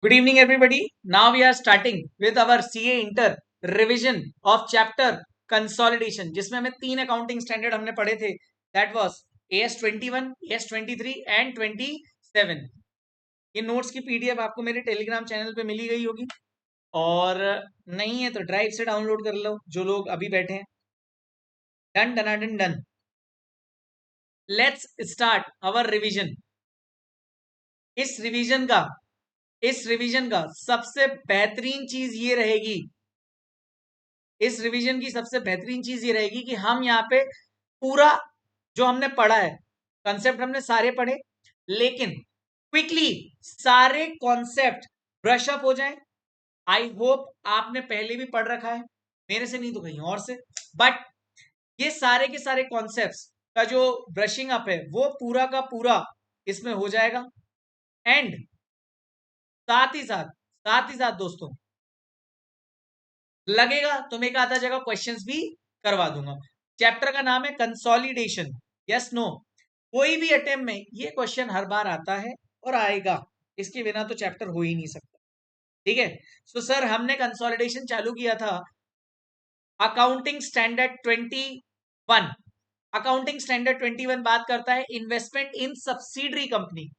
Good evening, everybody. Now we are starting with our CA Inter revision of chapter consolidation, जिसमें हमें 3 accounting standard हमने पढ़े थे. That was AS21, AS23 and 27. ये notes की PDF आपको मेरे टेलीग्राम चैनल पे मिली गई होगी, और नहीं है तो ड्राइव से डाउनलोड कर लो जो लोग अभी बैठे हैं. Done done done. Let's start our revision. इस रिवीजन का सबसे बेहतरीन चीज ये रहेगी, इस रिवीजन की सबसे बेहतरीन चीज ये रहेगी कि हम यहाँ पे पूरा जो हमने पढ़ा है, कंसेप्ट हमने सारे पढ़े, लेकिन क्विकली सारे कॉन्सेप्ट ब्रश अप हो जाएं. आई होप आपने पहले भी पढ़ रखा है, मेरे से नहीं तो कहीं और से, बट ये सारे के सारे कॉन्सेप्ट्स का जो ब्रशिंग अप है वो पूरा का पूरा इसमें हो जाएगा. एंड साथ ही साथ दोस्तों, लगेगा तो मैं एक आधा जगह क्वेश्चंस भी करवा दूंगा. चैप्टर का नाम है कंसोलिडेशन. यस नो, कोई भी अटेम्प्ट में ये क्वेश्चन हर बार आता है और आएगा, इसके बिना तो चैप्टर हो ही नहीं सकता. ठीक है. सो सर, हमने कंसोलिडेशन चालू किया था अकाउंटिंग स्टैंडर्ड 21. अकाउंटिंग स्टैंडर्ड 21 बात करता है इन्वेस्टमेंट इन सब्सिडरी कंपनी.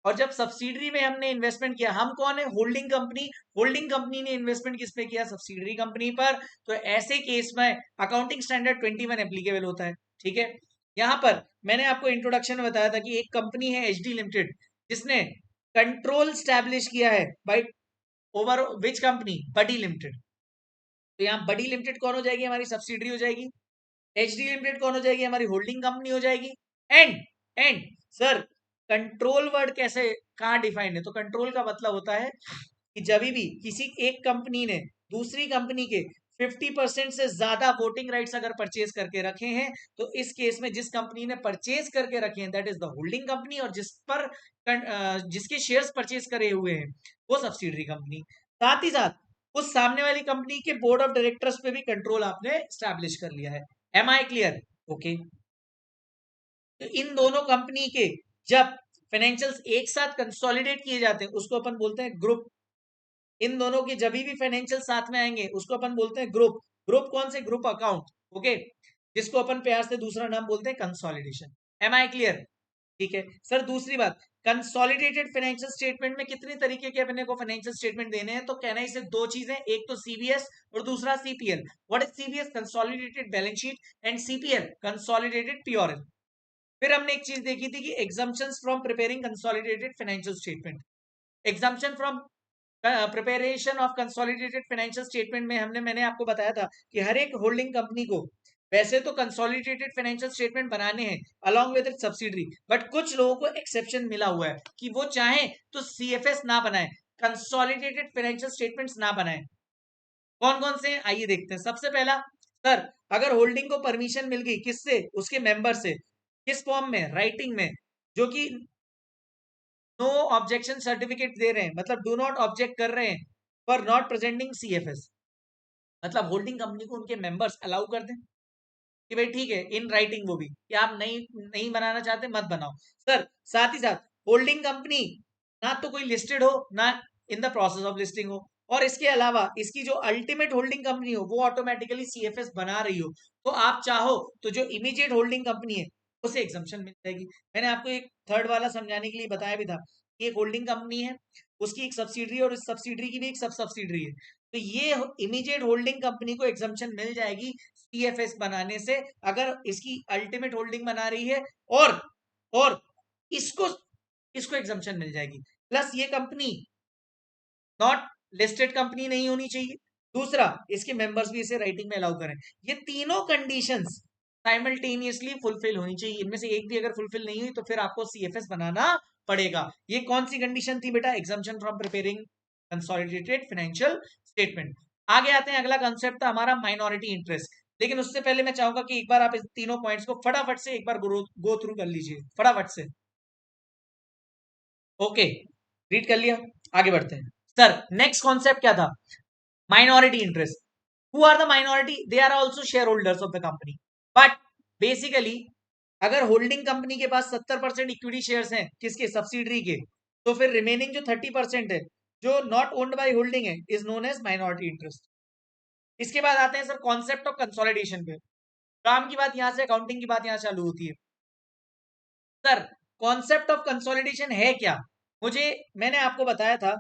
और जब सब्सिडरी में हमने इन्वेस्टमेंट किया, हम कौन है? Holding company. होल्डिंग कंपनी ने इन्वेस्टमेंट किस पे किया? सब्सिडरी कंपनी पर. तो ऐसे केस में अकाउंटिंग स्टैंडर्ड 21 एप्लीकेबल होता है. ठीक है. यहां पर मैंने आपको इंट्रोडक्शन में बताया था कि एक कंपनी है एचडी लिमिटेड, जिसने कंट्रोल स्टैब्लिश किया है by over which company? Buddy limited. तो यहाँ बडी लिमिटेड कौन हो जाएगी? हमारी सब्सिडरी हो जाएगी. एचडी लिमिटेड कौन हो जाएगी? हमारी होल्डिंग कंपनी हो जाएगी. एंड सर, कंट्रोल वर्ड कैसे, कहां डिफाइंड है? तो कंट्रोल का मतलब होता है कि जब भी किसी एक कंपनी ने दूसरी कंपनी के 50% से ज्यादा वोटिंग राइट्स अगर परचेज करके रखे हैं, तो इस केस में जिस कंपनी ने परचेज करके रखे हैं that is the holding company, और जिस पर जिसके शेयर्स परचेज करे हुए हैं वो सब्सिडरी कंपनी. साथ ही साथ उस सामने वाली कंपनी के बोर्ड ऑफ डायरेक्टर्स पे भी कंट्रोल आपने स्टैब्लिश कर लिया है. Am I clear? ओके. तो इन दोनों कंपनी के जब फाइनेंशियल्स एक साथ कंसोलिडेट किए जाते हैं उसको अपन बोलते हैं ग्रुप. इन दोनों के जब भी फाइनेंशियल साथ में आएंगे उसको अपन बोलते हैं ग्रुप. ग्रुप कौन से? Group account. ओके. जिसको अपन प्यार से दूसरा नाम बोलते हैं कंसोलिडेशन. M I clear? ठीक है सर. दूसरी बात, कंसोलिडेटेड फाइनेंशियल स्टेटमेंट में कितने तरीके के अपने को फाइनेंशियल स्टेटमेंट देने हैं? तो कहना ही सिर्फ दो चीजें, एक तो सीबीएस और दूसरा CPL. What is CBS? Consolidated balance sheet. And CPL consolidated POL. फिर हमने एक चीज देखी थी कि exemptions from preparing consolidated financial statement. Exemption from preparation of consolidated financial statement में मैंने आपको बताया था कि हर एक होल्डिंग कंपनी को वैसे तो कंसोलिडेटेड फाइनेंशियल स्टेटमेंट बनाने हैं along with its subsidiary, but कुछ लोगों को एक्सेप्शन मिला हुआ है कि वो चाहे तो सीएफएस ना बनाए, कंसोलिडेटेड फाइनेंशियल स्टेटमेंट्स ना बनाए. कौन कौन से? आइए देखते हैं. सबसे पहला, सर, अगर होल्डिंग को परमिशन मिल गई, किससे? उसके मेंबर से. किस फॉर्म में? राइटिंग में, जो कि नो ऑब्जेक्शन सर्टिफिकेट दे रहे हैं, मतलब डू नॉट ऑब्जेक्ट कर रहे हैं फॉर नॉट प्रेजेंटिंग सीएफएस. मतलब होल्डिंग कंपनी को उनके मेंबर्स अलाउ कर दें कि भाई ठीक है, इन राइटिंग वो भी कि आप नहीं बनाना चाहते मत बनाओ. सर, साथ ही साथ होल्डिंग कंपनी ना तो कोई लिस्टेड हो, ना in the process of listing हो, और इसके अलावा इसकी जो अल्टीमेट होल्डिंग कंपनी हो वो ऑटोमेटिकली सीएफएस बना रही हो, तो आप चाहो तो जो इमीडिएट होल्डिंग कंपनी है उसे एग्जम्पशन मिल जाएगी. मैंने आपको एक थर्ड वाला समझाने के लिए बताया भी था कि एक होल्डिंग कंपनी है, उसकी एक सब्सिडरी और इस सब्सिडरी की भी एक सब सब्सिडरी है, तो ये इमीडिएट होल्डिंग कंपनी को एग्जम्पशन मिल जाएगी सीएफएस बनाने से, अगर इसकी अल्टीमेट होल्डिंग बना रही है, और इसको इसको एग्जम्पशन मिल जाएगी. प्लस ये कंपनी नॉट लिस्टेड कंपनी नहीं होनी चाहिए. दूसरा, इसके मेंबर्स भी इसे राइटिंग में अलाउ करें. ये तीनों कंडीशंस साइमल्टेनियसली फुलफिल होनी चाहिए. इनमें से एक भी अगर फुलफिल नहीं हुई तो फिर आपको सीएफएस बनाना पड़ेगा. ये कौन सी कंडीशन थी बेटा? Exemption from preparing consolidated financial statement. आगे आते हैं. अगला कंसेप्ट था हमारा माइनॉरिटी इंटरेस्ट. लेकिन उससे पहले मैं चाहूंगा कि एक बार आप इस तीनों पॉइंट्स को फटाफट से एक बार गो थ्रू कर लीजिए, फटाफट से. ओके, रीड कर लिया? आगे बढ़ते हैं. सर, नेक्स्ट कॉन्सेप्ट क्या था? Minority interest. Who are the minority? They are also share holders of the company. But basically अगर होल्डिंग कंपनी के पास 70% इक्विटी शेयर्स हैं, किसके? सब्सिडरी के, तो फिर रिमेनिंग जो 30% है जो नॉट ओन्ड बाय होल्डिंग है is known as minority interest. इसके बाद आते हैं सर कॉन्सेप्ट ऑफ कंसोलिडेशन पे। काम की बात यहां से, अकाउंटिंग की बात यहां चालू होती है। सर कॉन्सेप्ट ऑफ कंसोलिडेशन है क्या? मुझे, मैंने आपको बताया था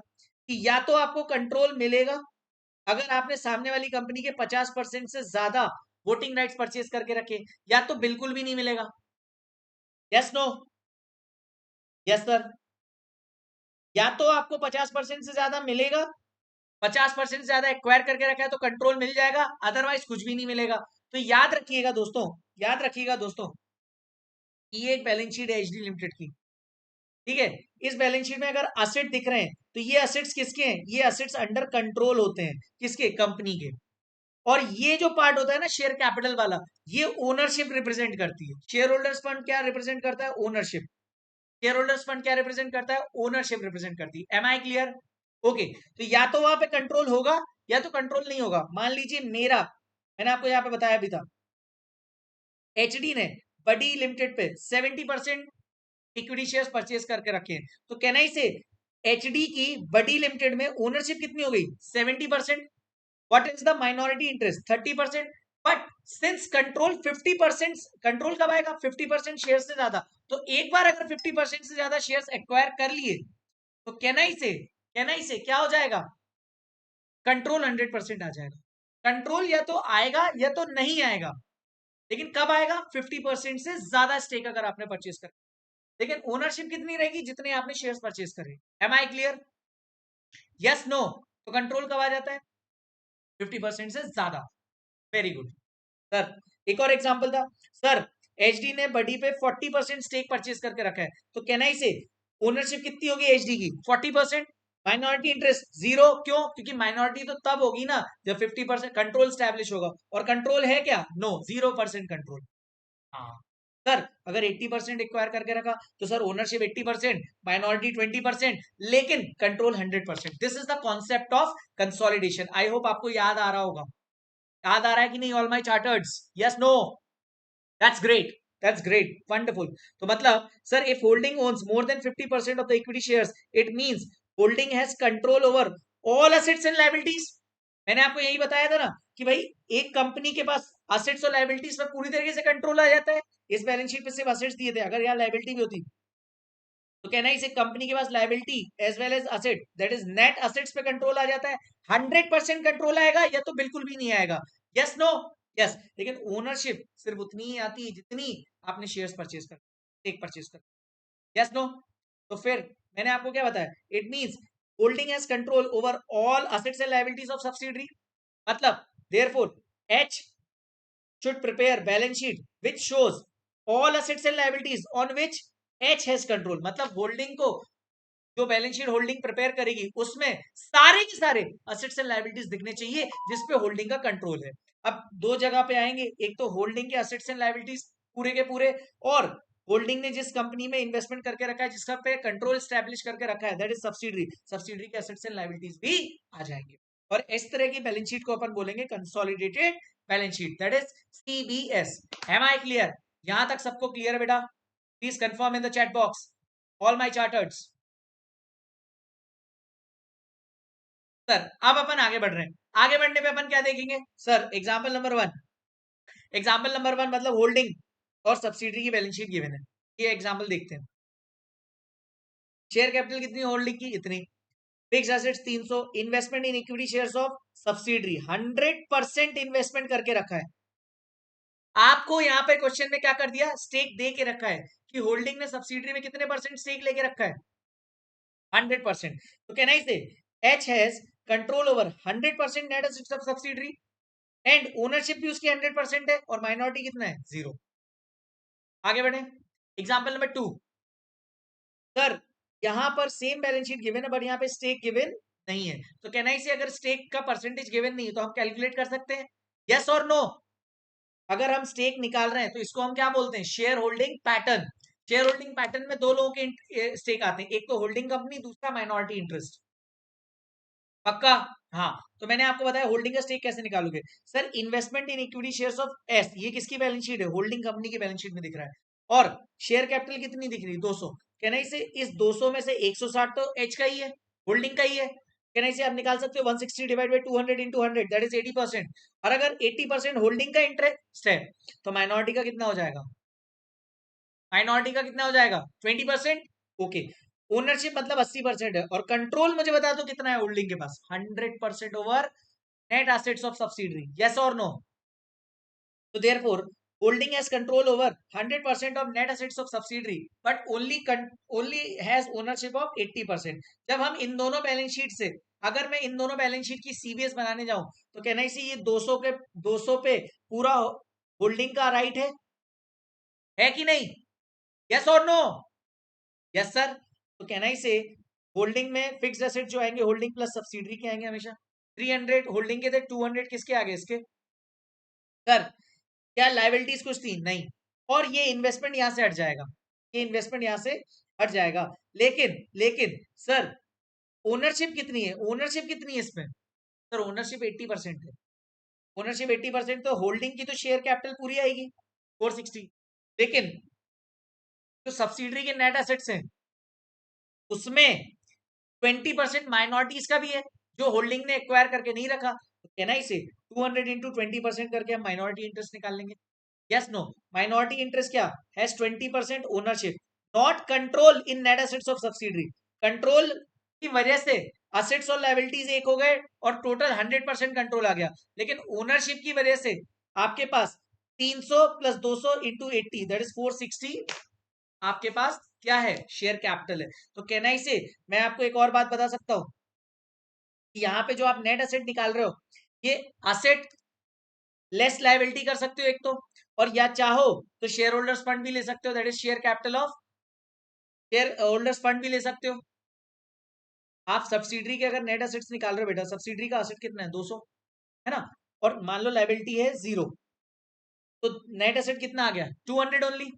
कि या तो आपको कंट्रोल मिलेगा अगर आपने सामने वाली कंपनी के 50% से ज्यादा वोटिंग राइट्स परचेज करके रखे, या तो बिल्कुल भी नहीं मिलेगा। Yes no? Yes sir. या तो आपको 50% से ज्यादा मिलेगा, 50% से ज्यादा एक्वायर करके रखा है तो कंट्रोल मिल जाएगा, अदरवाइज कुछ भी नहीं मिलेगा। तो याद रखिएगा दोस्तों, याद रखिएगा दोस्तों, ये एक बैलेंस शीट है एचडी लिमिटेड की। ठीक है, इस बैलेंस शीट में अगर असेट दिख रहे हैं तो ये असेट्स किसके हैं? ये असेट्स अंडर कंट्रोल होते हैं, किसके? कंपनी के। और ये जो पार्ट होता है ना शेयर कैपिटल वाला, ये ओनरशिप रिप्रेजेंट करती है। शेयर होल्डर्स फंड क्या रिप्रेजेंट करता है? ओनरशिप। शेयर होल्डर्स फंड क्या रिप्रेजेंट करता है? ओनरशिप रिप्रेजेंट करती है। Am I clear? ओके, तो या तो वहां पे कंट्रोल होगा या तो कंट्रोल नहीं होगा। मान लीजिए मेरा, मैंने आपको यहाँ पे बताया भी था, एचडी ने बडी लिमिटेड पे 70% इक्विटी शेयर्स परचेज करके रखे हैं, तो कहना ही से एचडी की बडी लिमिटेड में ओनरशिप कितनी हो गई? 70%। What is the minority interest? 30%। But since control 50%, control कब आएगा? 50% शेयर से ज्यादा। तो एक बार अगर 50% से ज्यादा शेयर्स एक्वायर कर लिए तो कहना ही से क्या हो जाएगा? कंट्रोल 100% आ जाएगा। कंट्रोल या तो आएगा या तो नहीं आएगा, लेकिन कब आएगा? 50% से ज्यादा स्टेक अगर आपने परचेज कर, लेकिन ओनरशिप कितनी रहेगी? जितने आपने शेयर्स परचेज करे। Am I clear? Yes no? तो कंट्रोल कब आ जाता है? 50% से ज्यादा। Very good sir. एक और एग्जांपल था सर, एचडी ने बडी पे 40% स्टेक परचेज करके रखा है, तो कहना ही से ओनरशिप कितनी होगी एचडी की? 40%। Minority interest zero. क्यों? क्योंकि माइनॉरिटी तो तब होगी ना जब 50% कंट्रोल स्टैब्लिश होगा, और कंट्रोल है क्या? No, 0% control. हाँ सर, अगर 80% एक्वायर करके रखा तो सर ओनरशिप 80%, माइनॉरिटी 20%, लेकिन control 100%। This is the concept of consolidation. I hope आपको याद आ रहा होगा। याद आ रहा है कि नहीं all my chartereds? Yes no? That's great, that's great, wonderful. तो मतलब sir if holding owns more than 50% of the equity shares, it means holding has control over all assets and liabilities. मैंने आपको यही बताया था ना कि भाई एक कंपनी के पास असेट्स और लायबिलिटीज पर पूरी तरीके से कंट्रोल आ जाता है। इस बैलेंस शीट पे सिर्फ असेट्स दिए थे, अगर यहाँ लायबिलिटी भी होती तो कहना इसे कंपनी के पास liability as well as asset, that is net assets पे कंट्रोल आ जाता है। 100% कंट्रोल आएगा या तो बिल्कुल भी नहीं आएगा। Yes no? यस। लेकिन ओनरशिप सिर्फ उतनी ही आती है जितनी आपने शेयर्स परचेज कर, एक परचेज कर। Yes no? तो फिर मैंने आपको क्या बताया? It means holding has control over all assets and liabilities of subsidiary. मतलब therefore H should prepare balance sheet which shows all assets and liabilities on which H has control। मतलब holding को जो बैलेंस शीट होल्डिंग प्रिपेयर करेगी उसमें सारे के सारे assets and liabilities दिखने चाहिए जिसपे होल्डिंग का कंट्रोल है। अब दो जगह पे आएंगे, एक तो होल्डिंग के असेट्स एंड लायबिलिटीज पूरे के पूरे, और होल्डिंग ने जिस कंपनी में इन्वेस्टमेंट करके रखा है, जिसका पे कंट्रोल स्टैब्लिश करके रखा है, दैट इज सब्सिडरी। सब्सिडरी के असेट्स एंड लायबिलिटीज भी आ जाएंगे, और इस तरह की बैलेंस शीट को अपन बोलेंगे consolidated balance sheet, that is CBS. Am I clear? यहां तक सबको क्लियर है बेटा? Please confirm in the chat box all my chartereds. Sir अब अपन आगे बढ़ रहे हैं। आगे बढ़ने पे अपन क्या देखेंगे sir? Example number 1। Example number 1 मतलब होल्डिंग और सब्सिडरी की बैलेंस शीट गिवन है। ये एग्जांपल देखते हैं। शेयर कैपिटल कितनी होल्डिंग की? इतनी। Fix assets 300, investment in equity shares of subsidiary 100% investment करके रखा है। आपको यहाँ पे क्वेश्चन में क्या कर दिया? स्टेक दे के रखा है कि होल्डिंग ने सब्सिडरी में कितने परसेंट स्टेक लेके रखा है? 100%। तो कहना इसे H has control over 100% net assets of subsidiary, and ownership भी उसकी 100% है, और माइनॉरिटी कितना है? 0। आगे बढ़े। Example number 2। सर यहां पर सेम बैलेंस शीट गिवन है बट यहां पे स्टेक गिवन नहीं है, तो कहना इसे अगर स्टेक का परसेंटेज गिवन नहीं है तो हम कैलकुलेट कर सकते हैं। यस और नो? अगर हम स्टेक निकाल रहे हैं तो इसको हम क्या बोलते हैं? Share holding pattern. Share holding pattern में दो लोगों के स्टेक आते हैं, एक तो होल्डिंग कंपनी, दूसरा माइनॉरिटी इंटरेस्ट। पक्का? हाँ। तो मैंने आपको बताया होल्डिंग का स्टेक कैसे निकालोगे। Sir investment in equity shares of S, ये किसकी बैलेंस शीट है? होल्डिंग कंपनी की बैलेंस शीट में दिख रहा है। और शेयर कैपिटल कितनी दिख रही है? 200। कहना इसे इस 200 में से 160 तो एच का ही है, होल्डिंग का ही है। कैन आई से आप निकाल सकते हो 160 divide by 200 into 100 that is 80%। और अगर 80% होल्डिंग का इंटरेस्ट है तो माइनॉरिटी का कितना हो जाएगा? माइनॉरिटी का कितना हो जाएगा? 20%। ओके, ओनरशिप मतलब 80% है, और कंट्रोल मुझे बता दो कितना है होल्डिंग के पास? 100% over net assets of subsidiary, yes और no? So therefore, holding has control over 100% of net assets of subsidiary, but only has ownership of 80%। जब हम इन दोनों बैलेंस शीट से, अगर मैं इन दोनों बैलेंस शीट की सीबीएस बनाने जाऊं तो कहना इसी ये 200 पे पूरा होल्डिंग का राइट है कि नहीं? यस और नो? Yes sir. तो कहना ही से होल्डिंग में फिक्स्ड एसेट जो आएंगे होल्डिंग प्लस सब्सिडरी के आएंगे हमेशा। 300 होल्डिंग के थे, 200 किसके आगे? इसके। सर क्या लाइबिलिटीज कुछ थी? नहीं। और ये इन्वेस्टमेंट यहां से हट जाएगा, ये इन्वेस्टमेंट यहां से हट जाएगा। लेकिन लेकिन सर ओनरशिप कितनी है? ओनरशिप कितनी है इसमें? सर ओनरशिप 80% है। ओनरशिप 80% तो होल्डिंग की तो शेयर कैपिटल पूरी आएगी 460। लेकिन जो सब्सिडरी के नेट एसेट्स हैं उसमें 20% माइनॉरिटीज का भी है जो होल्डिंग ने एक्वायर करके नहीं रखा। तो कहना इसे 200 इंटू 20% करके हम माइनॉरिटी इंटरेस्ट निकाल लेंगे। Yes, no. Minority interest क्या? Has 20% ownership, not control in net assets of subsidiary. Control की वजह से assets और liabilities एक हो गए और total 100% control आ गया, लेकिन ownership की वजह से आपके पास 300 प्लस 200 इंटू 80 दैट इज 460 आपके पास क्या है? शेयर कैपिटल है। तो कहना ही से मैं आपको एक और बात बता सकता हूं कि यहाँ पे जो आप नेट एसेट निकाल रहे हो ये असेट लेस लाइबिलिटी कर सकते हो एक तो, और या चाहो तो शेयर होल्डर्स फंड भी ले सकते हो, that is share capital of share holders fund भी ले सकते हो। आप सब्सिडरी के अगर नेट एसेट्स निकाल रहे हो बेटा, सब्सिडरी का एसेट कितना है? 200 है ना, और मान लो लाइबिलिटी है 0, तो नेट एसेट कितना आ गया? 200 ओनली।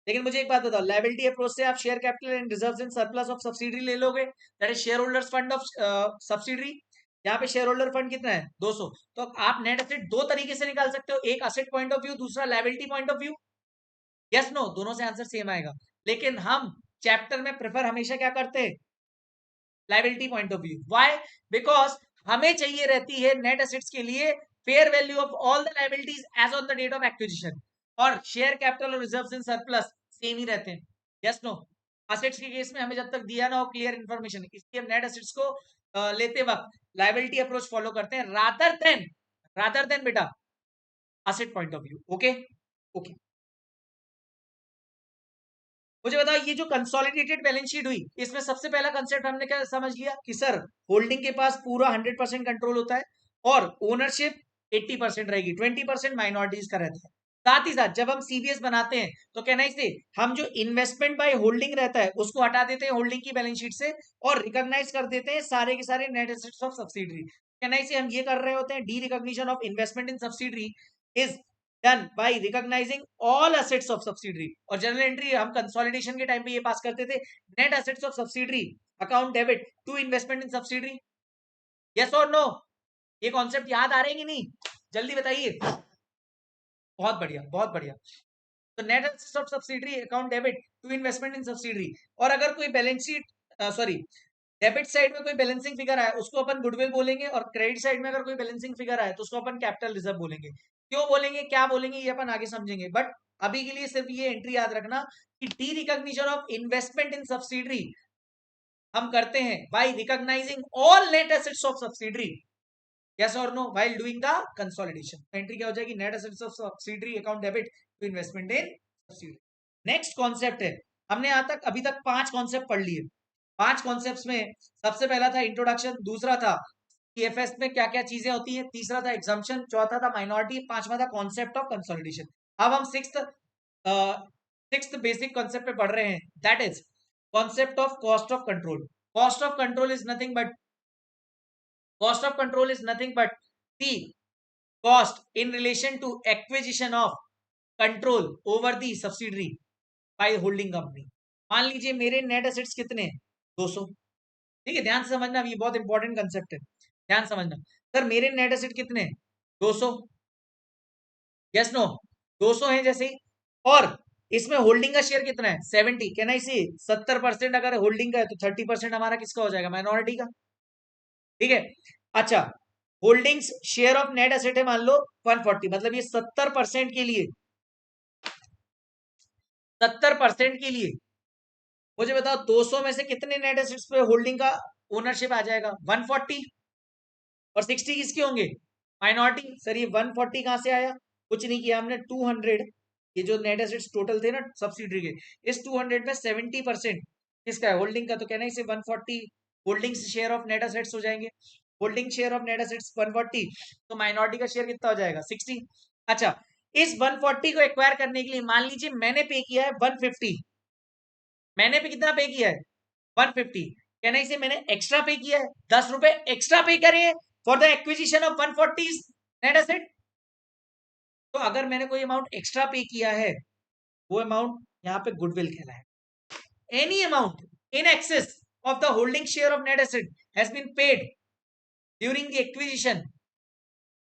लेकिन मुझे एक बात बताओ, लाइबिलिटी अप्रोच से आप share capital and reserves in surplus of subsidiary ले लोगे, that is share holders fund of subsidiary. यहाँ पे शेयर होल्डर फंड कितना है? 200। तो आप नेट एसेट दो तरीके से निकाल सकते हो, एक असेट पॉइंट ऑफ व्यू, दूसरा liability point of view. Yes no? दोनों से आंसर सेम आएगा, लेकिन हम चैप्टर में प्रेफर हमेशा क्या करते हैं? Liability point of view. Why? Because हमें चाहिए रहती है नेट एसेट्स के लिए fair value of all the liabilities as on the date of acquisition, और शेयर कैपिटल और रिजर्व्स इन सरप्लस सेम ही रहते हैं। Yes no? असेट्स के केस में हमें जब तक दिया ना हो क्लियर इन्फॉर्मेशन, इसलिए हम नेट एसेट्स को लेते वक्त लाइबिलिटी अप्रोच फॉलो करते हैं रादर देन बेटा asset point of view. Okay okay, मुझे बताओ ये जो कंसोलिडेटेड बैलेंस शीट हुई इसमें सबसे पहला कंसेप्ट हमने क्या समझ लिया कि सर होल्डिंग के पास पूरा 100% कंट्रोल होता है और ओनरशिप 80% रहेगी, 20% माइनॉरिटीज का रहता है। साथ ही साथ जब हम सीबीएस बनाते हैं तो कहना इसे हम जो इन्वेस्टमेंट बाय होल्डिंग रहता है उसको हटा देते हैं होल्डिंग की बैलेंस शीट से और रिकॉग्नाइज कर देते हैं सारे के सारे नेट एसेट्स ऑफ सब्सिडरी। कहना इसे हम ये कर रहे होते हैं, derecognition of investment in subsidiary is done by recognising all assets of subsidiary. और जर्नल एंट्री हम कंसोलिडेशन के टाइम पे ये पास करते थे, net assets of subsidiary account debit to investment in subsidiary. Yes और नो? ये concept याद आ रहे हैं कि नहीं? जल्दी बताइए। बहुत बढ़िया बहुत बढ़िया। तो net assets of subsidiary account debit to investment in subsidiary. और अगर कोई balance sheet sorry debit side में कोई बैलेंसिंग फिगर आए उसको अपन गुडविल बोलेंगे, और क्रेडिट साइड में अगर कोई बैलेंसिंग फिगर आए तो उसको अपन कैपिटल रिजर्व बोलेंगे। क्यों बोलेंगे, क्या बोलेंगे, ये अपन आगे समझेंगे, बट अभी के लिए सिर्फ ये एंट्री याद रखना कि derecognition of investment in subsidiary हम करते हैं by recognising all net assets of subsidiary. Yes और no? While doing the consolidation entry क्या हो जाएगी? Net assets of subsidiary account debit to investment in subsidiary. Next concept है, हमने यहां तक अभी तक 5 कॉन्सेप्ट पढ़ लिए। 5 कॉन्सेप्ट्स में सबसे पहला था इंट्रोडक्शन, दूसरा था टीएफएस में क्या क्या चीजें होती हैं, तीसरा था एग्जाम्पशन, चौथा था माइनॉरिटी, पांचवा था कॉन्सेप्ट ऑफ कंसोलिडेशन। अब हम सिक्स्थ बेसिक कॉन्सेप्ट पे पढ़ रहे हैं, that is concept of cost of control. Cost of control is nothing but cost of control is nothing but the cost in relation to acquisition of control over the subsidiary by holding company। मान लीजिए मेरे net assets कितने हैं? 200। ठीक है, ध्यान से समझना, ये बहुत इंपॉर्टेंट कंसेप्ट है, ध्यान समझना। सर मेरे नेट एसेट कितने हैं? 200। Yes no? 200 है जैसे ही, और इसमें होल्डिंग का शेयर कितना है? 70। कहना इसी 70% अगर होल्डिंग का है तो 30% हमारा किसका हो जाएगा? माइनॉरिटी का। ठीक है। अच्छा, holdings share of net asset है मान लो 140, मतलब ये 70% के लिए, 70% के लिए मुझे बताओ 200 में से कितने नेट एसेट्स पे होल्डिंग का ओनरशिप आ जाएगा? 140। और 60 किसके होंगे? माइनॉरिटी। सर ये 140 कहां से आया? कुछ नहीं किया हमने, 200, ये जो नेट एसेट्स टोटल थे ना सब्सिडरी के, इस 200 में 70% किसका है? होल्डिंग का। तो कहना इसे 140 holding share of net assets हो जाएंगे। Holding share of net assets 140, तो माइनॉरिटी का शेयर कितना हो जाएगा? 60। अच्छा, इस 140 को एक्वायर करने के लिए मान लीजिए मैंने पे किया है 150, मैंने भी कितना पे किया है? 150। कहना इसे मैंने एक्स्ट्रा पे किया है, 10 रुपए एक्स्ट्रा पे करिए for the acquisition of 140 net asset. तो अगर मैंने कोई अमाउंट एक्स्ट्रा पे किया है, वो अमाउंट यहां पे गुडविल कहलाए। Any amount in excess of the holding share of net asset has been paid during the acquisition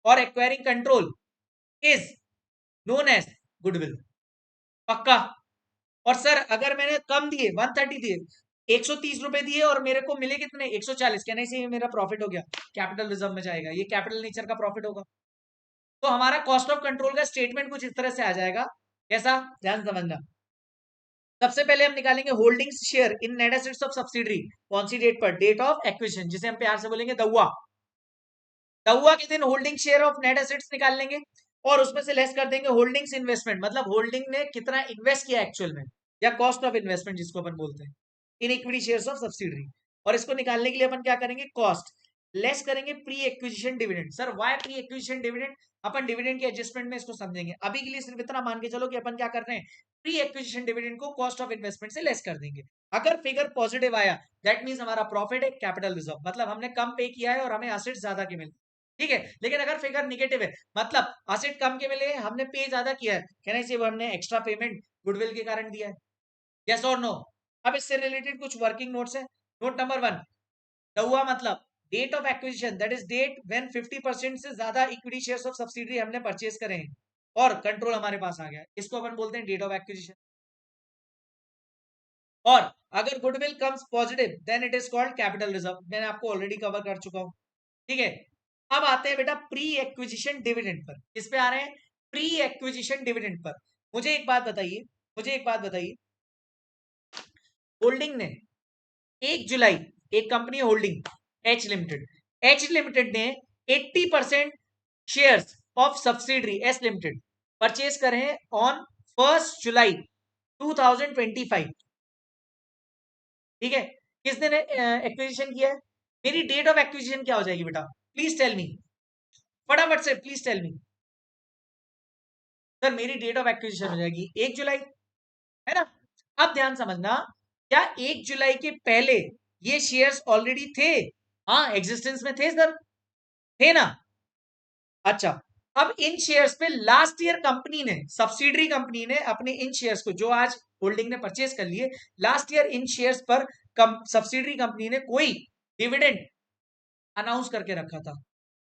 or acquiring control is known as goodwill। पक्का? और सर अगर मैंने कम दिए 130 दिए, 130 रुपए दिए और मेरे को मिले कितने? 140, कहने से मेरा प्रॉफिट हो गया, कैपिटल रिजर्व में जाएगा, ये कैपिटल नेचर का प्रॉफिट होगा। तो हमारा कॉस्ट ऑफ कंट्रोल का स्टेटमेंट कुछ इस तरह से आ जाएगा। कैसा? ध्यान समझना। सबसे पहले हम निकालेंगे holdings share in net assets of subsidiary. कौन सी डेट पर? डेट ऑफ एक्विजिशन, जिसे हम प्यार से बोलेंगे दउआ। दउआ के दिन holding share of net assets निकाल लेंगे और उसमें से लेस कर देंगे होल्डिंग्स इन्वेस्टमेंट, मतलब होल्डिंग ने कितना इन्वेस्ट किया एक्चुअल में, या कॉस्ट ऑफ इन्वेस्टमेंट जिसको अपन बोलते हैं, in equity shares of subsidiary. और इसको निकालने के लिए अपन क्या करेंगे? कॉस्ट लेस करेंगे pre acquisition dividend. Sir why pre acquisition dividend? अपन डिविडेंड के एडजस्टमेंट में इसको समझेंगे, अभी के लिए सिर्फ इतना मान के चलो कि अपन क्या कर रहे हैं, प्री एक्विजिशन डिविडेंड को कॉस्ट ऑफ इन्वेस्टमेंट से लेस कर देंगे। अगर फिगर पॉजिटिव आया दैट मींस हमारा प्रॉफिट है, कैपिटल रिजर्व, मतलब हमने कम पे किया है और हमें एसेट्स ज्यादा के मिले। ठीक है। लेकिन अगर फिगर निगेटिव है, मतलब एसेट कम के मिले, हमने पे ज्यादा किया है, कहना चाहिए वो हमने एक्स्ट्रा पेमेंट गुडविल के कारण दिया है। यस और नो? अब इससे रिलेटेड कुछ वर्किंग नोट्स है। नोट नंबर 1, दउआ मतलब date of acquisition, that is date when 50% से ज्यादा इक्विटी शेयर्स ऑफ सब्सिडरी हमने परचेज करे हैं और कंट्रोल हमारे पास आ गया, इसको अपन बोलते हैं डेट ऑफ एक्विजिशन। और अगर goodwill comes positive then it is called capital reserve, मैंने आपको ऑलरेडी कवर कर चुका हूं। ठीक है। अब आते हैं बेटा प्री एक्विजिशन डिविडेंड पर। किस पे आ रहे हैं? Pre acquisition dividend per. मुझे एक बात बताइए, मुझे एक बात बताइए, होल्डिंग ने 1 जुलाई, एक company holding H limited, H limited ने 80% shares of subsidiary S limited purchase करे हैं ऑन 1 जुलाई 2025। ठीक है। किस दिन एक्विजिशन किया है? मेरी डेट ऑफ एक्विजिशन क्या हो जाएगी बेटा? प्लीज टेल मी, फटाफट से प्लीज टेल मी। सर मेरी डेट ऑफ एक्विजिशन हो जाएगी 1 जुलाई, है ना? अब ध्यान समझना, क्या 1 जुलाई के पहले ये शेयर्स ऑलरेडी थे? हाँ, एग्जिस्टेंस में थे सर, थे ना? अच्छा, अब इन शेयर्स पे लास्ट ईयर कंपनी ने, सब्सिडरी कंपनी ने अपने इन शेयर्स को जो आज होल्डिंग ने परचेज कर लिए, लास्ट ईयर इन शेयर्स पर सब्सिडरी कंपनी ने कोई डिविडेंड अनाउंस करके रखा था,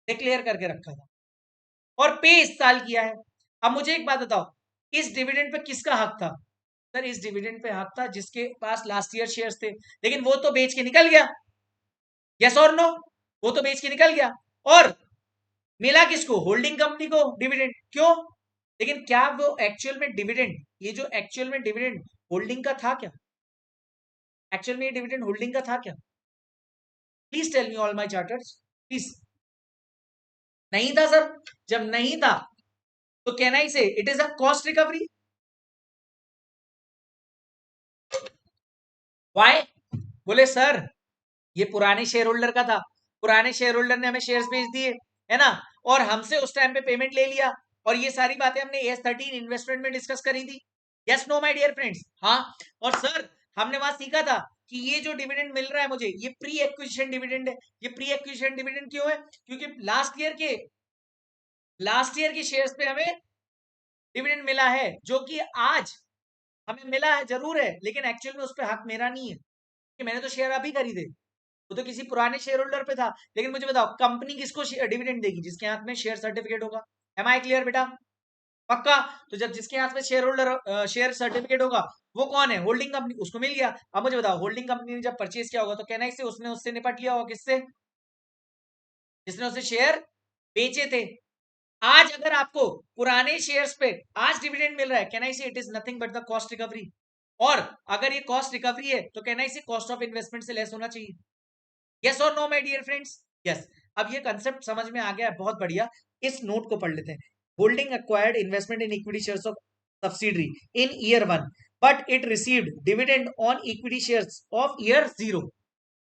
डिक्लेयर करके रखा था, और पे इस साल किया है। अब मुझे एक बात बताओ, इस डिविडेंड पे किसका हक था? सर इस डिविडेंड पे हक था जिसके पास लास्ट ईयर शेयर्स थे, लेकिन वो तो बेच के निकल गया। यस और नो? वो तो बेच के निकल गया और मिला किसको? होल्डिंग कंपनी को डिविडेंड। क्यों? लेकिन क्या वो एक्चुअल में डिविडेंड, ये जो एक्चुअल में डिविडेंड होल्डिंग का था क्या? एक्चुअल में ये डिविडेंड होल्डिंग का था क्या? Please tell me all my charters, please. नहीं था सर। जब नहीं था तो can I say it is a cost recovery? Why? बोले सर ये पुराने शेयर होल्डर का था, पुराने शेयर होल्डर ने हमें शेयर्स बेच दिए, है ना, और हमसे उस टाइम पे पेमेंट ले लिया, और ये सारी बातें हमने AS13 इन्वेस्टमेंट में डिस्कस करी थी। Yes no my dear friends? हाँ। और सर हमने वहां सीखा था कि ये जो डिविडेंड मिल रहा है मुझे, ये प्री एक्विजिशन डिविडेंड है। ये प्री एक्विजिशन डिविडेंड क्यों है? क्योंकि लास्ट ईयर के शेयर्स पे हमें डिविडेंड मिला है, जो कि आज हमें मिला है जरूर है, लेकिन एक्चुअल में उस पर हक मेरा नहीं है कि मैंने तो शेयर अभी खरीदे, वो तो किसी पुराने शेयर होल्डर पे था। लेकिन मुझे बताओ कंपनी किसको डिविडेंड देगी? जिसके हाथ में शेयर सर्टिफिकेट होगा। एम आई क्लियर बेटा? पक्का? तो जब जिसके हाथ में शेयर होल्डर शेयर सर्टिफिकेट होगा, वो कौन है? होल्डिंग कंपनी, उसको मिल गया। अब मुझे बताओ होल्डिंग कंपनी ने जब परचेज किया होगा तो कहना इससे उसने उससे निपट लिया होगा, किससे? जिसने उसे शेयर बेचे थे। आज अगर आपको पुराने शेयर्स पे आज डिविडेंड मिल रहा है, can I say it is nothing but the cost recovery. और अगर ये कॉस्ट रिकवरी है तो can I say cost of investment से लेस होना चाहिए। यस और no my dear friends? Yes. अब ये कंसेप्ट समझ में आ गया है, बहुत बढ़िया। इस नोट को पढ़ लेते हैं। Holding acquired investment in equity shares of subsidiary in year 1 but it received dividend on equity shares of year 0,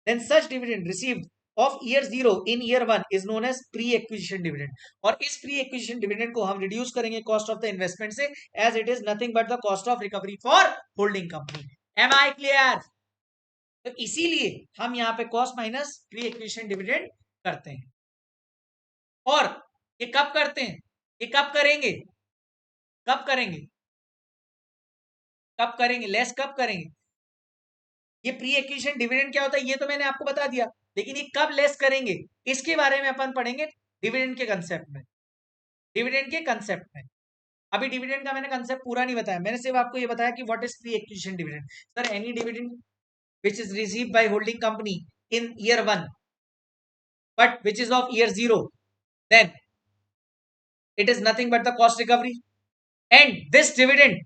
then such dividend received of year 0 in year 1 is known as pre-acquisition dividend। और इस pre-acquisition dividend को हम reduce करेंगे cost of the investment से, as it is nothing but the cost of recovery for holding company. Am I clear? तो इसीलिए हम यहाँ पे कॉस्ट माइनस प्री-एक्विजिशन डिविडेंड करते हैं। और ये कब करते हैं? ये कब करेंगे? कब करेंगे? कब करेंगे? लेस कब करेंगे? ये प्री एक्विजिशन डिविडेंड क्या होता है ये तो मैंने आपको बता दिया, लेकिन ये कब लेस करेंगे इसके बारे में अपन पढ़ेंगे डिविडेंड के कंसेप्ट में। डिविडेंड के कंसेप्ट में अभी डिविडेंड का मैंने कंसेप्ट पूरा नहीं बताया, मैंने सिर्फ आपको ये बताया कि what is pre acquisition dividend. Sir any dividend which is received by holding company in year 1 but which is of year 0, then it is nothing but the cost recovery, and this dividend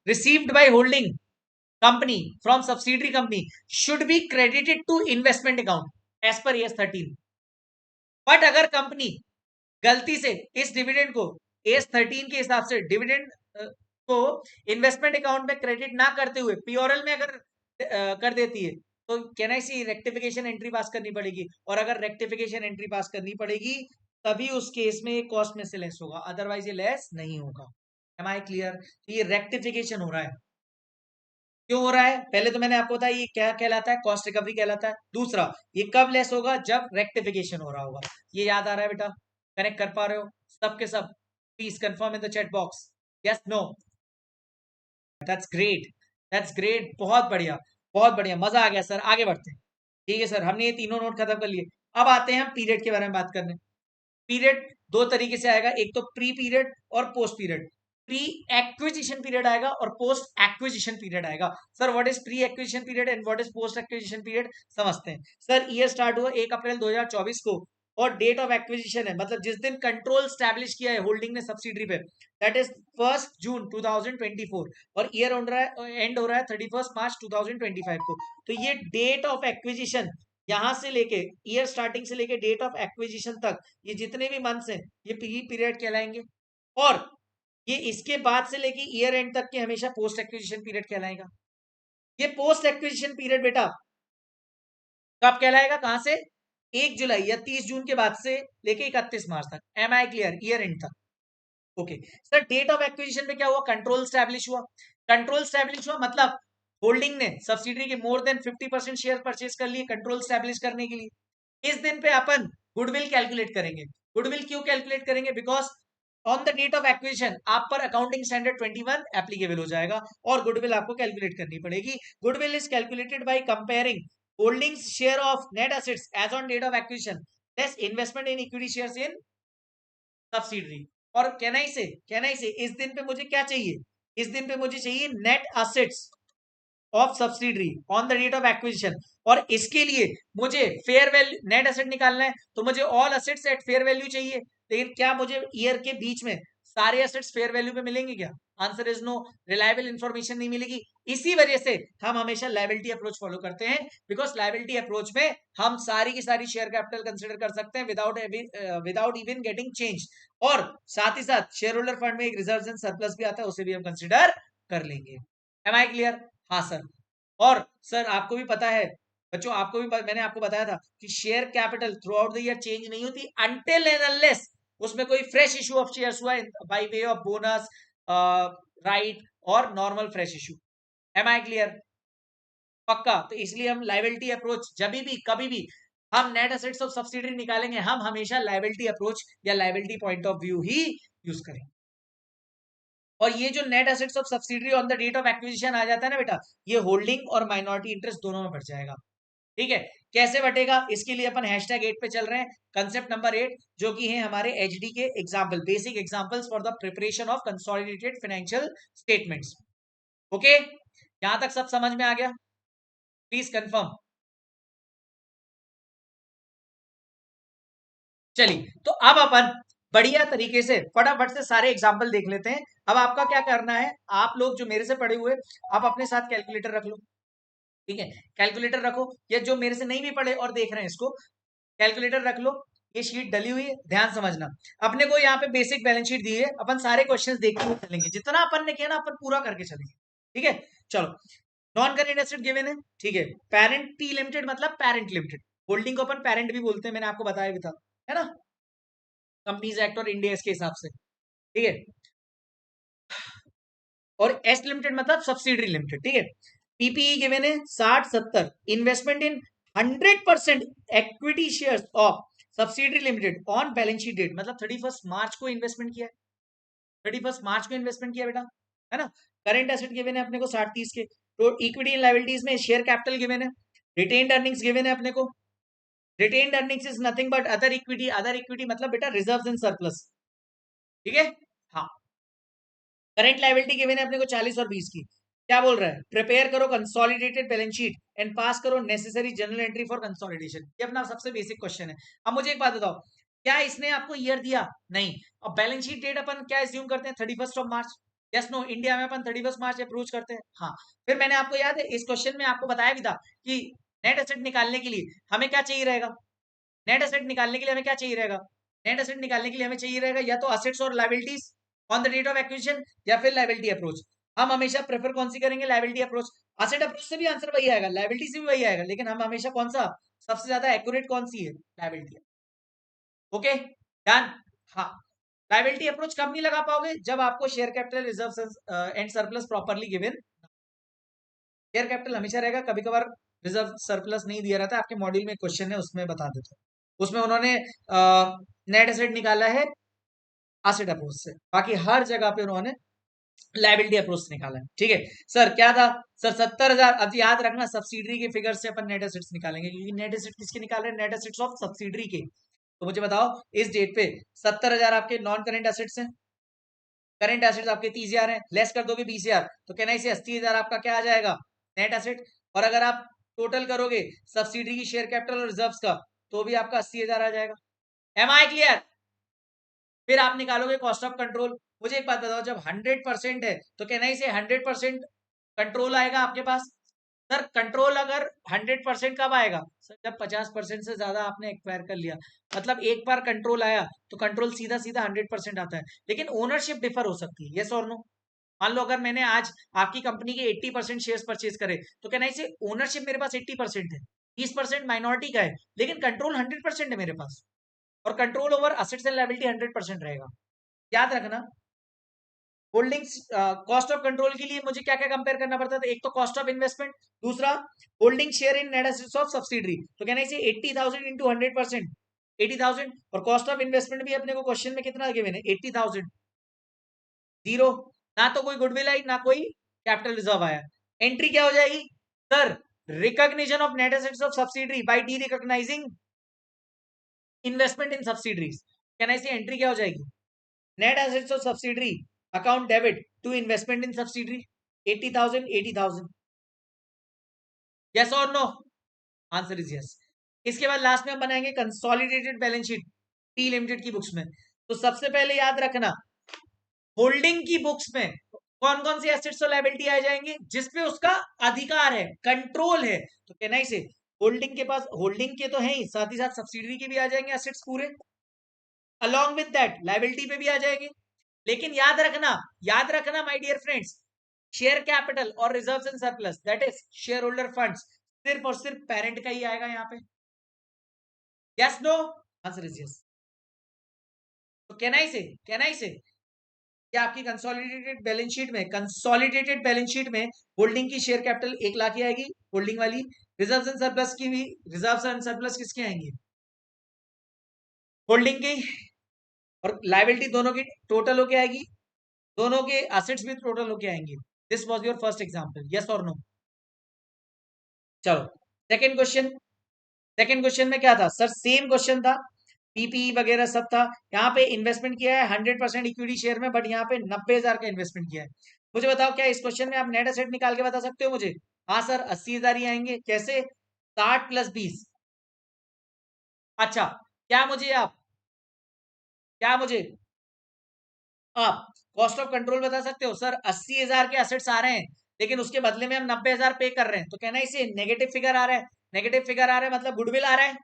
received by holding company from subsidiary company should be credited to investment account as per AS 13। But अगर company गलती से इस dividend को AS 13 के हिसाब से dividend को investment account में क्रेडिट ना करते हुए पीओरएल में अगर कर देती है तो can I see rectification entry pass करनी पड़ेगी, और अगर रेक्टिफिकेशन एंट्री पास करनी पड़ेगी तभी उस केस में कॉस्ट में से लेस होगा, अदरवाइज ये लेस नहीं होगा। Am I clear? तो ये रेक्टिफिकेशन हो रहा है। क्यों हो रहा है? पहले तो मैंने आपको बताया ये क्या कहलाता है, कॉस्ट रिकवरी कहलाता है। दूसरा, ये कब लेस होगा? जब रेक्टिफिकेशन हो रहा होगा। ये याद आ रहा है बेटा? कनेक्ट कर पा रहे हो सब के सब? Please confirm in the chat box, yes no. That's great, that's great, बहुत बढ़िया, बहुत बढ़िया, मजा आ गया सर। आगे बढ़ते हैं। ठीक है सर, हमने ये तीनों नोट खत्म कर लिए। अब आते हैं हम पीरियड के बारे में बात करने। पीरियड दो तरीके से आएगा, एक तो प्री पीरियड और post period. Pre acquisition period आएगा और पोस्ट एक्विजिशन पीरियड आएगा। Sir what is pre acquisition period and what is post acquisition period, समझते हैं। सर ईयर स्टार्ट हुआ 1 अप्रैल 2024 को, और डेट ऑफ एक्विजिशन है मतलब जिस दिन कंट्रोल स्टैब्लिश किया है होल्डिंग ने सब्सिडरी पे, दैट इज 1 जून 2024, और ईयर एंड हो रहा है 31 मार्च 2025 को। तो ये डेट ऑफ एक्विजिशन यहां से लेके ईयर स्टार्टिंग से लेके डेट ऑफ एक्विजिशन तक, ये जितने भी मंथ्स हैं ये पी पीरियड कहलाएंगे। और ये इसके बाद से लेके ईयर एंड तक के हमेशा पोस्ट एक्विजिशन पीरियड कहलाएगा। ये पोस्ट एक्विजिशन पीरियड बेटा कब कहलाएगा? कहां से? 1 जुलाई या 30 जून के बाद से लेके 31 मार्च तक। Am I clear? Year end तक। Okay sir, date of acquisition पे क्या हुआ? कंट्रोल स्टैब्लिश हुआ। कंट्रोल स्टैब्लिश हुआ मतलब होल्डिंग ने सब्सिडरी के मोर देन 50% शेयर परचेज कर लिए कंट्रोल स्टैब्लिश करने के लिए। इस दिन पे अपन गुडविल कैलकुलेट करेंगे। गुडविल क्यों कैलकुलेट करेंगे? Because on the date of acquisition आप पर अकाउंटिंग स्टैंडर्ड 21 एप्लीकेबल हो जाएगा और गुडविल आपको कैलकुलेट करनी पड़ेगी। Goodwill is calculated by comparing holdings share of net assets as on date of acquisition less investment in equity shares in subsidiary. और कहना ही से इस दिन पे मुझे क्या चाहिए? इस दिन पे मुझे चाहिए net assets of subsidiary on the date of acquisition, और इसके लिए मुझे फेयर वैल्यू नेट एसेट निकालना है, तो मुझे all assets at fair value चाहिए। लेकिन क्या मुझे ईयर के बीच में सारे एसेट्स फेयर वैल्यू पे मिलेंगे क्या? Answer is no. Reliable information नहीं मिलेगी। इसी वजह से हम हमेशा लायबिलिटी अप्रोच फॉलो करते हैं, बिकॉज लायबिलिटी अप्रोच में हम सारी की सारी शेयर कैपिटल कंसिडर कर सकते हैं विदाउट इवन गेटिंग चेंज, और साथ ही साथ शेयर होल्डर फंड में एक रिजर्व एंड सरप्लस भी आता है, उसे भी हम कंसिडर कर लेंगे। Am I clear? हाँ सर। और सर आपको भी पता है बच्चों, मैंने आपको बताया था कि share capital throughout the year change नहीं होती अनटिल एंड अनलेस उसमें कोई फ्रेश इशू ऑफ शेयर्स हुआ by way of bonus, right, और normal fresh issue. Am I clear? पक्का। तो इसलिए हम लायबिलिटी अप्रोच जब भी कभी भी हम नेट एसेट्स ऑफ सब्सिडरी निकालेंगे, हम हमेशा लायबिलिटी अप्रोच या लायबिलिटी पॉइंट ऑफ व्यू ही यूज करेंगे। और ये जो net assets of subsidiary on the date of acquisition आ जाता है ना बेटा, ये होल्डिंग और माइनॉरिटी इंटरेस्ट दोनों में बढ़ जाएगा। ठीक है, कैसे बटेगा? इसके लिए अपन #8 पे चल रहे हैं। कंसेप्ट नंबर 8 जो कि है हमारे एचडी के example, basic examples for the preparation of consolidated financial statements. Okay, यहां तक सब समझ में आ गया? Please confirm. चलिए, तो अब अपन बढ़िया तरीके से फटाफट से सारे एग्जाम्पल देख लेते हैं। अब आपका क्या करना है, आप लोग जो मेरे से पढ़े हुए, आप अपने साथ कैलकुलेटर रख लो। ठीक है, कैलकुलेटर रखो, या जो मेरे से नहीं भी पढ़े और देख रहे हैं इसको, कैलकुलेटर रख लो। ये शीट डली हुई है, ध्यान समझना। अपने को यहाँ पे बेसिक बैलेंस शीट दी है, अपन सारे क्वेश्चंस देखते हुए चलेंगे, जितना अपन ने किया ना अपन पूरा करके चलेंगे। ठीक है, चलो। नॉन करेंट एसेट गिवन है, ठीक है। पेरेंट टी लिमिटेड मतलब पेरेंट लिमिटेड, होल्डिंग को अपन पेरेंट भी बोलते हैं, मैंने आपको बताया भी था, है ना, कंपनीज एक्ट और इंडिया के हिसाब से। ठीक है, और एस लिमिटेड मतलब सब्सिडरी लिमिटेड। ठीक है, पीपीई गिवन है 60-70, investment in 100% equity shares of subsidiary limited on balance sheet date, मतलब 31 मार्च को इन्वेस्टमेंट किया है, 31 मार्च को इन्वेस्टमेंट किया बेटा, है ना। करंट एसेट गिवन है अपने को 60-30 के, तो इक्विटी एंड लायबिलिटीज में शेयर कैपिटल गिवन है, रिटेन्ड अर्निंग्स गिवन है अपने को। Retained earnings is nothing but other equity, other equity मतलब बेटा रिजर्व्स एंड सरप्लस। ठीक है, हाँ। करंट लायबिलिटी गिवन है अपने को 40 और 20 की। क्या बोल रहा है, प्रिपेयर करो कंसोलिडेटेड बैलेंस शीट एंड पास करो necessary general entry for consolidation. ये अपना सबसे बेसिक क्वेश्चन है। अब मुझे एक बात बताओ, क्या इसने आपको ईयर दिया? नहीं। अब बैलेंस शीट डेट अपन क्या एज्यूम करते हैं, 31 of March. Yes no, India में अपन 31 मार्च अप्रोच करते हैं, हाँ। फिर मैंने आपको याद है इस क्वेश्चन में आपको बताया भी था कि नेट एसेट निकालने के लिए हमें क्या चाहिए रहेगा, नेट एसेट निकालने के लिए हमें क्या चाहिए रहेगा, नेट एसेट निकालने के लिए हमें चाहिए रहेगा या तो असेट्स और liabilities on the date of acquisition, या फिर लायबिलिटी अप्रोच। हम हमेशा प्रेफर कौन सी करेंगे, लायबिलिटी अप्रोच। असेट अप्रोच से भी आंसर वही आएगा, लायबिलिटी से भी वही आएगा, लेकिन हम हमेशा कौन सा सबसे ज्यादा एक्यूरेट कौन सी है, लायबिलिटी। Okay, done. हाँ, लायबिलिटी अप्रोच कब नहीं लगा पाओगे, जब आपको share capital reserve and surplus properly given. Share capital हमेशा रहेगा, कभी कभार रिजर्व सरप्लस नहीं दिया रहता, आपके मॉड्यूल में क्वेश्चन है उसमें बता देते हैं। उसमें उन्होंने नेट एसेट निकाला है एसेट अप्रोच से, बाकी हर जगह पे उन्होंने लायबिलिटी अप्रोच से निकाला है। ठीक है सर, क्या था सर, 70,000। अब याद रखना सब्सिडरी के फिगर से अपन नेट एसेट्स निकालेंगे, क्योंकि नेट एसेट किसके निकाल रहे हैं, नेट एसेट्स ऑफ सब्सिडरी के। तो मुझे बताओ इस डेट पे 70,000 आपके नॉन करेंट एसेट्स हैं, करेंट एसेट्स आपके 30,000 हैं, लेस कर दोगे 20,000, तो कहना इसे 80,000 आपका क्या आ जाएगा, नेट एसेट। और अगर आप टोटल करोगे सब्सिडरी की शेयर कैपिटल और रिजर्व्स का, तो भी आपका 80,000 आ जाएगा। Am I clear? फिर आप निकालोगे कॉस्ट ऑफ कंट्रोल। मुझे एक बात बताओ, जब 100% है तो कहना इसे 100% कंट्रोल आएगा आपके पास। सर कंट्रोल अगर 100% कब आएगा, सर जब 50% से ज्यादा आपने एक्वायर कर लिया, मतलब एक बार कंट्रोल आया तो कंट्रोल सीधा सीधा 100% आता है, लेकिन ओनरशिप डिफर हो सकती है, यस और नो। मान लो अगर मैंने आज आपकी कंपनी के 80% शेयर परचेज करे, तो कहना इसे ओनरशिप मेरे पास 80% है, 20% माइनॉरिटी का है, लेकिन कंट्रोल 100% है मेरे पास, और control over assets and liability 100% रहेगा। याद रखना, होल्डिंग्स कॉस्ट ऑफ कंट्रोल के लिए मुझे क्या क्या कंपेयर करना पड़ता था, एक तो कॉस्ट ऑफ इन्वेस्टमेंट, दूसरा holding share in net assets of subsidiary. तो कहना इसे 80,000 इंटू 100%, 80,000। और कॉस्ट ऑफ इन्वेस्टमेंट भी अपने को क्वेश्चन में कितना गिवन है, 80,000, जीरो। ना तो कोई गुडविल आई ना कोई कैपिटल रिजर्व आया। एंट्री क्या हो जाएगी sir, recognition of net assets of subsidiary by derecognising investment in subsidiaries. कहना इसे एंट्री क्या हो जाएगी, net assets of subsidiary account debit to investment in subsidiary, 80,000 80,000। Yes और नो, आंसर इज यस। इसके बाद लास्ट में हम बनाएंगे consolidated balance sheet T limited की बुक्स में। तो सबसे पहले याद रखना, होल्डिंग की बुक्स में कौन कौन सी एसेट्स और लायबिलिटी आ जाएंगे, जिसपे उसका अधिकार है, कंट्रोल है। तो कहना ही से होल्डिंग के पास, होल्डिंग के तो है ही, साथ ही साथ सब्सिडरी के भी आ जाएंगे एसेट्स पूरे, अलॉन्ग विद दैट लायबिलिटी पे भी आ जाएंगे। लेकिन याद रखना my dear friends, share capital और reserves and surplus that is shareholder funds सिर्फ और सिर्फ पेरेंट का ही आएगा यहाँ पे। Yes no, answer is yes. तो कहना ही से कि आपकी कंसोलिडेटेड बैलेंस शीट में होल्डिंग की शेयर कैपिटल 1 लाख की आएगी, होल्डिंग वाली। रिजर्व्स एंड सरप्लस की भी, रिजर्व्स एंड सरप्लस किसके आएंगे, होल्डिंग की। और लायबिलिटी दोनों की टोटल होके आएगी, दोनों के एसेट्स भी टोटल होके आएंगे। This was your first example, yes और नो। चलो सेकंड क्वेश्चन। सेकंड क्वेश्चन में क्या था सर, सेम क्वेश्चन था, पीपीई वगैरह सब था। यहाँ पे इन्वेस्टमेंट किया है 100% इक्विटी शेयर में, बट यहाँ पे 90,000 का इन्वेस्टमेंट किया है। मुझे बताओ क्या इस क्वेश्चन में आप नेट एसेट निकाल के बता सकते हो मुझे? हाँ सर, 80,000 ही आएंगे। कैसे, 60 + 20। अच्छा, क्या मुझे आप क्या मुझे आप कॉस्ट ऑफ कंट्रोल बता सकते हो? सर 80,000 के असेट्स आ रहे हैं, लेकिन उसके बदले में हम 90,000 पे कर रहे हैं, तो कहना इसे नेगेटिव फिगर आ रहा है। नेगेटिव फिगर आ रहा है मतलब गुडविल आ रहा है।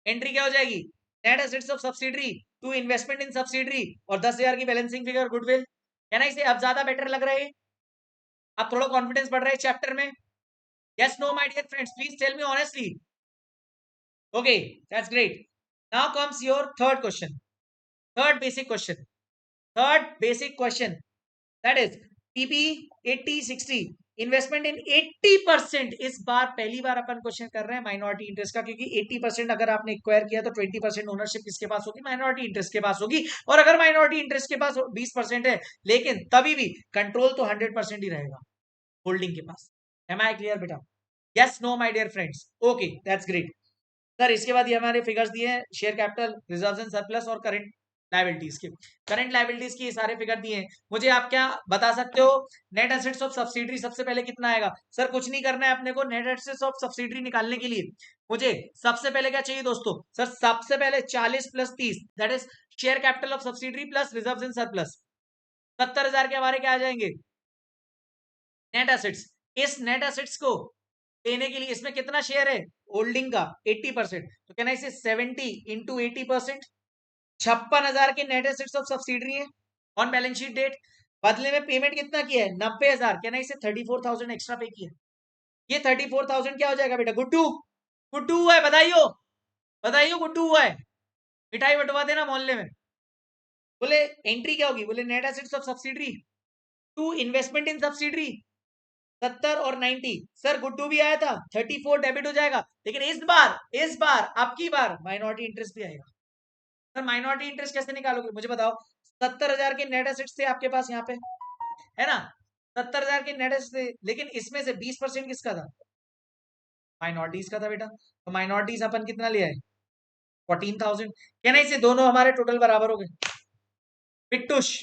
एंट्री क्या हो जाएगी? Net assets of subsidiary to investment in subsidiary, और 10,000 की बैलेंसिंग फिगर गुडविल। कहना इसे अब ज्यादा बेटर लग रहा है, अब थोड़ा कॉन्फिडेंस बढ़ रहा है चैप्टर में। Yes no my dear friends, please tell me honestly. Okay, that's great. Now comes your third question, third basic question, third basic question, that is PP 80-60 investment in 80%। इस बार पहली बार अपन क्वेश्चन कर रहे हैं minority interest का, क्योंकि 80% अगर आपने acquire किया तो 20% ओनरशिप किसके पास होगी? माइनॉरिटी इंटरेस्ट के पास होगी। और अगर माइनॉरिटी इंटरेस्ट के पास 20% है, लेकिन तभी भी कंट्रोल तो 100% ही रहेगा होल्डिंग के पास। एम आई क्लियर बेटा? Yes no my dear friends? Okay, that's great. Sir इसके बाद ये हमारे फिगर्स दिए हैं, share capital, reserves and surplus और करंट लायबिलिटीज के। करंट लायबिलिटीज की ये सारे फिगर दिए हैं। मुझे आप क्या बता सकते हो? नेट एसेट्स ऑफ सब्सिडरी सबसे पहले कितना आएगा? सर कुछ नहीं करना है अपने को, नेट एसेट्स ऑफ सब्सिडरी निकालने के लिए मुझे सबसे पहले क्या चाहिए दोस्तों? सर सबसे पहले 40 + 30, that is share capital of subsidiary plus reserves and surplus. 70,000 के हमारे क्या आ जाएंगे? Net assets. इस नेट एसेट्स को लेने के लिए इसमें कितना शेयर है होल्डिंग का? 80%। तो कहना इसे 70 इंटू 80%, 56,000 के नेट एसेट्स ऑफ सब्सिडरी है ऑन बैलेंस शीट डेट। बदले में पेमेंट कितना किया है? 90,000। कहना इसे 34,000 एक्स्ट्रा पे किया। ये 34,000 क्या हो जाएगा बेटा? गुड्डू, गुड्डू हुआ है, बधाइयो, बधाइयो, गुड्डू हुआ है। मिठाई बंटवा देना मोहल्ले में। बोले एंट्री क्या होगी? बोले net assets of subsidiary to investment in subsidiary 70 और 90। सर गुड्डू भी आया था, 34 डेबिट हो जाएगा, लेकिन इस बार आपकी बार माइनॉरिटी इंटरेस्ट भी आएगा। सर माइनॉरिटी इंटरेस्ट कैसे निकालोगे मुझे बताओ? 70,000 के नेट एसेट्स थे आपके पास यहाँ पे, है ना? 70,000 के नेट एसेट्स थे, लेकिन इसमें से 20% किसका था? माइनॉरिटीज का था बेटा। तो माइनॉरिटीज अपन कितना लिया है? 14,000। कहना इसे दोनों हमारे टोटल बराबर हो गए, पिट्टूश,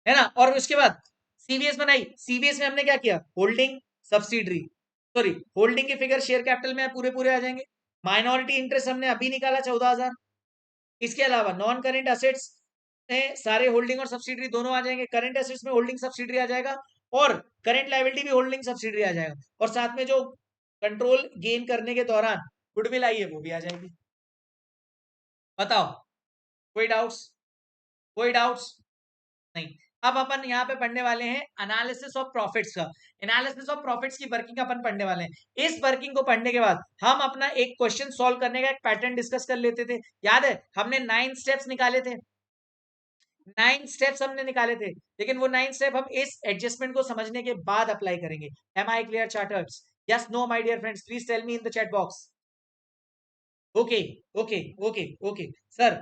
है ना? और उसके बाद सीबीएस बनाई। सीबीएस में हमने क्या किया? होल्डिंग, सब्सिडरी, सॉरी होल्डिंग की फिगर शेयर कैपिटल में पूरे पूरे आ जाएंगे। माइनॉरिटी इंटरेस्ट हमने अभी निकाला 14,000। इसके अलावा नॉन करेंट असेट्स में सारे होल्डिंग और सब्सिडरी दोनों आ जाएंगे। करेंट असेट्स में होल्डिंग सब्सिडरी आ जाएगा, और करेंट लायबिलिटी भी होल्डिंग सब्सिडरी आ जाएगा, और साथ में जो कंट्रोल गेन करने के दौरान गुडविल आई है वो भी आ जाएगी। बताओ, कोई डाउट्स? कोई डाउट्स नहीं। अब अपन यहाँ पे पढ़ने वाले हैं एनालिसिस ऑफ प्रॉफिट्स का। एनालिसिस ऑफ प्रॉफिट्स की वर्किंग अपन पढ़ने वाले हैं। इस वर्किंग को पढ़ने के बाद हम अपना एक क्वेश्चन सॉल्व करने का एक पैटर्न डिस्कस कर लेते थे। याद है हमने 9 स्टेप्स निकाले थे, 9 स्टेप्स हमने निकाले थे, लेकिन वो 9 स्टेप हम इस एडजस्टमेंट को समझने के बाद अप्लाई करेंगे। Am I clear charters? Yes no my dear friends, please tell me in the chat box. Okay, okay, okay, okay. Sir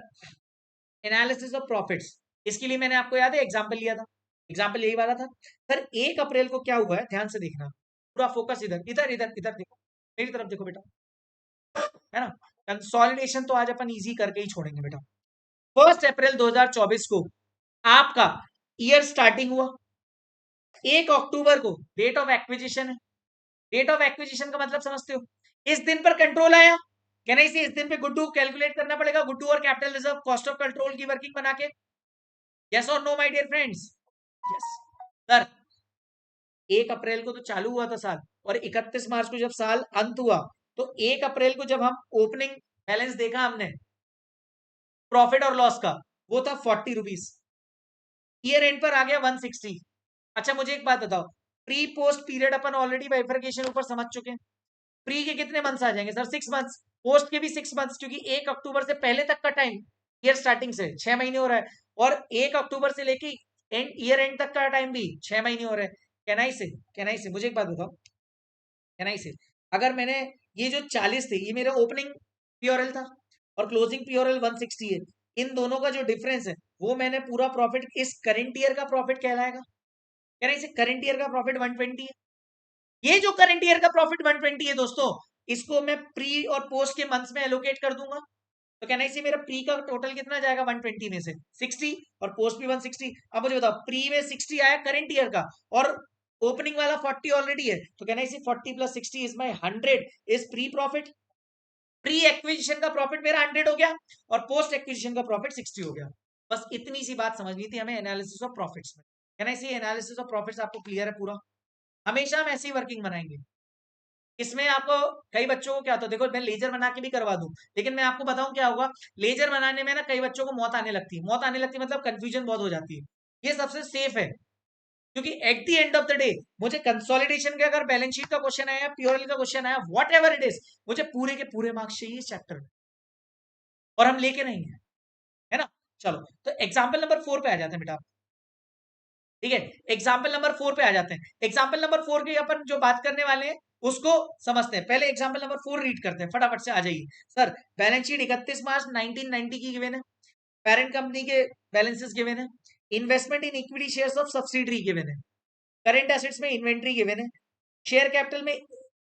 analysis of profits, इसके लिए मैंने आपको याद है एग्जांपल लिया था, एग्जांपल यही वाला था। सर 1 अप्रैल को क्या हुआ है, ध्यान से देखना, पूरा फोकस इधर इधर इधर इधर देखो, मेरी तरफ देखो बेटा, है ना? कंसोलिडेशन तो आज अपन इजी करके ही छोड़ेंगे बेटा। 1 अप्रैल 2024 को आपका ईयर स्टार्टिंग हुआ। 1 अक्टूबर को डेट ऑफ एक्विजिशन है। डेट ऑफ एक्विजिशन का मतलब समझते हो? इस दिन पर कंट्रोल आया, कहना इसे इस दिन पे गुड्डू कैलकुलेट करना पड़ेगा, गुड्डू और capital reserve cost of control की वर्किंग बना के। यस और no my dear friends? Yes. Sir 1 April को तो चालू हुआ था साल, और 31 मार्च को जब साल अंत हुआ, तो 1 अप्रैल को जब हम ओपनिंग बैलेंस देखा हमने प्रॉफिट और लॉस का, वो था 40 रुपीज। ईयर एंड पर आ गया 160। अच्छा मुझे एक बात बताओ, प्री पोस्ट पीरियड अपन ऑलरेडी बाइफरकेशन ऊपर समझ चुके हैं। प्री के कितने मंथ्स आ जाएंगे सर? 6 मंथ्स। पोस्ट के भी 6 मंथ्स, क्योंकि 1 अक्टूबर से पहले तक का टाइम, ईयर स्टार्टिंग से 6 महीने हो रहा है, और 1 अक्टूबर से लेके एंड ईयर एंड तक का टाइम भी 6 महीने हो रहे हैं। कहना ही से मुझे एक बात बताओ, कहना ही से अगर मैंने ये जो 40 थे, ये मेरा ओपनिंग पीओरएल था और क्लोजिंग पीओरएल 160 है, इन दोनों का जो डिफरेंस है वो मैंने पूरा प्रॉफिट, इस करंट ईयर का प्रॉफिट कहलाएगा। कहना इसे करंट ईयर का प्रॉफिट 120 है। ये जो करंट ईयर का प्रॉफिट 120 है दोस्तों, इसको मैं प्री और पोस्ट के मंथ्स में एलोकेट कर दूंगा, तो कहना इसे मेरा प्री का टोटल कितना जाएगा 120 में से 60, और पोस्ट भी 160। अब मुझे बताओ, प्री में 60 आया करंट ईयर का, और ओपनिंग वाला 40 ऑलरेडी है, तो कहना इसे 40 + 60 is my 100 is pre profit. Pre acquisition का प्रॉफिट मेरा 100 हो गया और पोस्ट एक्विजिशन का प्रॉफिट 60 हो गया। बस इतनी सी बात समझनी थी हमें एनालिसिस ऑफ प्रॉफिट्स में। Can I see analysis of profits आपको क्लियर है पूरा? हमेशा हम ऐसी वर्किंग बनाएंगे। इसमें आपको कई बच्चों को क्या होता है, देखो मैं लेजर बना के भी करवा दूं, लेकिन मैं आपको बताऊं क्या होगा, लेजर बनाने में ना कई बच्चों को मौत आने लगती है। मौत आने लगती है मतलब कंफ्यूजन बहुत हो जाती है। ये सबसे सेफ है, क्योंकि at the end of the day मुझे कंसोलिडेशन के अगर बैलेंस शीट का क्वेश्चन आया, प्योरल का क्वेश्चन आया, व्हाट एवर इट इज, मुझे पूरे के पूरे मार्क्स चाहिए इस चैप्टर में, और हम लेके नहीं है ना। चलो तो एग्जाम्पल नंबर 4 पे आ जाते हैं बेटा। ठीक है, एग्जाम्पल नंबर 4 पे आ जाते हैं। एग्जाम्पल नंबर 4 की अपन जो बात करने वाले हैं उसको समझते हैं। पहले एग्जाम्पल नंबर 4 रीड करते हैं, फटाफट से आ जाइए। सर बैलेंस शीट 31 मार्च 1990 की गिवन है, पेरेंट कंपनी के बैलेंसेस गिवन है, investment in equity shares of subsidiary given है, करंट एसेट्स में इन्वेंट्री गिवन है, शेयर कैपिटल में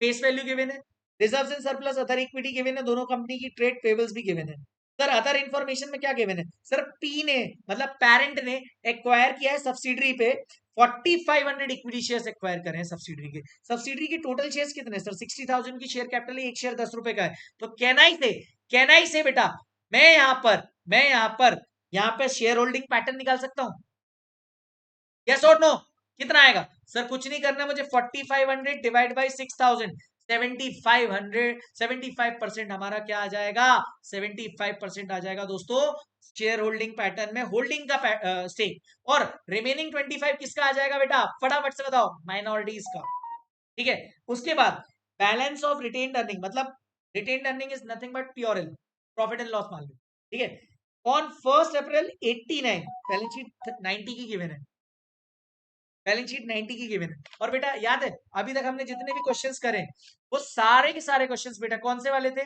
फेस वैल्यू गिवन है, reserves and surplus other equity given है, दोनों कंपनी की ट्रेड पेबल्स भी गिवन है। सर अदर इंफॉर्मेशन में क्या गिवन है? सर पी ने मतलब पेरेंट ने एक्वायर किया है सब्सिडरी पे 4500 इक्विटी शेयर्स एक्वायर करे हैं सब्सिडरी के। सब्सिडरी की टोटल शेयर्स कितने सर? 60,000 की शेयर कैपिटल है, एक शेयर 10 रुपए का है। तो कैनाई से बेटा मैं यहाँ पर शेयर होल्डिंग पैटर्न निकाल सकता हूं? यस और नो? कितना आएगा सर? कुछ नहीं करना मुझे, 4500 डिवाइड बाई 6000, 75% हमारा क्या आ जाएगा? 75% आ जाएगा दोस्तों शेयर होल्डिंग पैटर्न में, होल्डिंग का स्टेक। और रिमेनिंग 25 किसका आ जाएगा बेटा? फटाफट से बताओ, माइनॉरिटीज का। ठीक है, उसके बाद बैलेंस ऑफ रिटेन्ड अर्निंग, मतलब retained earning is nothing but purely profit and loss margin. ठीक है, ऑन 1 अप्रैल 89 बैलेंस शीट 90 की गिवन है, बैलेंस शीट 90 की गिवन है। और बेटा याद है अभी तक हमने जितने भी क्वेश्चंस करे वो सारे के सारे क्वेश्चंस बेटा कौन से वाले थे?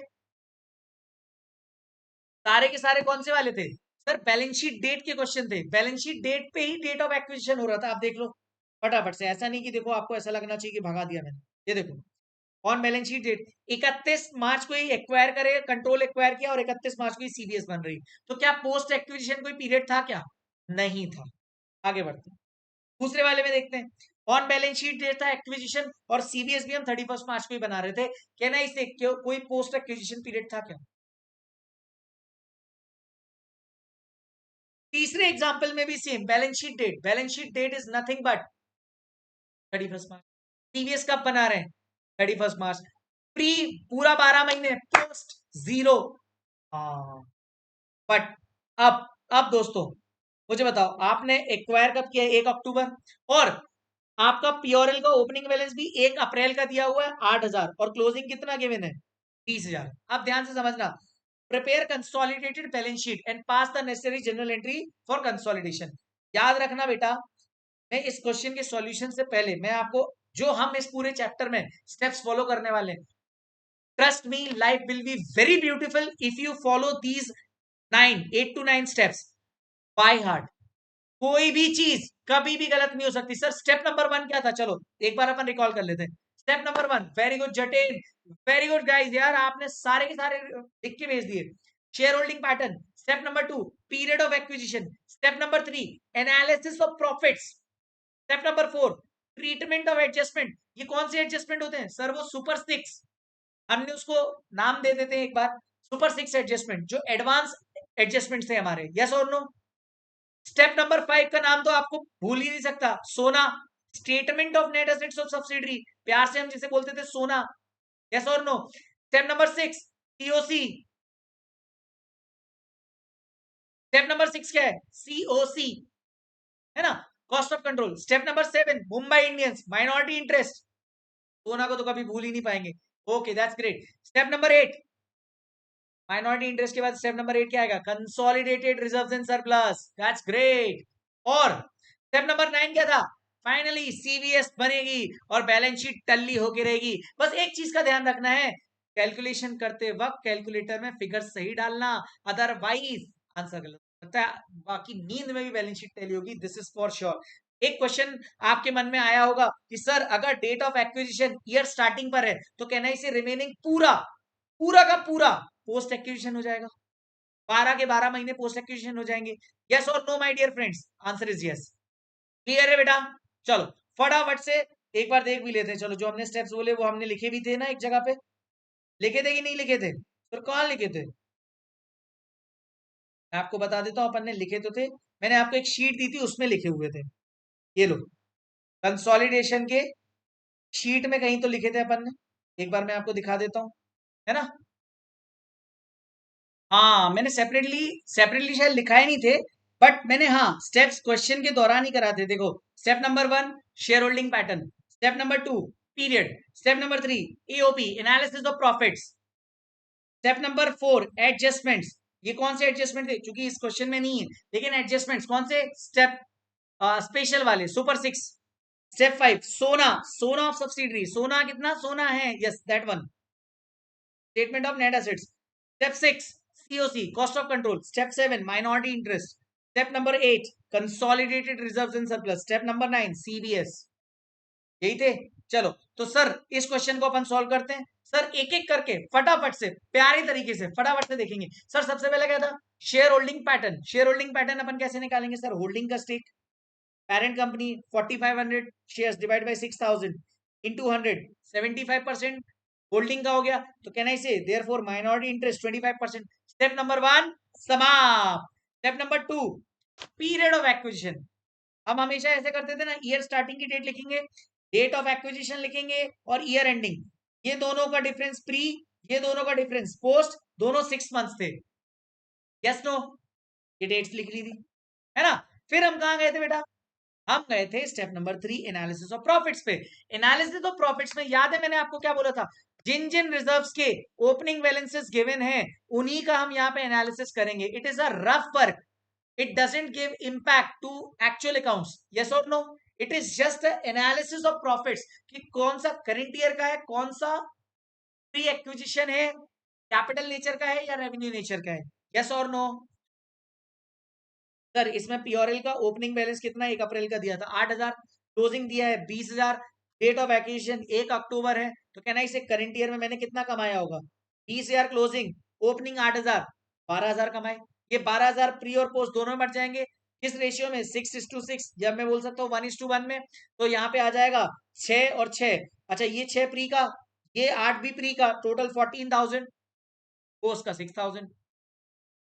सारे के सारे कौन से वाले थे सर? बैलेंस शीट डेट के क्वेश्चन थे। बैलेंस शीट डेट पे ही डेट ऑफ एक्विजिशन हो रहा था। आप देख लो फटाफट से, ऐसा नहीं कि देखो आपको ऐसा लगना चाहिए कि भगा दिया मैंने। ये देखो ऑन बैलेंस शीट डेट 31 मार्च को ही एक्वायर करे, कंट्रोल एक्वायर किया और 31 मार्च को ही सीबीएस बन रही। तो क्या पोस्ट एक्विजिशन कोई पीरियड था क्या? नहीं था। आगे बढ़ते हैं, दूसरे वाले में देखते हैं। ऑन बैलेंस शीट डेट था एक्विजिशन और सीबीएस भी हम 31 मार्च को ही बना रहे थे। कहना इससे कोई पोस्ट एक्विजिशन पीरियड था क्या? तीसरे एग्जांपल में भी same balance sheet date is nothing but 31 March. CBS कब बना रहे हैं? 31 मार्च। प्री पूरा 12 महीने, पोस्ट जीरो। बट अब दोस्तों मुझे बताओ, आपने एक्वायर कब किया? 1 अक्टूबर। और आपका पीओरएल का ओपनिंग बैलेंस भी 1 अप्रैल का दिया हुआ है 8,000 और क्लोजिंग कितना गिवन है? 30,000। अब ध्यान से समझना, prepare consolidated balance sheet and pass the necessary general entry for consolidation. याद रखना बेटा, मैं इस क्वेश्चन के सॉल्यूशन से पहले मैं आपको जो हम इस पूरे चैप्टर में स्टेप्स फॉलो करने वाले हैं, trust me life will be very beautiful if you follow these 8 to 9 steps by heart. कोई भी चीज कभी भी गलत नहीं हो सकती। सर स्टेप नंबर 1 क्या था? चलो एक बार अपन रिकॉल कर लेते हैं। Step number 1, very good Jatin, very good guys, यार आपने सारे के सारे लिख के भेज दिए। Share holding pattern. Step number 2, period of acquisition. Step number 3, analysis of profits. Step number 4, treatment of adjustment. ये कौन से एडजस्टमेंट होते हैं सर? वो सुपर 6, हमने उसको नाम दे देते हैं एक बार, सुपर 6 एडजस्टमेंट, जो एडवांस एडजस्टमेंट थे हमारे। यस और नो? स्टेप नंबर 5 का नाम तो आपको भूल ही नहीं सकता, सोना। Statement of net assets of subsidiary, प्यार से हम जिसे बोलते थे सोना। यस और no? Step number 6, COC. Step number 6 क्या है? सीओसी, है ना, cost of control. Step number 7, Mumbai Indians, minority interest. सोना को तो कभी भूल ही नहीं पाएंगे। Okay that's great. Step number 8, minority interest के बाद स्टेप नंबर 8 क्या आएगा? Consolidated reserves and surplus. That's great. और स्टेप नंबर 9 क्या था? फाइनली सीवीएस बनेगी और बैलेंस शीट टल्ली होके रहेगी। बस एक चीज का ध्यान रखना है, कैलकुलेशन करते वक्त कैलकुलेटर में फिगर सही डालना, अदरवाइज आंसर गलत होता है। बाकी नींद में भी बैलेंस शीट टैली होगी, दिस इज फॉर श्योर। एक क्वेश्चन आपके मन में आया होगा कि सर अगर date of acquisition year starting पर है तो कहना इसे रिमेनिंग पूरा पूरा का पूरा पोस्ट एक्विजिशन हो जाएगा, 12 के 12 महीने पोस्ट एक्विजिशन हो जाएंगे। यस और no my dear friends? Answer is yes. Clear है बेटा? चलो फटाफट से एक बार देख भी लेते हैं। चलो जो हमने स्टेप्स बोले वो हमने लिखे भी थे ना एक जगह पे, लिखे थे कि नहीं लिखे थे? सर कहाँ लिखे थे? मैं आपको बता देता हूँ, अपन ने लिखे तो थे, मैंने आपको एक शीट दी थी उसमें लिखे हुए थे। ये लो, कंसोलिडेशन के शीट में कहीं तो लिखे थे अपन ने, एक बार मैं आपको दिखा देता हूँ, है ना। हाँ, मैंने सेपरेटली सेपरेटली शायद लिखाए नहीं थे, बट मैंने हाँ स्टेप्स क्वेश्चन के दौरान ही कराते। देखो, step number 1 share holding pattern, step number 2 period, step number 3 AOP analysis of profits, step number 4 adjustments. ये कौन से एडजस्टमेंट थे, क्योंकि इस क्वेश्चन में नहीं है, लेकिन एडजस्टमेंट्स कौन से, स्टेप स्पेशल वाले सुपर 6। स्टेप 5 सोना, सोना ऑफ सब्सिडरी, सोना कितना सोना है, yes that one, statement of net assets. Step 6 COC cost of control, step 7 minority interest, step number 8 consolidated reserves and surplus, step number 9 CBS। यही थे। चलो, तो सर इस क्वेश्चन को अपन सॉल्व करते हैं। सर एक एक करके फटाफट से प्यारे तरीके से फटाफट से देखेंगे। सर सबसे पहले क्या था, share holding pattern. Share holding pattern अपन कैसे निकालेंगे सर, होल्डिंग का stake, parent company 4500 shares divide by 6000 into 100, 75% holding का हो गया। तो can I say therefore minority interest 25%। Step number 1 समाप्त। Step number 2 period of acquisition. हम हमेशा ऐसे करते थे ना, ईयर स्टार्टिंग की डेट लिखेंगे, डेट ऑफ एक्विजिशन लिखेंगे और ईयर एंडिंग। ये दोनों का डिफरेंस प्री, ये दोनों का डिफरेंस पोस्ट, दोनों 6 मंथ्स थे। यस नो, ये डेट्स लिख ली थी, है ना। फिर हम कहां गए थे बेटा, हम गए थे step number 3 analysis of profits पे। एनालिसिस ऑफ प्रॉफिट्स में याद है मैंने आपको क्या बोला था, जिन जिन रिजर्व्स के ओपनिंग बैलेंसेस गिवन है उन्हीं का हम यहाँ पे एनालिसिस करेंगे। It is a rough work, it doesn't give impact to actual accounts, yes or no, it is just a analysis of profits कि कौन सा करंट ईयर का है, कौन सा प्री एक्विजिशन है, कैपिटल नेचर का है या रेवेन्यू नेचर का है, यस और नो। सर इसमें पीओरएल का ओपनिंग बैलेंस कितना 1 अप्रैल का दिया था 8000, क्लोजिंग दिया है 20000, डेट ऑफ एक्विजिशन 1 अक्टूबर है, तो कहना इसे करंट ईयर में मैंने कितना कमाया होगा, 20000 क्लोजिंग, ओपनिंग 8000, 12000 कमाए। ये 12000 प्री और पोस्ट दोनों में बढ़ जाएंगे, किस रेशियो में, 6:6। जब मैं बोल सकता हूँ 1:1 में, तो यहाँ पे आ जाएगा 6 और 6। अच्छा ये 6 प्री का, ये 8 भी प्री का, टोटल 14000, पोस्ट का 6000।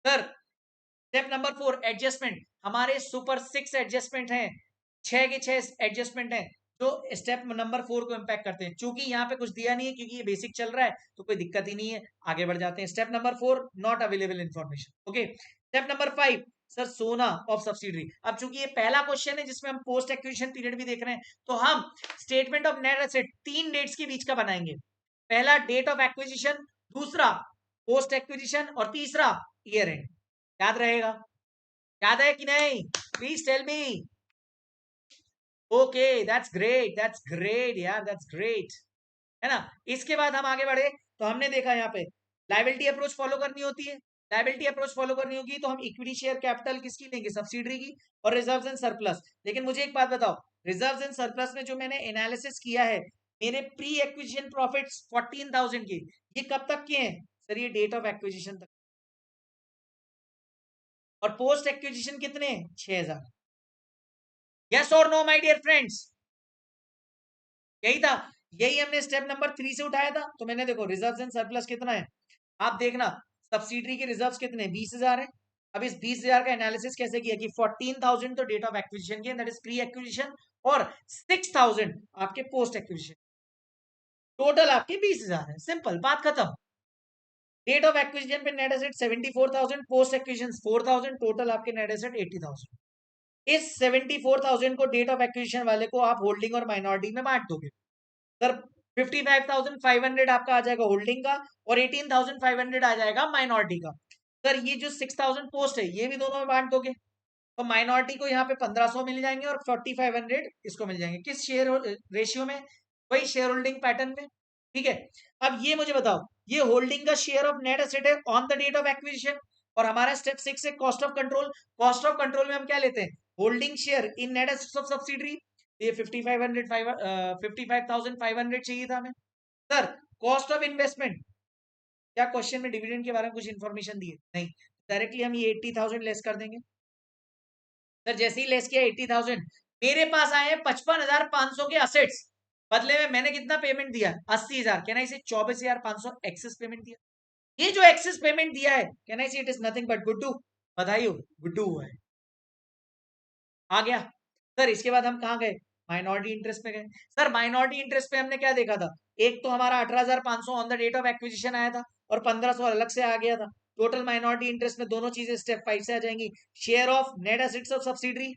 सर स्टेप नंबर 4 एडजस्टमेंट, हमारे सुपर 6 एडजस्टमेंट हैं, 6 के 6 एडजस्टमेंट हैं जो स्टेप नंबर 4 को इंपैक्ट करते हैं। चूंकि यहाँ पे कुछ दिया नहीं है, क्योंकि ये बेसिक चल रहा है तो कोई दिक्कत ही नहीं है, आगे बढ़ जाते हैं। Step number 4 not available information, okay. Step number 5 sir सोना ऑफ सब्सिडरी। अब चूंकि ये पहला क्वेश्चन है जिसमें हम पोस्ट एक्विजिशन पीरियड भी देख रहे हैं, तो हम statement of net asset 3 dates के बीच का बनाएंगे। पहला डेट ऑफ एक्विजिशन, दूसरा पोस्ट एक्विजिशन और तीसरा ईयर एंड। याद रहेगा, याद है कि नहीं, please tell me. Okay that's great यार, दैट्स ग्रेट, है ना। इसके बाद हम आगे बढ़े, तो हमने देखा यहाँ पे लाइबिलिटी अप्रोच फॉलो करनी होती है। लाइबिलिटी अप्रोच फॉलो करनी होगी तो हम इक्विटी शेयर कैपिटल किसकी लेंगे, सब्सिडरी की, और रिजर्व्स एंड सरप्लस। लेकिन मुझे एक बात बताओ, रिजर्व्स एंड सरप्लस में जो मैंने एनालिसिस किया है, मेरे प्री एक्विजिशन प्रॉफिट्स 14000 के, ये कब तक के हैं सर, ये डेट ऑफ एक्विजिशन तक, और पोस्ट एक्विजिशन कितने, 6000। यस और नो माय डियर फ्रेंड्स, यही था, यही हमने स्टेप नंबर 3 से उठाया था। तो मैंने देखो रिजर्व्स एंड सरप्लस कितना है, आप देखना, सब्सिडरी के रिजर्व्स कितने 20000 है। अब इस 20000 का एनालिसिस कैसे किया कि 14000 तो डेट ऑफ एक्विजिशन के, दैट इज प्री एक्विजिशन, और 6000 आपके पोस्ट एक्विजिशन, टोटल आपके 20000 है। सिंपल बात खत्म। डेट ऑफ एक्विजिशन पे net asset 74000, post acquisition 4000, total आपके नेट एसेट 80000। इस 74000 को डेट ऑफ एक्विजिशन वाले को आप होल्डिंग और माइनॉरिटी में बांट दोगे। सर 55,500 आपका आ जाएगा होल्डिंग का, और 18,500 आ जाएगा माइनॉरिटी का। सर ये जो 6,000 पोस्ट है ये भी दोनों में बांट दोगे, तो माइनॉरिटी को यहाँ पे 1500 मिल जाएंगे और 4500 इसको मिल जाएंगे। किस शेयर रेशियो में, वही शेयर होल्डिंग पैटर्न में, ठीक है। अब ये मुझे बताओ, ये होल्डिंग का शेयर ऑफ नेट एसेट है on the date of acquisition, और हमारा स्टेप 6 है cost of control. Cost of control में हम क्या लेते हैं, holding share in net assets of subsidiary. ये 55,500 चाहिए था हमें। सर कॉस्ट ऑफ इन्वेस्टमेंट, क्या क्वेश्चन में डिविडेंड के बारे में कुछ इंफॉर्मेशन दी है, नहीं, डायरेक्टली हम ये 80,000 लेस कर देंगे। सर जैसे ही लेस किया 80,000, मेरे पास आए हैं 55,500 के असेट्स, बदले में मैंने कितना पेमेंट दिया, 80,000, कहना इसे 24,500 एक्सेस पेमेंट दिया। ये जो एक्सेस पेमेंट दिया है, can I see it is nothing but Guddu, बधाई हो, गुड्डू हुआ है। आ गया सर। इसके बाद हम कहाँ गए, माइनॉरिटी इंटरेस्ट पे गए। सर माइनॉरिटी इंटरेस्ट पे हमने क्या देखा था, एक तो हमारा 18,500 on the date of acquisition आया था और 1,500 अलग से आ गया था। टोटल माइनॉरिटी इंटरेस्ट में दोनों चीजें स्टेप 5 से आ जाएंगी। Share of net assets of subsidiary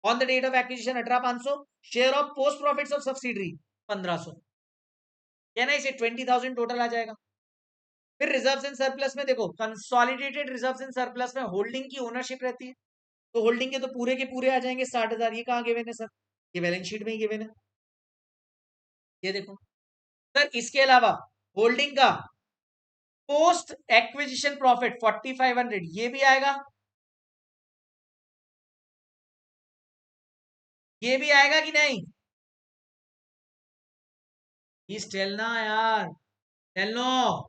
on the date of acquisition 18,500, share of post profits of subsidiary 1,500, कहना इसे 20,000 टोटल आ जाएगा। फिर रिजर्व्स एंड सरप्लस में देखो, कंसोलिडेटेड रिजर्व्स एंड सरप्लस में होल्डिंग की ओनरशिप रहती है, तो होल्डिंग के तो पूरे के पूरे आ जाएंगे 60,000। ये कहाँ गिवन है सर, ये बैलेंस शीट में ही गिवन है, ये देखो। सर इसके अलावा होल्डिंग का पोस्ट एक्विजिशन प्रॉफिट 4,500 ये भी आएगा, ये भी आएगा कि नहीं, प्लीज टेल ना यार, टेल नो।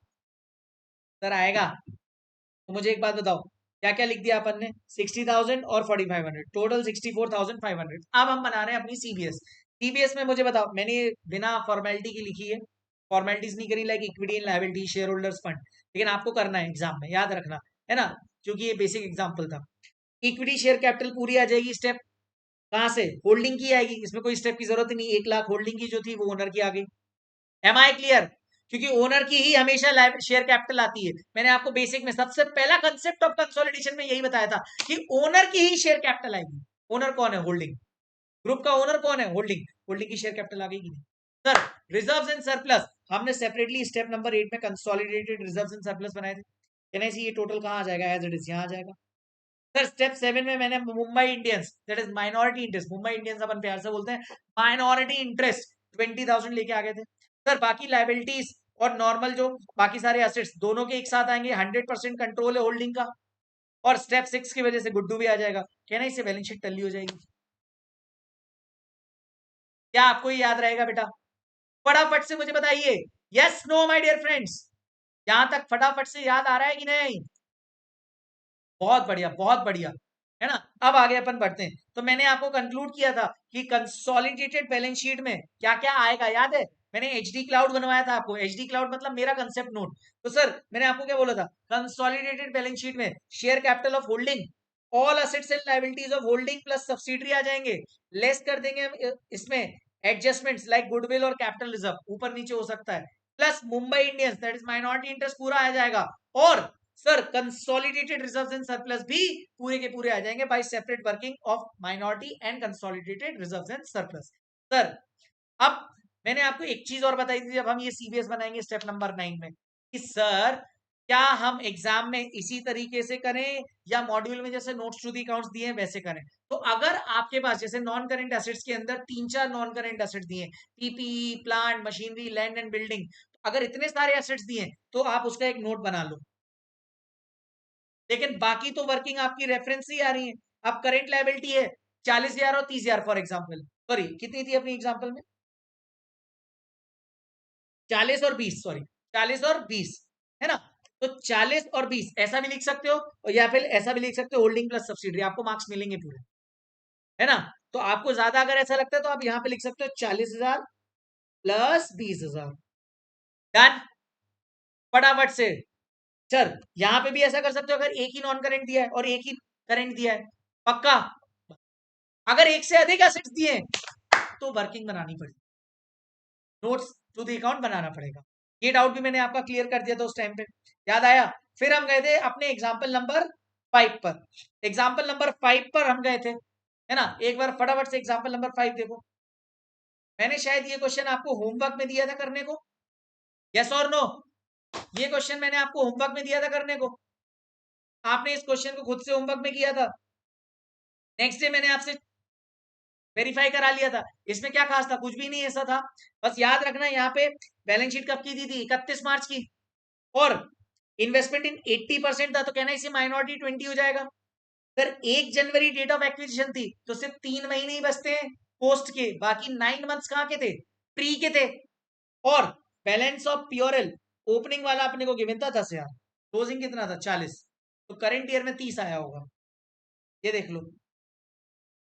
सर आएगा। तो मुझे एक बात बताओ, क्या क्या लिख दिया अपन ने, 60,000 और 4,500, टोटल 64,500। अब हम बना रहे हैं अपनी सीबीएस। सीबीएस में मुझे बताओ, मैंने बिना फॉर्मेलिटी की लिखी है, फॉर्मेलिटीज नहीं करी, like equity and liability, share holders fund, लेकिन आपको करना है एग्जाम में, याद रखना है ना, क्योंकि ये बेसिक एग्जाम्पल था। इक्विटी शेयर कैपिटल पूरी आ जाएगी, स्टेप कहां से, होल्डिंग की आएगी, इसमें कोई स्टेप की जरूरत ही नहीं, 1 लाख होल्डिंग की जो थी वो ओनर की आ गई। एम आई क्लियर, क्योंकि ओनर की ही हमेशा शेयर कैपिटल आती है। मैंने आपको बेसिक में सबसे पहला कंसेप्ट ऑफ कंसोलिडेशन में यही बताया था कि ओनर की ही शेयर कैपिटल आएगी। ओनर कौन है, होल्डिंग, ग्रुप का ओनर कौन है, होल्डिंग, होल्डिंग की शेयर कैपिटल आ गई कि नहीं। सर रिजर्व्स एंड सरप्लस हमने सेपरेटली स्टेप नंबर 8 में कंसोलिडेटेड रिजर्व्स एंड सरप्लस बनाए थे, एनआईसी ये टोटल कहां आ जाएगा, एज इट इज यहां आ जाएगा। सर स्टेप 7 में मैंने Mumbai Indians, that is minority interest, Mumbai Indians अपन प्यार से बोलते हैं, माइनॉरिटी इंटरेस्ट 20,000 लेके आ गए थे। सर बाकी लाइबिलिटीज और नॉर्मल जो बाकी सारे एसेट्स दोनों के एक साथ आएंगे, 100% कंट्रोल है होल्डिंग का। और स्टेप 6 की वजह से गुड्डू भी आ जाएगा, कहना इससे बैलेंस शीट टल्ली हो जाएगी। क्या आपको ये याद रहेगा बेटा, फटाफट से मुझे बताइए, yes no my dear friends, यहां तक फटाफट से याद आ रहा है कि नहीं। बहुत बढ़िया, बहुत बढ़िया, है ना। अब आगे अपन बढ़ते हैं। तो मैंने आपको कंक्लूड किया था कि कंसोलिडेटेड बैलेंस शीट में क्या क्या आएगा, याद है, मैंने एचडी क्लाउड बनवाया था आपको, एचडी क्लाउड मतलब मेरा कंसेप्ट नोट। तो सर मैंने आपको क्या बोला था, कंसोलिडेटेड बैलेंस शीट में share capital of holding, all assets and liabilities of holding plus subsidiary आ जाएंगे, लेस कर देंगे हम इसमें एडजस्टमेंट्स लाइक गुडविल और कैपिटल रिजर्व, ऊपर नीचे हो सकता है, plus Mumbai Indians that is minority interest पूरा आ जाएगा, और sir consolidated reserves and surplus भी पूरे के पूरे आ जाएंगे by separate working of minority and consolidated reserves and surplus. Sir अब मैंने आपको एक चीज और बताई थी जब हम ये सीबीएस बनाएंगे स्टेप नंबर 9 में, कि सर क्या हम एग्जाम में इसी तरीके से करें या मॉड्यूल में जैसे नोट्स टू दी अकाउंट्स दिए हैं वैसे करें। तो अगर आपके पास जैसे नॉन करेंट एसेट्स के अंदर 3-4 नॉन करेंट एसेट्स दिए, PPE, plant, machinery, land and building, अगर इतने सारे एसेट्स दिए तो आप उसका एक नोट बना लो, लेकिन बाकी तो वर्किंग आपकी रेफरेंस ही आ रही है। अब करेंट लायबिलिटी है 40,000 और 30,000 फॉर एग्जाम्पल, सॉरी कितनी थी अपनी एग्जाम्पल में, 40 और 20, सॉरी 40 और 20, है ना। तो 40 और 20 ऐसा भी लिख सकते हो, और या फिर ऐसा भी लिख सकते हो होल्डिंग प्लस सब्सिडी, आपको मार्क्स मिलेंगे पूरे, है ना। तो आपको ज्यादा अगर ऐसा लगता है तो आप यहां पे लिख सकते हो 40,000 प्लस 20,000, डन, फटाफट से। सर यहां पे भी ऐसा कर सकते हो, अगर एक ही नॉन करेंट दिया है और एक ही करेंट दिया है, पक्का, अगर एक से अधिक एसेट्स दिए तो वर्किंग बनानी पड़ेगी, नोट्स टू द अकाउंट बनाना पड़ेगा। ये डाउट भी मैंने आपका क्लियर कर दिया था उस टाइम पे, याद आया। फिर हम गए थे अपने एग्जाम्पल नंबर 5 पर, एग्जाम्पल नंबर 5 पर हम गए थे, है ना। एक बार फटाफट से एग्जाम्पल नंबर 5 देखो, मैंने शायद ये क्वेश्चन आपको होमवर्क में दिया था करने को, यस और नो, ये क्वेश्चन मैंने आपको होमवर्क में दिया था करने को, आपने इस क्वेश्चन को खुद से होमवर्क में किया था, नेक्स्ट डे मैंने आपसे वेरीफाई करा लिया था। इसमें क्या खास था, कुछ भी नहीं ऐसा था, बस याद रखना यहाँ पे बैलेंस शीट कब की दी थी, 31 मार्च की, और इन्वेस्टमेंट इन 80% था, तो कहना इसे माइनॉरिटी 20 हो जाएगा। सर 1 जनवरी डेट ऑफ एक्विजिशन थी, तो सिर्फ 3 महीने ही बचते हैं पोस्ट के, बाकी 9 मंथ्स कहाँ के थे, प्री के थे। और बैलेंस ऑफ प्योरल ओपनिंग वाला अपने को गिवन था 10,000, क्लोजिंग कितना था 40, तो करंट ईयर में 30 आया होगा, ये देख लो,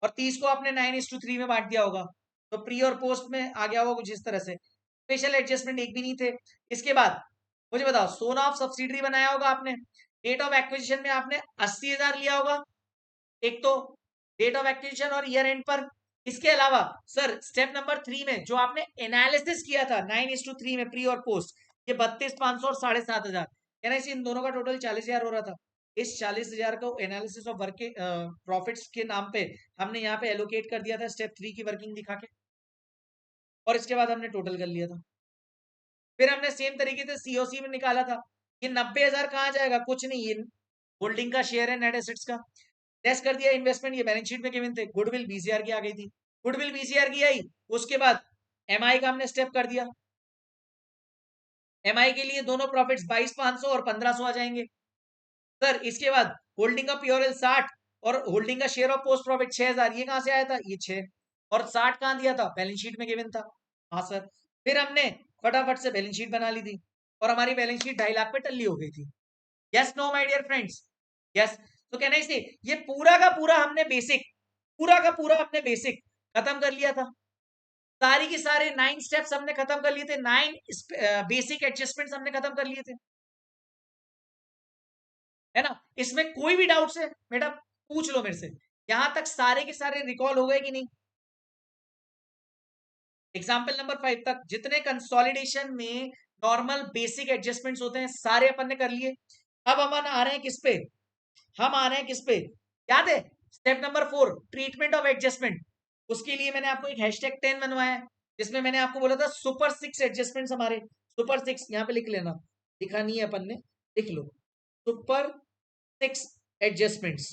और 30 को आपने 9:3 में बांट दिया होगा, तो प्री और पोस्ट में आ गया होगा कुछ इस तरह से, स्पेशल एडजस्टमेंट एक भी नहीं थे। इसके बाद मुझे बताओ, सोना ऑफ सब्सिडरी बनाया होगा आपने, डेट ऑफ एक्विजिशन में आपने 80,000 लिया होगा, एक तो डेट ऑफ एक्विजिशन और ईयर एंड पर। इसके अलावा सर स्टेप नंबर 3 में जो आपने एनालिसिस किया था 9:3 में प्री और पोस्ट, ये 32,500 और 7,500, यानी इन दोनों का टोटल 40,000 हो रहा था। इस 40,000 को एनालिसिस ऑफ वर्क प्रॉफिट्स के नाम पे हमने यहाँ पे एलोकेट कर दिया था स्टेप 3 की वर्किंग दिखा के, और इसके बाद हमने टोटल कर लिया था। फिर हमने सेम तरीके से सीओसी में निकाला था। ये 90,000 कहाँ जाएगा, कुछ नहीं, ये होल्डिंग का शेयर है नेट एसेट्स का। लेस कर दिया इन्वेस्टमेंट, ये बैलेंस शीट में गिवन थे, गुडविल बीसीआर की आ गई थी, गुडविल बीसीआर की आई। उसके बाद एमआई का हमने स्टेप कर दिया। एमआई के लिए दोनों प्रॉफिट्स 22,500 और 1,500 आ जाएंगे सर। इसके बाद होल्डिंग का प्योरल 60 और होल्डिंग का शेयर ऑफ पोस्ट प्रॉफिट 6,000, ये कहां से आया था, ये 6 और 60 कहां दिया था, बैलेंस शीट में गिवन था। हाँ सर, फिर हमने फटाफट से बैलेंस शीट बना ली थी और हमारी बैलेंस शीट 2.5 लाख पे टल्ली हो गई थी। Yes no my dear friends, yes. तो कहना से ये पूरा का पूरा हमने बेसिक, पूरा का पूरा हमने बेसिक खत्म कर लिया था। सारी की सारे 9 स्टेप्स हमने खत्म कर लिए थे, 9 बेसिक एडजस्टमेंट्स हमने खत्म कर लिए थे, है ना। इसमें कोई भी डाउट है बेटा पूछ लो मेरे से, यहां तक सारे के सारे रिकॉल हो गए कि नहीं। एग्जाम्पल नंबर 5 तक जितने कंसोलिडेशन में नॉर्मल बेसिक एडजस्टमेंट्स होते हैं सारे अपन ने कर लिए। अब हम आ रहे हैं किस पे, हम आ रहे हैं किस पे, याद है step number 4 treatment of adjustment. उसके लिए मैंने आपको एक हैशटैग 10 बनवाया है, जिसमें मैंने आपको बोला था सुपर 6 एडजस्टमेंट्स हमारे, सुपर 6 यहाँ पे लिख लेना, लिखा नहीं है अपन ने, लिख लो सुपर 6 एडजस्टमेंट्स,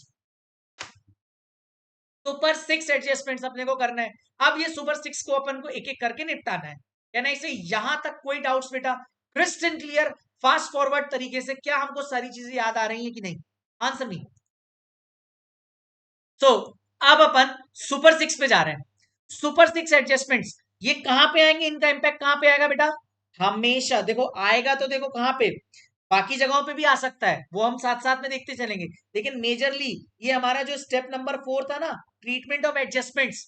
सुपर 6 एडजस्टमेंट्स अपने को करना है। अब ये सुपर 6 को अपन को एक एक करके निपटाना है, यानी इसे यहां तक कोई डाउट्स बेटा, क्रिस्टल क्लियर फास्ट फॉरवर्ड तरीके से, क्या हमको सारी चीजें याद आ रही है कि नहीं, आंसर नहीं। तो अब अपन सुपर 6 पे जा रहे हैं। सुपर 6 एडजस्टमेंट्स ये कहां पे आएंगे, इनका इंपैक्ट कहां पे आएगा बेटा, हमेशा देखो आएगा तो देखो कहां पे, बाकी जगहों पे भी आ सकता है, वो हम साथ साथ में देखते चलेंगे, लेकिन मेजरली ये हमारा जो स्टेप नंबर 4 था ना, treatment of adjustments,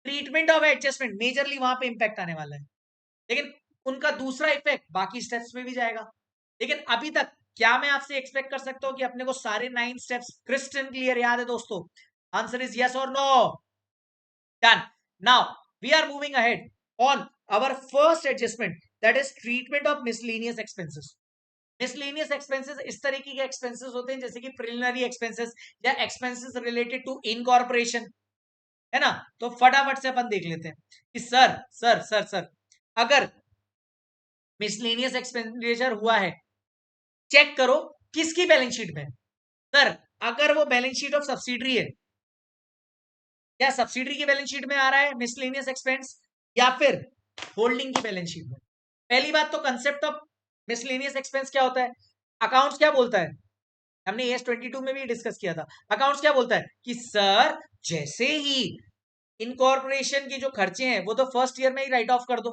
treatment of adjustment majorly वहां पे इंपैक्ट आने वाला है, लेकिन उनका दूसरा इफेक्ट बाकी स्टेप्स में भी जाएगा। लेकिन अभी तक क्या मैं आपसे एक्सपेक्ट कर सकता हूं कि अपने को सारे 9 स्टेप्स क्रिस्टल क्लियर याद है दोस्तों, आंसर इज यस और no. Done, now we are moving ahead on our first adjustment, that is treatment of miscellaneous expenses. Miscellaneous expenses इस तरीके के एक्सपेंसेस होते हैं जैसे कि प्रिलिमिनरी एक्सपेंसेस या एक्सपेंसेस रिलेटेड टू इनकॉर्पोरेशन, है ना। तो फटाफट से अपन देख लेते हैं कि सर सर सर सर अगर मिसलेनियस एक्सपेंडिचर हुआ है, चेक करो किसकी बैलेंस शीट में, सर अगर वो बैलेंस शीट ऑफ सब्सिडरी है, क्या सब्सिडरी की बैलेंस शीट में आ रहा है मिसलेनियस एक्सपेंस, या फिर होल्डिंग की बैलेंस शीट में। पहली बात तो कंसेप्ट ऑफ मिसलेनियस एक्सपेंस क्या होता है, अकाउंट्स क्या बोलता है, हमने ES 22 में भी डिस्कस किया था, अकाउंट्स क्या बोलता है कि सर जैसे ही इनकॉर्पोरेशन की जो खर्चे हैं वो तो फर्स्ट ईयर में ही राइट ऑफ कर दो,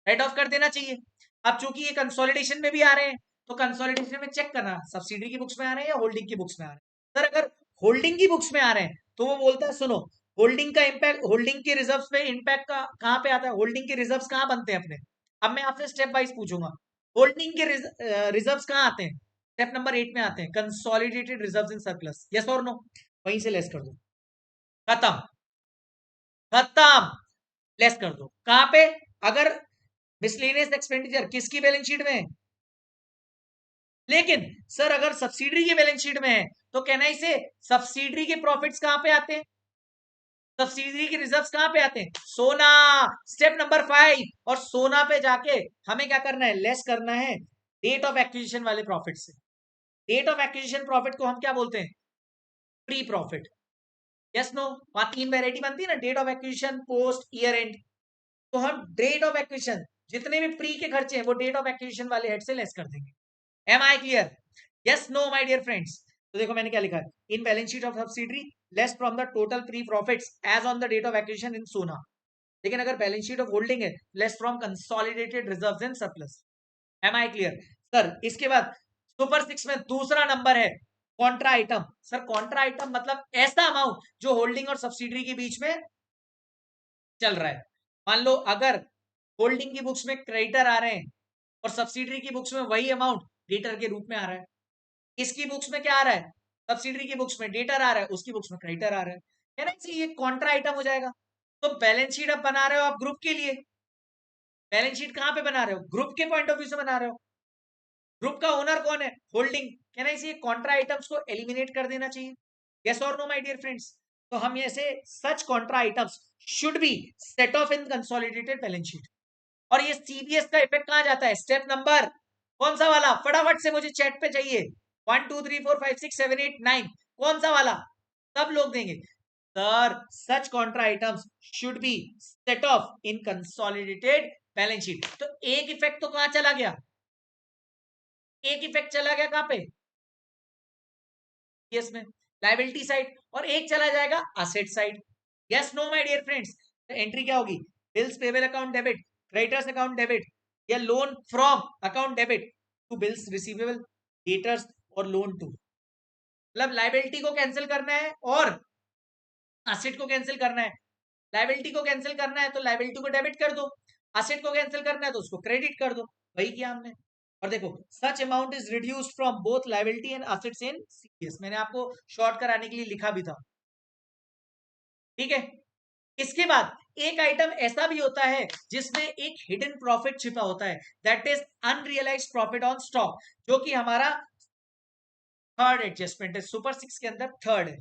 राइट ऑफ कर देना चाहिए। अब चूंकि ये कंसोलिडेशन में भी आ रहे हैं, तो कंसोलिडेशन में चेक करना सब्सिडी की बुक्स में आ रहे हैं या होल्डिंग की बुक्स में आ रहे हैं। सर अगर होल्डिंग की बुक्स में आ रहे हैं तो वो बोलता है सुनो, होल्डिंग का इंपैक्ट, होल्डिंग के रिजर्व पे इंपैक्ट का कहां पे आता है, होल्डिंग के रिजर्व कहां बनते हैं अपने। अब मैं आपसे स्टेप वाइज पूछूंगा, होल्डिंग के रिजर्व कहां आते हैं, स्टेप नंबर 8 में आते हैं, consolidated reserves in surplus, yes और नो, वहीं से लेस कर दो, खत्म, खत्म, लेस कर दो। कहां पे, अगर मिसलेनियस एक्सपेंडिचर किसकी बैलेंस शीट में है, लेकिन सर अगर सब्सिडरी की बैलेंस शीट में है तो कहना से सब्सिडरी के प्रॉफिट्स कहां पे आते हैं, सब्सिडरी के रिजर्व्स कहां पे आते हैं, सोना, स्टेप नंबर 5, और सोना पे जाके हमें क्या करना है, लेस करना है डेट ऑफ एक्विजिशन वाले प्रॉफिट से। डेट ऑफ एक्विजिशन प्रॉफिट को हम क्या बोलते हैं, प्री प्रॉफिट, यस नो, वहां 3 वेरायटी बनती है ना, date of acquisition, post, year end. तो हम डेट ऑफ एक्विजिशन जितने भी प्री के खर्चे हैं वो डेट ऑफ एक्विजिशन वाले हेड से लेस कर देंगे। Am I clear, yes no my dear friends. तो देखो मैंने क्या लिखा है, in balance sheet of subsidiary less from the total pre profits as on the date of acquisition in सोना। लेकिन अगर बैलेंस शीट ऑफ होल्डिंग है, less from consolidated reserves and surplus. Am I clear sir. इसके बाद super 6 में दूसरा number है Contra item. Sir Contra item मतलब ऐसा अमाउंट जो होल्डिंग और सब्सिडरी के बीच में चल रहा है। मान लो अगर होल्डिंग की बुक्स में क्रेडिटर आ रहे हैं और सब्सिडरी की बुक्स में वही अमाउंट डेटर के रूप में आ रहा है। इसकी बुक्स में क्या आ रहा है, सब्सिडरी की बुक्स में डेटर आ रहा है, उसकी बुक्स में क्रेडिटर आ रहा है ना, इसलिए ये कॉन्ट्रा आइटम हो जाएगा। तो बैलेंस शीट अब बना रहे हो आप ग्रुप के लिए, बैलेंस शीट कहां पे बना रहे हो, ग्रुप के पॉइंट ऑफ व्यू से बना रहे हो। ग्रुप का ओनर कौन है, होल्डिंग, कहना इसे कॉन्ट्रा आइटम्स को एलिमिनेट कर देना चाहिए। यस और नो माय डियर फ्रेंड्स। तो हम ऐसे such contra items should be set off in consolidated balance sheet. और ये सीबीएस का इफेक्ट कहां जाता है, स्टेप नंबर कौन सा वाला, फटाफट से मुझे चैट पे चाहिए, 1 2 3 4 5 6 7 8 9, कौन सा वाला, सब लोग देंगे। Sir such contra items should be set off in consolidated balance sheet. तो एक इफेक्ट तो कहां चला गया, एक इफेक्ट चला गया कहां पे, यस में लाइबिलिटी साइड, और एक चला जाएगा asset side. Yes no my dear friends. Entry क्या होगी, bills payable account debit, creditors account debit, या loan from account debit to bills receivable, debtors और लोन टू, मतलब लाइबिलिटी को कैंसिल करना है और असेट को कैंसिल करना है। लाइबिलिटी को कैंसिल करना है तो लाइबिलिटी को डेबिट कर दो, असेट को कैंसिल करना है तो उसको क्रेडिट कर दो, वही किया हमने। और देखो such amount is reduced from both liability and assets in CPS, मैंने आपको शॉर्ट कराने के लिए लिखा भी था, ठीक है। इसके बाद एक आइटम ऐसा भी होता है जिसमें एक हिडन प्रॉफिट छिपा होता है, that is unrealised profit on stock, जो कि हमारा थर्ड एडजस्टमेंट है, सुपर 6 के अंदर थर्ड है।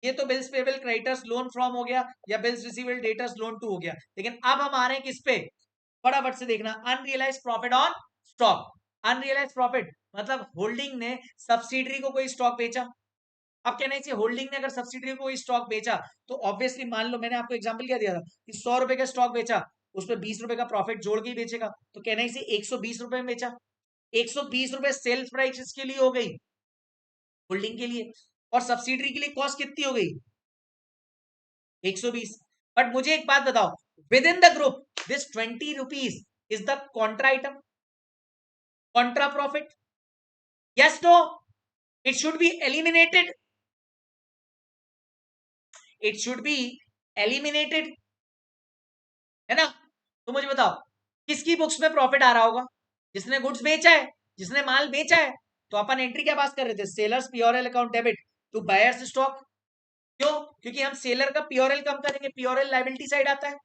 ये तो bills payable creditors loan from हो गया, या bills receivable debtors loan to हो गया। लेकिन अब हम आ रहे हैं किस पे, फटाफट से देखना, unrealised profit on stock. Unrealised profit मतलब होल्डिंग ने सब्सिडरी को कोई स्टॉक बेचा। अब कहना है होल्डिंग ने अगर सब्सिडरी को कोई स्टॉक बेचा तो ऑब्वियसली मान लो, मैंने आपको एग्जांपल क्या दिया था कि 100 रुपए का स्टॉक बेचा, उसमें 20 रुपए का प्रॉफिट जोड़ के ही बेचेगा, तो कहना है 120 रुपए में बेचा, 120 रुपए सेल्स प्राइस के लिए हो गई होल्डिंग के लिए, और सब्सिडरी के लिए कॉस्ट कितनी हो गई 120। बट मुझे एक बात बताओ, within the group this 20 rupees is the contra item, contra profit, yes no, it should be eliminated, it should be eliminated, है ना। तो मुझे बताओ किसकी बुक्स में प्रॉफिट आ रहा होगा, जिसने गुड्स बेचा है, जिसने माल बेचा है। तो अपन एंट्री क्या पास कर रहे थे, sellers P and L account debit to buyers stock, क्यों, क्योंकि हम सेलर का पीओरएल कम करेंगे, पीओरएल लाइबिलिटी साइड आता है,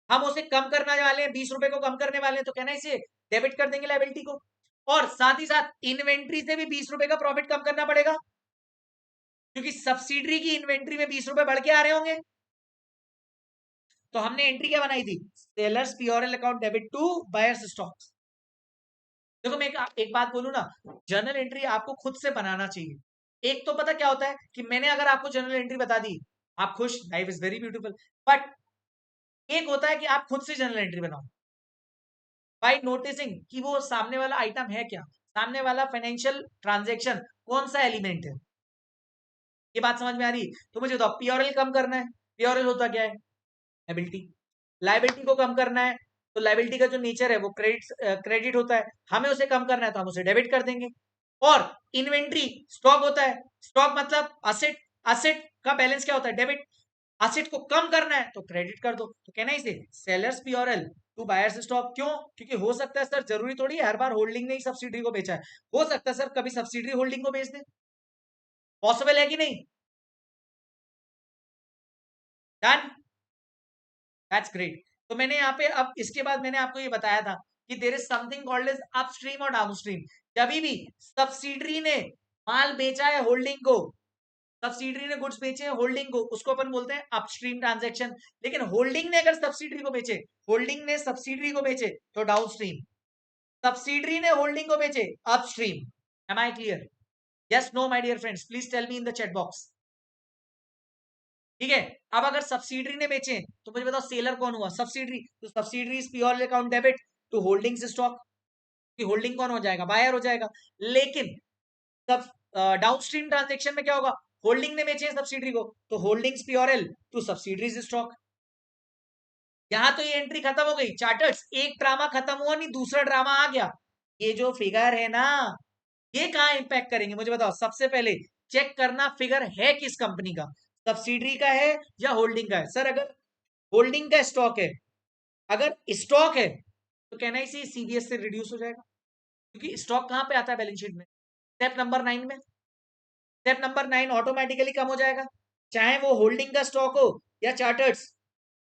हम उसे कम करने वाले हैं, 20 रुपए को कम करने वाले हैं, तो कहना इसे डेबिट कर देंगे लाइबिलिटी को। और साथ ही साथ इन्वेंट्री से भी 20 रुपए का प्रॉफिट कम करना पड़ेगा, क्योंकि सब्सिडरी की इन्वेंट्री में 20 रुपए बढ़ के आ रहे होंगे। तो हमने एंट्री क्या बनाई थी, sellers P and L account debit to buyers stocks. देखो मैं एक बात बोलूं ना, जर्नल एंट्री आपको खुद से बनाना चाहिए। एक तो पता क्या होता है कि मैंने अगर आपको जर्नल एंट्री बता दी, आप खुश, life is very beautiful. But एक होता है कि आप खुद से जर्नल एंट्री बनाओ बाय नोटिसिंग कि वो सामने वाला आइटम है क्या, सामने वाला फाइनेंशियल ट्रांजेक्शन कौन सा एलिमेंट है। ये बात समझ में आ रही है। तो मुझे बताओ पीओरएल कम करना है, पीओरएल होता क्या है, लाइबिलिटी, लाइबिलिटी को कम करना है, तो लाइबिलिटी का जो नेचर है वो क्रेडिट होता है, हमें उसे कम करना है तो हम उसे डेबिट कर देंगे। और इन्वेंट्री स्टॉक होता है, स्टॉक मतलब असेट, असेट का बैलेंस क्या होता है, डेबिट, असेट को कम करना है तो क्रेडिट कर दो। तो कहना है इसे सेलर्स पीओरएल टू बायर्स स्टॉक, क्यों, क्योंकि हो सकता है सर, जरूरी थोड़ी है हर बार होल्डिंग ने ही सब्सिडरी को बेचा है, हो सकता है सर कभी सब्सिडरी होल्डिंग को बेच दे, पॉसिबल है कि नहीं, डन, दैट्स ग्रेट। तो मैंने यहाँ पे अब इसके बाद मैंने आपको ये बताया था कि there is something called as upstream और डाउनस्ट्रीम। जब भी सब्सिडरी ने माल बेचा है होल्डिंग को, सब्सिडरी ने गुड्स बेचे हैं होल्डिंग को, उसको अपन बोलते हैं अपस्ट्रीम ट्रांजैक्शन। लेकिन होल्डिंग ने अगर सब्सिडरी को बेचे, होल्डिंग ने सब्सिडरी को बेचे तो डाउनस्ट्रीम, सब्सिडरी ने होल्डिंग को बेचे upstream. Am I clear, yes no my dear friends, please tell me in the chat box, ठीक है। अब अगर सब्सिडरी ने बेचे तो मुझे बताओ सेलर कौन हुआ, सब्सिडरी, तो subsidiary is purely account debit to holdings stock, कि होल्डिंग कौन हो जाएगा, बायर हो जाएगा। लेकिन सब डाउनस्ट्रीम ट्रांजेक्शन में क्या होगा, होल्डिंग ने बेचे सब्सिडरी को तो होल्डिंग्स पीओरएल टू सब्सिडरीज स्टॉक। यहां तो ये एंट्री खत्म हो गई चार्टर्स, एक ड्रामा खत्म हुआ नहीं, दूसरा ड्रामा आ गया। ये जो फिगर है ना, ये कहां इंपैक्ट करेंगे मुझे बताओ। सबसे पहले चेक करना फिगर है किस कंपनी का, सब्सिडरी का है या होल्डिंग का है। सर अगर होल्डिंग का स्टॉक है, अगर स्टॉक है तो कहना इसी सीबीएस से रिड्यूस हो जाएगा, क्योंकि स्टॉक कहां पे आता है बैलेंस शीट में, स्टेप नंबर 9 में। स्टेप नंबर 9 ऑटोमेटिकली कम हो जाएगा, चाहे वो होल्डिंग का स्टॉक हो या चार्टर्स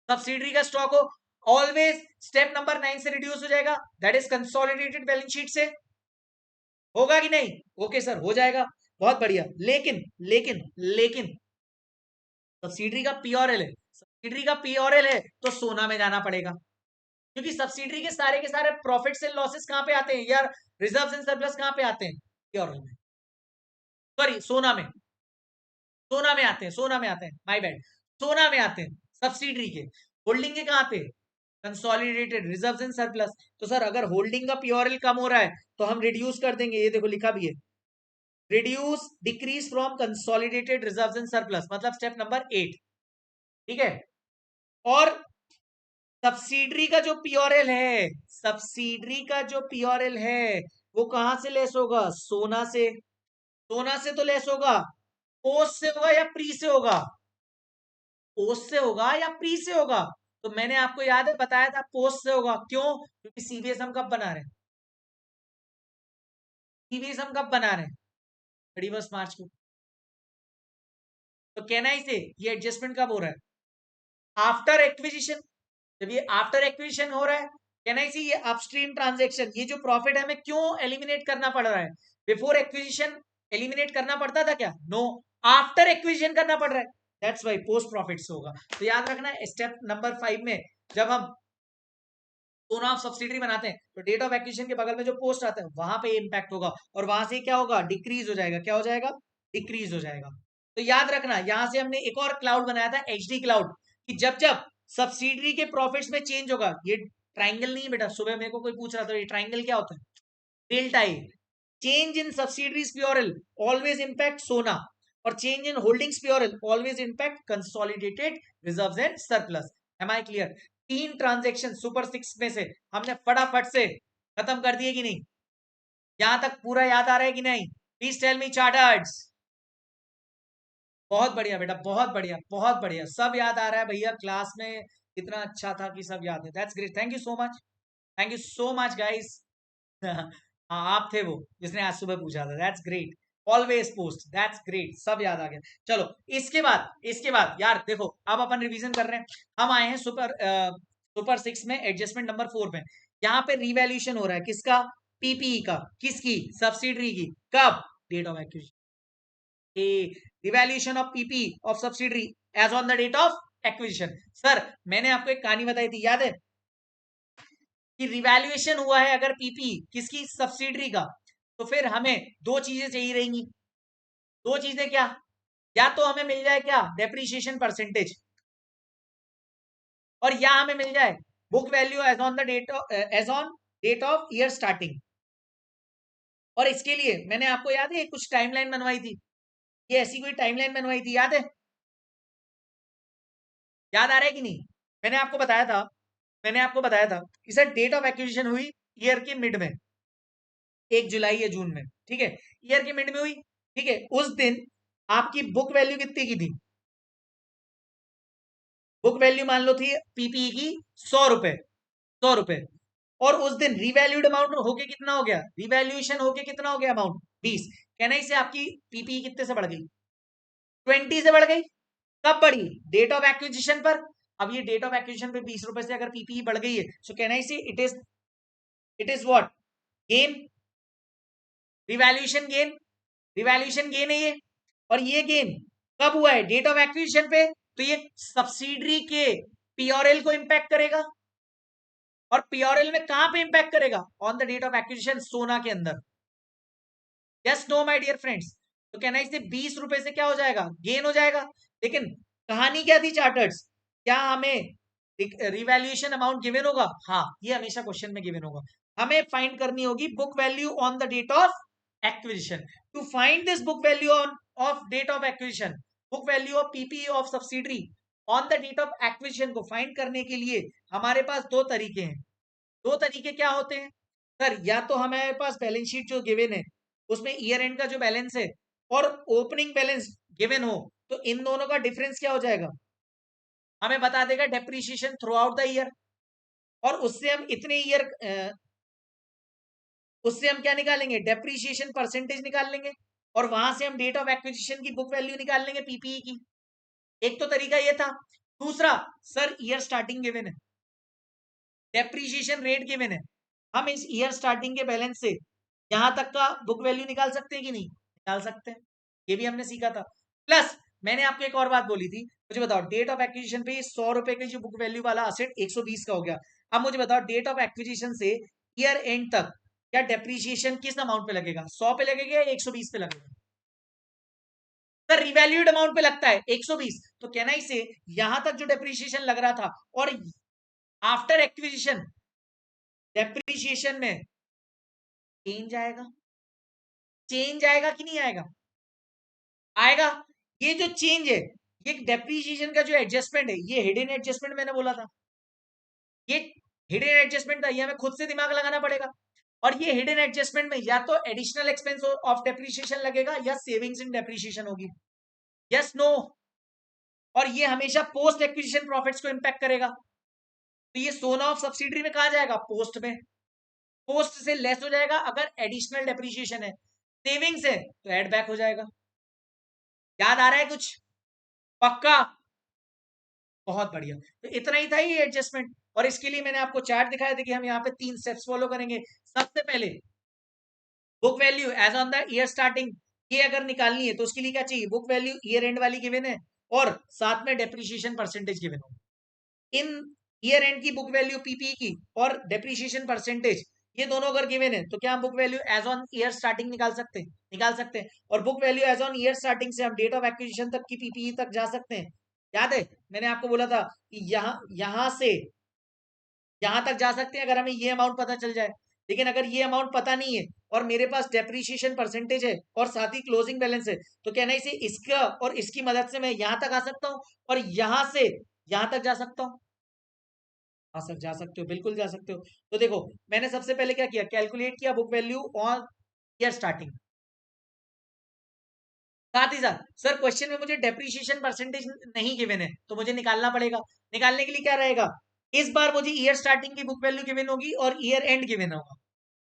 सब्सिडरी का स्टॉक हो, ऑलवेज स्टेप नंबर 9 से रिड्यूस हो जाएगा, that is consolidated balance sheet से। होगा कि नहीं? ओके सर, हो जाएगा, बहुत बढ़िया। लेकिन लेकिन लेकिन सब्सिडरी का पीओरएल है, सब्सिडरी का पीओरएल है तो सोना में जाना पड़ेगा, क्योंकि सब्सिडरी के सारे प्रॉफिट्स एंड लॉसेस कहां पे आते हैं यार, रिजर्व्स एंड सरप्लस कहां पे आते हैं, पीओरएल में, सॉरी सोना में, सोना में आते हैं, सोना में आते हैं, माय बैड, सोना में आते हैं सब्सिडरी के। होल्डिंग के कहां पे, कंसोलिडेटेड रिजर्व्स एंड सरप्लस। तो सर अगर होल्डिंग का पीओरएल कम हो रहा है तो हम रिड्यूस कर देंगे, ये देखो लिखा भी है, reduce decrease from consolidated reserves and surplus, मतलब स्टेप नंबर 8, ठीक है। और सब्सिडरी का जो पीओरएल है, सब्सिडरी का जो पीओरएल है वो कहां से लेस होगा, सोना से। सोना से तो लेस होगा, पोस्ट से होगा या प्री से होगा, पोस्ट से होगा या प्री से होगा। तो मैंने आपको याद है बताया था पोस्ट से होगा, क्यों, क्योंकि सीबीएस हम कब बना रहे हैं, सीबीएस हम कब बना रहे हैं, 31 मार्च को। तो कहना ही से ये एडजस्टमेंट कब हो रहा है, आफ्टर एक्विजिशन। जब ये आफ्टर एक्विजिशन हो रहा है, कहना ही से ये अपस्ट्रीम ट्रांजेक्शन, ये जो प्रॉफिट है हमें क्यों एलिमिनेट करना पड़ रहा है, बिफोर एक्विजिशन एलिमिनेट करना पड़ता था क्या, नो, आफ्टर एक्विजिशन करना पड़ रहा है, दैट्स वाई पोस्ट प्रॉफिट होगा। तो याद रखना स्टेप नंबर 5 में जब हम दोनों आप सब्सिडरी बनाते हैं तो डेट ऑफ एक्विजिशन के बगल में जो पोस्ट आता है वहां पे इंपैक्ट होगा, और वहां से क्या होगा, डिक्रीज हो जाएगा, क्या हो जाएगा, डिक्रीज हो जाएगा। तो याद रखना यहां से हमने एक और क्लाउड बनाया था एचडी क्लाउड, कि जब जब सब्सिडरी के प्रॉफिट्स में चेंज होगा, ये ट्राइंगल नहीं है बेटा, सुबह मेरे को कोई पूछ रहा था ये ट्राइंगल क्या होता है, delta A, change in subsidiaries P and L always impact सोना, और change in holdings P and L always impact consolidated reserves and surplus. Am I clear? 3 transaction super 6 में से हमने फटाफट से खत्म कर दिए कि नहीं, यहां तक पूरा याद आ रहा है कि नहीं, प्लीज टेल मी चार्टर्ड्स। बहुत बढ़िया बेटा, बहुत बढ़िया, बहुत बढ़िया, सब याद आ रहा है भैया, क्लास में इतना अच्छा था कि सब याद है, that's great, thank you so much, thank you so much guys. हाँ, आप थे वो जिसने आज सुबह पूछा था, that's great, always post, that's great, सब याद आ गया। चलो इसके बाद यार देखो, अब अपन रिवीजन कर रहे हैं, हम आए हैं सुपर 6 में एडजस्टमेंट नंबर 4 में। यहाँ पे रिवैल्यूएशन हो रहा है किसका, पीपीई का, किसकी, सब्सिडरी की, कब, date of acquisition, revaluation of PPE of subsidiary as on the date of acquisition. Sir मैंने आपको एक कहानी बताई थी, याद है, कि रिवैल्यूएशन हुआ है अगर पीपी किसकी, सब्सिडरी का, तो फिर हमें दो चीजें चाहिए रहेंगी, दो चीजें क्या, या तो हमें मिल जाए क्या, डेप्रीशिएशन परसेंटेज, और या हमें मिल जाए book value as on the date as on date of year starting. और इसके लिए मैंने आपको याद है कुछ टाइमलाइन बनवाई थी, ये ऐसी कोई टाइमलाइन बनवाई थी, याद है, याद आ रहा है कि नहीं, मैंने आपको बताया था, मैंने आपको बताया था कि सर डेट ऑफ एक्विजिशन हुई ईयर के मिड में, 1 जुलाई या जून में, ठीक है, ईयर के मिड में हुई, ठीक है, उस दिन आपकी बुक वैल्यू कितनी की थी, बुक वैल्यू मान लो थी पीपीई की 100 रुपए, 100 रुपए, और उस दिन रिवैल्यूड अमाउंट होके कितना हो गया, रिवैल्यूएशन होके कितना हो गया अमाउंट, 20। कहना से आपकी पीपीई कितने से बढ़ गई, 20 से बढ़ गई, कब बढ़ी, डेट ऑफ एक्विजिशन पर। अब ये डेट ऑफ एक्विजिशन पे 20 रुपए से अगर पीपीई बढ़ गई है, सो कहना से it is what, gain, revaluation gain, revaluation gain है ये, और ये गेन कब हुआ है, डेट ऑफ एक्विजिशन पे, तो ये सब्सिडरी के पीओरएल को इंपैक्ट करेगा, और पीओरएल में कहां पे इंपैक्ट करेगा, on the date of acquisition, सोना के अंदर, yes no my dear friends. तो कहना इससे 20 रुपए से क्या हो जाएगा, गेन हो जाएगा। लेकिन कहानी क्या थी चार्टर्स, क्या हमें रिवैल्यूएशन अमाउंट गिवन होगा, हाँ ये हमेशा क्वेश्चन में गिवन होगा, हमें फाइंड करनी होगी book value on the date of acquisition. To find this book value on of date of acquisition, book value of PPE of subsidiary on the date of acquisition को find करने के लिए हमारे पास दो तरीके हैं। दो तरीके क्या होते हैं सर, या तो हमारे पास बैलेंस शीट जो गिवन है उसमें ईयर एंड का जो बैलेंस है और ओपनिंग बैलेंस गिवन हो, तो इन दोनों का डिफरेंस क्या हो जाएगा, हमें बता देगा depreciation through out the year, और उससे हम इतने ईयर उससे हम क्या निकालेंगे, डेप्रीशिएशन परसेंटेज निकाल लेंगे, और वहां से हम डेट ऑफ एक्विजिशन की बुक वैल्यू निकाल लेंगे पीपीई की। एक तो तरीका ये था। दूसरा, सर ईयर स्टार्टिंग गिवन है, डेप्रीशिएशन रेट गिवन है, हम इस ईयर स्टार्टिंग के बैलेंस से यहां तक का बुक वैल्यू निकाल सकते हैं कि नहीं, निकाल सकते हैं। ये भी हमने सीखा था। प्लस मैंने आपको एक और बात बोली थी, मुझे बताओ डेट ऑफ एक्विजिशन पे 100 रुपए की जो बुक वैल्यू वाला असेट 120 का हो गया। अब मुझे बताओ डेट ऑफ एक्विजिशन से ईयर एंड तक क्या डेप्रीशिएशन किस अमाउंट पे लगेगा, 100 पे लगेगा या 120 पे लगेगा? सर रिवैल्यूड अमाउंट पे लगता है 120। तो कहना इसे यहां तक जो डेप्रीशिएशन लग रहा था और आफ्टर एक्विजिशन डेप्रीशिएशन में चेंज आएगा, चेंज आएगा कि नहीं आएगा? आएगा। ये जो चेंज है, ये डेप्रीशिएशन का जो एडजस्टमेंट है, ये हिडन एडजस्टमेंट मैंने बोला था, ये हिडन एडजस्टमेंट था, ये हमें खुद से दिमाग लगाना पड़ेगा। और ये हिडन एडजस्टमेंट में या तो एडिशनल एक्सपेंस ऑफ डेप्रीशिएशन लगेगा या सेविंग्स इन डेप्रीशिएशन होगी। Yes no? और ये हमेशा पोस्ट एक्विजिशन प्रॉफिट्स को इंपैक्ट करेगा। तो ये सोना ऑफ सब्सिडरी में कहा जाएगा, पोस्ट में, पोस्ट से लेस हो जाएगा अगर एडिशनल डेप्रीशिएशन है। सेविंग्स है तो एड बैक हो जाएगा। याद आ रहा है कुछ? पक्का? बहुत बढ़िया। तो इतना ही था ये एडजस्टमेंट, और इसके लिए मैंने आपको चार्ट दिखाया था कि हम यहाँ पे 3 स्टेप्स फॉलो करेंगे। सबसे पहले book value as on the year starting, ये अगर निकालनी है तो उसके लिए क्या चाहिए, बुक वैल्यू ईयर एंड वाली गिवन है और साथ में डेप्रीशिएशन परसेंटेज गिवन हो। इन ईयर एंड की बुक वैल्यू पीपी की और डेप्रीशिएशन परसेंटेज, ये दोनों अगर गिवन है तो क्या हम book value as on year starting निकाल सकते हैं? निकाल सकते हैं। और book value as on year starting से हम डेट ऑफ एक्विजिशन तक की पीपीई तक जा सकते हैं। याद है मैंने आपको बोला था कि यहां से यहां तक जा सकते हैं अगर हमें ये अमाउंट पता चल जाए। लेकिन अगर ये अमाउंट पता नहीं है और मेरे पास डेप्रीशिएशन परसेंटेज है और साथ ही क्लोजिंग बैलेंस है, तो कहना इसे इसका और इसकी मदद से मैं यहां तक आ सकता हूं और यहां से यहां तक जा सकता हूं। हाँ सर जा सकते हो, बिल्कुल जा सकते हो। तो देखो मैंने सबसे पहले क्या किया, कैलकुलेट किया book value on year starting. साथ ही साथ सर क्वेश्चन में मुझे डेप्रीशिएशन परसेंटेज नहीं गिवन है तो मुझे निकालना पड़ेगा। निकालने के लिए क्या रहेगा, इस बार मुझे ईयर स्टार्टिंग की बुक वैल्यू गिवन होगी और ईयर एंड गिवन होगा।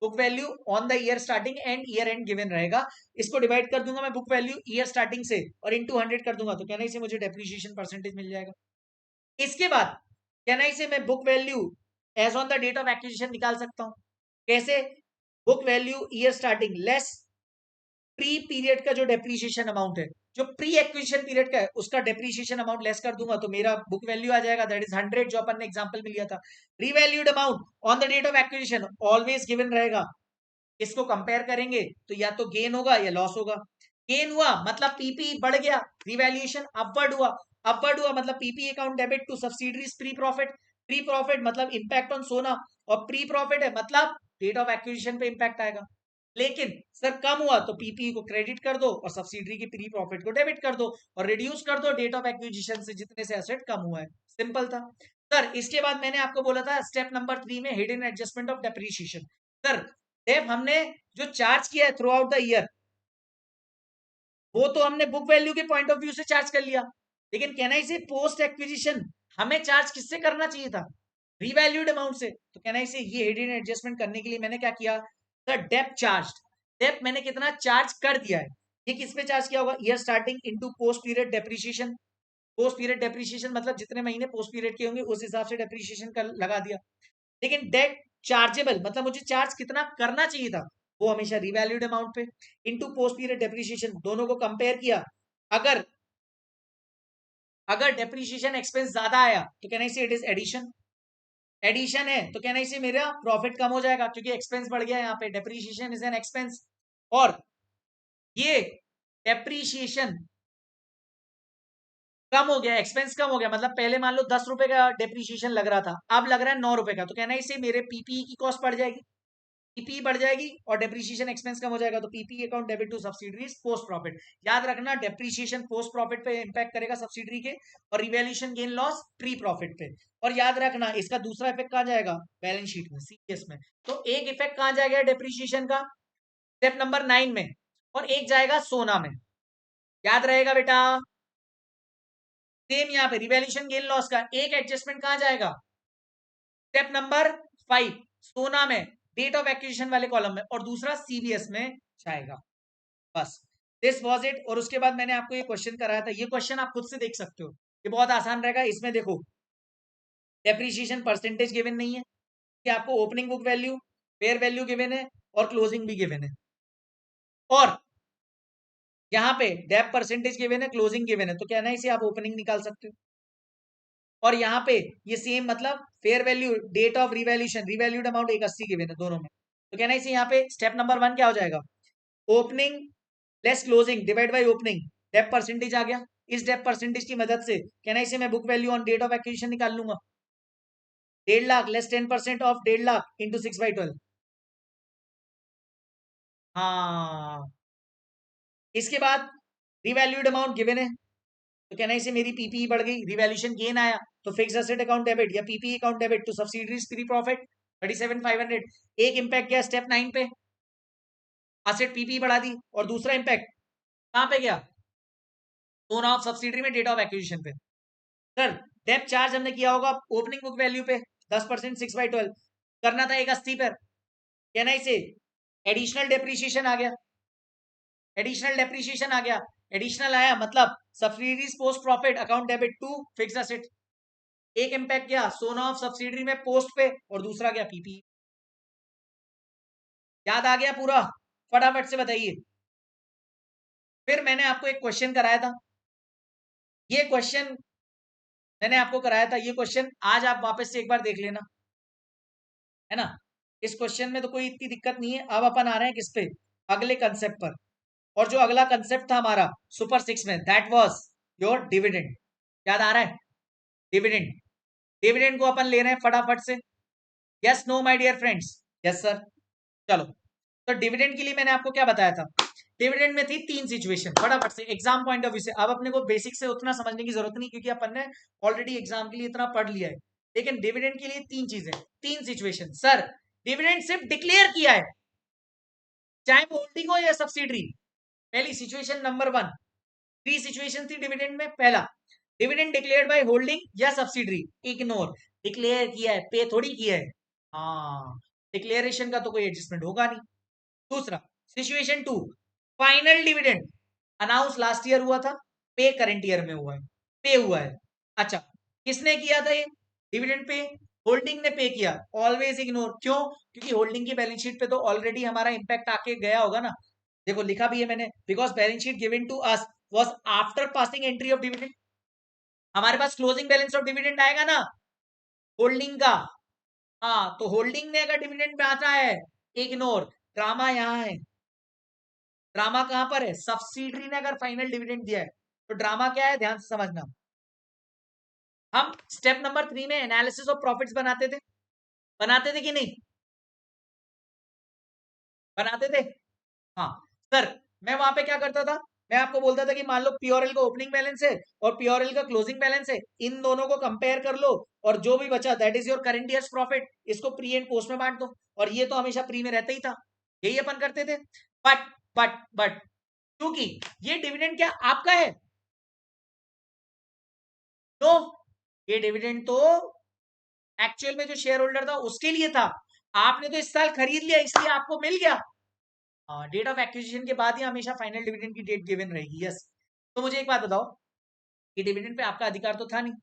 Book value on the year starting and year and given रहेगा। इसको डिवाइड कर दूंगा मैं बुक वैल्यू ईयर स्टार्टिंग से और इनटू 100 कर दूंगा, तो कहना इसे मुझे डेप्रीशिएशन परसेंटेज मिल जाएगा। इसके बाद कहना इसे मैं book value as on the date of acquisition निकाल सकता हूं। कैसे? Book value year starting less pre period का जो डेप्रीशिएशन अमाउंट है, जो प्री एक्विजिशन पीरियड का है उसका डेप्रीशिएशन अमाउंट लेस कर दूंगा तो मेरा बुक वैल्यू आ जाएगा, दैट इज 100 जो अपन ने एग्जांपल में लिया था। Revalued amount on the date of acquisition always given रहेगा। इसको कंपेयर करेंगे तो या तो गेन होगा या लॉस होगा। गेन हुआ मतलब पीपी बढ़ गया, रिवैल्यूएशन अपवर्ड हुआ, अपवर्ड हुआ मतलब PP account debit to subsidiaries pre profit, pre profit मतलब इंपैक्ट ऑन सोना, और प्री प्रॉफिट है मतलब डेट ऑफ एक्विजिशन पे इंपैक्ट आएगा। लेकिन सर कम हुआ तो पीपी को क्रेडिट कर दो और सब्सिडरी की प्री प्रॉफिट को डेबिट कर दो और रिड्यूस कर दो डेट ऑफ एक्विजिशन से जितने से एसेट कम हुआ है। सिंपल था सर। इसके बाद मैंने आपको बोला था स्टेप नंबर 3 में hidden adjustment of depreciation. Sir dep हमने जो चार्ज किया है थ्रू आउट द ईयर, वो तो हमने बुक वैल्यू के पॉइंट ऑफ व्यू से चार्ज कर लिया, लेकिन कहना इसे पोस्ट एक्विजिशन हमें चार्ज किससे करना चाहिए था, रिवैल्यूड अमाउंट से। तो कहना इसे ये हिडन एडजस्टमेंट करने के लिए मैंने क्या किया, द डेप चार्ज, डेप मैंने कितना चार्ज कर दिया है, ये किस पे चार्ज किया होगा, year starting into post period depreciation. Post period depreciation मतलब जितने महीने पोस्ट पीरियड के होंगे उस हिसाब से डेप्रीशिएशन कर लगा दिया। लेकिन डेट चार्जेबल मतलब मुझे चार्ज कितना करना चाहिए था, वो हमेशा रिवैल्यूड अमाउंट पे इनटू पोस्ट पीरियड डेप्रीशिएशन, दोनों को कंपेयर किया। अगर अगर डेप्रीशिएशन एक्सपेंस ज्यादा आया तो कहना इसे इट इज एडिशन, एडिशन है तो कहना इसे मेरा प्रॉफिट कम हो जाएगा क्योंकि एक्सपेंस बढ़ गया, यहाँ पे डेप्रीशिएशन इज एन एक्सपेंस। और ये डेप्रीशिएशन कम हो गया, एक्सपेंस कम हो गया, मतलब पहले मान लो 10 रुपए का डेप्रीशिएशन लग रहा था, अब लग रहा है 9 रुपए का, तो कहना है इसे मेरे पीपीई की कॉस्ट बढ़ जाएगी, पीपी बढ़ जाएगी और डेप्रीशिएशन एक्सपेंस कम हो जाएगा, तो PP account debit to subsidiaries post profit. याद रखना डेप्रीशिएशन पोस्ट प्रॉफिट पे इंपैक्ट करेगा सब्सिडरी के, और revaluation gain loss pre profit पे। और याद रखना इसका दूसरा इफेक्ट कहां जाएगा, बैलेंस शीट में, सीएस में। तो एक इफेक्ट कहां जाएगा डेप्रीशिएशन का, स्टेप नंबर 9 में, और एक जाएगा सोना में। याद रहेगा बेटा, सेम यहाँ पे रिवैल्यूएशन गेन लॉस का एक एडजस्टमेंट कहां जाएगा, स्टेप नंबर 5 सोना में डेट ऑफ एक्विजिशन वाले कॉलम में, और दूसरा सीबीएस में जाएगा। बस दिस वाज इट। और उसके बाद मैंने आपको ये क्वेश्चन कराया था, ये क्वेश्चन आप खुद से देख सकते हो, ये बहुत आसान रहेगा। इसमें देखो डेप्रीशिएशन परसेंटेज गिवन नहीं है कि आपको opening book value, fair value given है और क्लोजिंग भी गिवन है, और यहाँ पे डेप परसेंटेज गिवन है, क्लोजिंग गिवन है, तो क्या ना इसे आप ओपनिंग निकाल सकते हो। और यहाँ पे ये सेम मतलब fair value, date of revaluation, revalued amount 180 given है दोनों में, तो कहना इसे यहाँ पे स्टेप नंबर 1 क्या हो जाएगा, opening less closing divide by opening, dep percentage आ गया। इस डेप परसेंटेज की मदद से कहना इसे मैं book value on date of acquisition निकाल लूंगा। 1.5 lakh less 10% of 1.5 lakh into 6/12। हाँ, इसके बाद रिवैल्यूड अमाउंट गिवन है, तो कहना इसे मेरी पीपीई बढ़ गई, रिवैल्यूएशन गेन आया, तो फिक्स एसेट अकाउंट डेबिट या PPE account debit to subsidiaries pre profit 37,500। एक इम्पैक्ट गया स्टेप 9 पे, असेट पीपीई बढ़ा दी, और दूसरा इम्पैक्ट कहां पे गया, सोना ऑफ सब्सिडरी में डेट ऑफ एक्विजिशन पे। सर डेप चार्ज हमने किया होगा ओपनिंग बुक वैल्यू पे 10%, 6/12 करना था 180 पर, कहना इसे एडिशनल डेप्रीशिएशन आ गया, एडिशनल डेप्रीशिएशन आ गया, एडिशनल आया मतलब subsidiaries post profit account debit to fix asset. एक इम्पैक्ट गया सोना ऑफ सब्सिडरी में पोस्ट पे, और दूसरा गया पीपी। याद आ गया पूरा, फटाफट से बताइए। फिर मैंने आपको एक क्वेश्चन कराया था, ये क्वेश्चन मैंने आपको कराया था, ये क्वेश्चन आज आप वापस से एक बार देख लेना, है ना। इस क्वेश्चन में तो कोई इतनी दिक्कत नहीं है। अब अपन आ रहे हैं किस पे, अगले कंसेप्ट पर। और जो अगला कंसेप्ट था हमारा सुपर 6 में, दैट वाज योर डिविडेंड। याद आ रहा है, डिविडेंड। डिविडेंड को अपन ले रहे हैं फटाफट से, yes no my dear friends, yes sir. चलो, तो डिविडेंड के लिए मैंने आपको क्या बताया था, डिविडेंड में थी 3 सिचुएशन, फटाफट से एग्जाम पॉइंट ऑफ व्यू से। अब अपने को बेसिक से उतना समझने की जरूरत नहीं, क्योंकि अपन ने ऑलरेडी एग्जाम के लिए इतना पढ़ लिया है। लेकिन डिविडेंड के लिए 3 चीजें, 3 सिचुएशन। सर डिविडेंड सिर्फ डिक्लेयर किया है, चाहे वो होल्डिंग हो या सब्सिडरी, पहली सिचुएशन नंबर 1। 3 सिचुएशन थी डिविडेंड में। पहला, डिविडेंड डिक्लेयर्ड बाय होल्डिंग या सब्सिडरी, इग्नोर। डिक्लेयर किया है, पे थोड़ी किया है। हाँ, डिक्लेरेशन का तो कोई एडजस्टमेंट होगा नहीं। दूसरा, situation 2, final dividend announce last year हुआ था, पे करंट ईयर में हुआ है, पे हुआ है। अच्छा, किसने किया था ये डिविडेंड पे, होल्डिंग ने पे किया, ऑलवेज इग्नोर। क्यों, क्योंकि होल्डिंग की बैलेंस शीट पे तो ऑलरेडी हमारा इंपैक्ट आके गया होगा ना। देखो लिखा भी है मैंने, because balance sheet given to us was after passing entry of dividend. हमारे पास क्लोजिंग बैलेंस ऑफ डिविडेंड आएगा ना होल्डिंग का। हाँ, तो होल्डिंग ने अगर डिविडेंड में आता है, इग्नोर। ड्रामा यहाँ है, ड्रामा कहां पर है, सब्सिडरी ने अगर फाइनल डिविडेंड दिया है, तो ड्रामा क्या है ध्यान से समझना। हम स्टेप नंबर 3 में एनालिसिस ऑफ प्रॉफिट्स बनाते थे कि नहीं, बनाते थे। हाँ सर, मैं वहां पे क्या करता था, मैं आपको बोलता था कि मान लो पीओरएल का ओपनिंग बैलेंस है और पीओरएल का क्लोजिंग बैलेंस है, इन दोनों को कंपेयर कर लो, और जो भी बचा that is your current years profit, इसको प्री एंड पोस्ट में बांट दो। और ये तो हमेशा प्री में रहता ही था, यही अपन करते थे। बट क्योंकि ये डिविडेंड क्या आपका है, नो, ये डिविडेंड तो एक्चुअल में जो शेयर होल्डर था उसके लिए था। आपने तो इस साल खरीद लिया इसलिए आपको मिल गया। डेट ऑफ एक्विजिशन के बाद ही हमेशा फाइनल डिविडेंड की डेट गिवन रहेगी, यस। तो मुझे एक बात बताओ कि डिविडेंड पे आपका अधिकार तो था नहीं,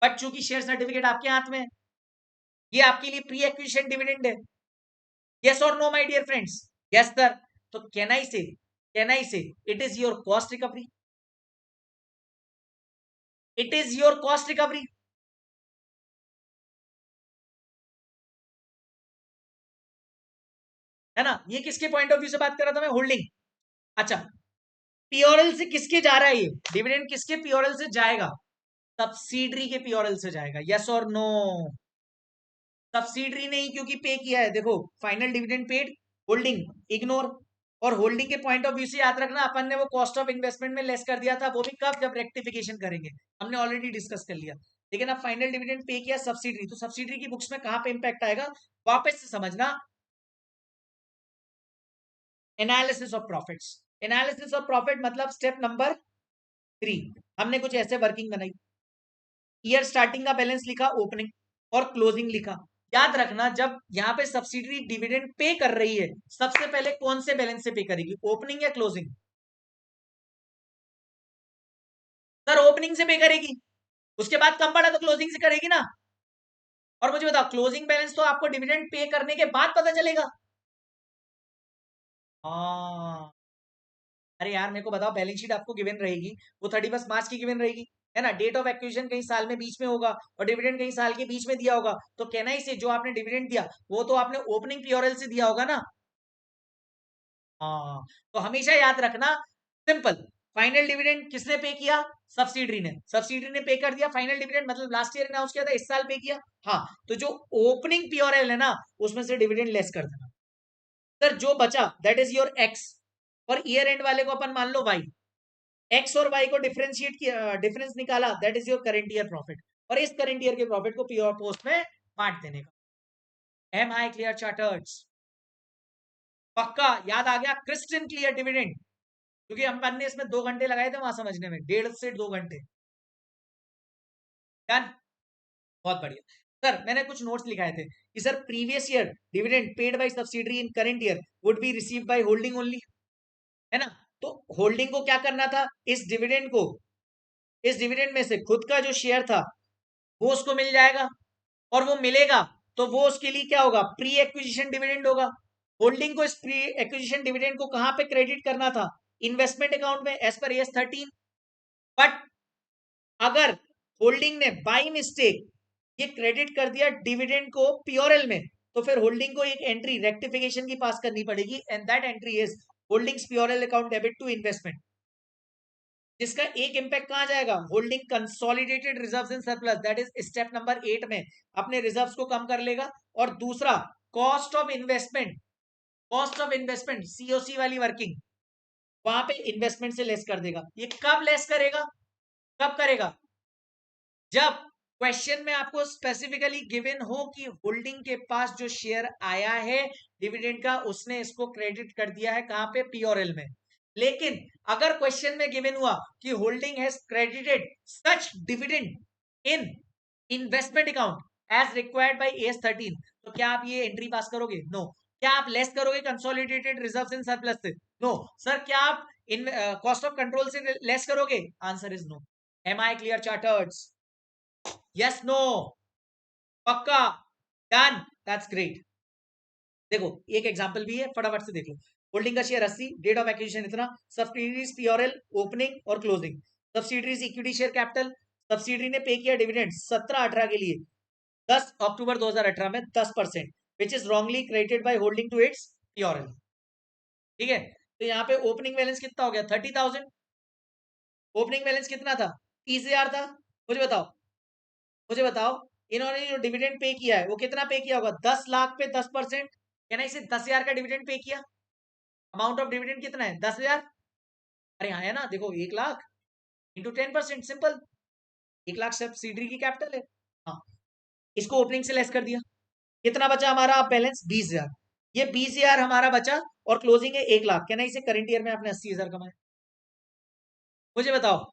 बट चूंकि शेयर सर्टिफिकेट आपके हाथ में है, ये आपके लिए प्री एक्विजिशन डिविडेंड है, यस और no my dear friends, yes sir. तो can I say it is your cost recovery, it is your cost recovery, है ना। ये किसके पॉइंट ऑफ व्यू से बात कर रहा था मैं, होल्डिंग। अच्छा, पीओरएल से किसके जा रहा है ये डिविडेंड, किसके पीओरएल से जाएगा, सब्सिडरी के पीओरएल से जाएगा, यस और नो। सब्सिडरी नहीं, क्योंकि पे किया है, देखो final dividend paid, holding ignore. और होल्डिंग के पॉइंट ऑफ व्यू से याद रखना, अपन ने वो कॉस्ट ऑफ इन्वेस्टमेंट में लेस कर दिया था, वो भी कब, जब रेक्टिफिकेशन करेंगे, हमने ऑलरेडी डिस्कस कर लिया। लेकिन अब फाइनल डिविडेंड पे किया सब्सिडरी, तो सब्सिडरी की बुक्स में कहां पे इंपैक्ट आएगा, वापस से समझना, analysis of profits. Analysis of profit मतलब स्टेप नंबर 3, हमने कुछ ऐसे वर्किंग बनाई, ईयर स्टार्टिंग का बैलेंस लिखा, ओपनिंग और क्लोजिंग लिखा, याद रखना, जब यहाँ पे सब्सिडरी डिविडेंड पे कर रही है, सबसे पहले कौन से बैलेंस से पे करेगी, ओपनिंग या क्लोजिंग? सर ओपनिंग से पे करेगी, उसके बाद कम पड़ा तो क्लोजिंग से करेगी ना। और मुझे बताओ, क्लोजिंग बैलेंस तो आपको डिविडेंड पे करने के बाद पता चलेगा। हाँ, अरे यार मेरे को बताओ, बैलेंस शीट आपको गिवन रहेगी, वो 31 मार्च की गिवन रहेगी, है ना। डेट ऑफ एक्विजिशन कहीं साल में बीच में होगा और डिविडेंड कहीं साल के बीच में दिया होगा, तो कहना ही से जो आपने डिविडेंड दिया वो तो आपने ओपनिंग पीओरएल से दिया होगा ना। हाँ, तो हमेशा याद रखना, सिंपल, फाइनल डिविडेंड किसने पे किया, सब्सिडरी ने पे कर दिया फाइनल डिविडेंड, मतलब लास्ट ईयर अनाउंस किया था, इस साल पे किया। हाँ, तो जो ओपनिंग पीओरएल है ना, उसमें से डिविडेंड लेस कर देना। सर जो बचा दैट इज योर एक्स, और ईयर एंड वाले को अपन मान लो वाई, एक्स और वाई को डिफरेंशिएट किया, डिफरेंस निकाला, that is your current year profit, और इस करंट ईयर के प्रॉफिट को पी और पोस्ट में बांट देने का। Am I clear charters? पक्का याद आ गया, क्रिस्टन क्लियर डिविडेंड, क्योंकि अपन ने इसमें 2 घंटे लगाए थे वहां समझने में, 1.5 से 2 घंटे। डन, बहुत बढ़िया। सर मैंने कुछ नोट्स लिखाए थे कि sir previous year dividend paid by subsidiary in current year would be received by holding only, है ना। तो होल्डिंग को क्या करना था, इस डिविडेंड में से खुद का जो शेयर था वो उसको मिल जाएगा, और वो मिलेगा तो वो उसके लिए क्या होगा, प्री एक्विजिशन डिविडेंड होगा। होल्डिंग को इस प्री एक्विजिशन डिविडेंड को कहां पे क्रेडिट करना था, इन्वेस्टमेंट अकाउंट में एज पर एस 13। बट अगर होल्डिंग ने बाई मिस्टेक ये क्रेडिट कर दिया डिविडेंड को पीओरएल में, तो फिर होल्डिंग को एक एंट्री रेक्टिफिकेशन की पास करनी पड़ेगी, and that entry is holdings P and L account debit to investment, जिसका एक इंपैक्ट कहां जाएगा, holding consolidated reserves in surplus, that is step number 8 में अपने रिजर्व्स को कम कर लेगा। और दूसरा, कॉस्ट ऑफ इन्वेस्टमेंट, सीओसी वाली वर्किंग, वहां पे इन्वेस्टमेंट से लेस कर देगा। ये कब लेस करेगा, कब करेगा, जब क्वेश्चन में आपको स्पेसिफिकली गिवन हो कि होल्डिंग के पास जो शेयर आया है डिविडेंड का, उसने इसको क्रेडिट कर दिया है कहां पे, पीओरएल में। लेकिन अगर क्वेश्चन में गिवन हुआ कि holding has credited such dividend in investment account as required by S 13, तो क्या आप ये एंट्री पास करोगे, नो। क्या आप लेस करोगे कंसोलिडेटेड रिजर्व्स इन सरप्लस से, नो। सर क्या आप इन कॉस्ट ऑफ कंट्रोल से लेस करोगे, answer is no. Am I clear charters? Yes no? पक्का? Done, that's great. देखो एक एग्जांपल भी है, फटाफट से देख लो। होल्डिंग का शेयर 80, डेट ऑफ एक्विजिशन इतना, सब्सिडीज पीओरएल ओपनिंग और closing, subsidies equity share capital, subsidiary ने पे किया डिविडेंड 17-18 के लिए 10 अक्टूबर 2018 में 10%, which is wrongly credited by holding to its P and L. ठीक है, तो यहाँ पे ओपनिंग बैलेंस कितना हो गया, 30,000। ओपनिंग बैलेंस कितना था, 30,000 था। मुझे बताओ इन्होंने जो डिविडेंड पे किया है वो कितना पे किया होगा, 10 लाख पे 10%, यानी इसे 10,000 का डिविडेंड पे किया। अमाउंट ऑफ डिविडेंड कितना है, 10,000। अरे हाँ है ना, देखो 1 lakh into 10%, simple, 1 lakh subsidiary की कैपिटल है। हाँ, इसको ओपनिंग से लेस कर दिया, कितना बचा हमारा बैलेंस, 20,000। ये 20,000 हमारा बचा, और क्लोजिंग है 1 लाख, कहना इसे करंट ईयर में आपने 80,000 कमाए। मुझे बताओ,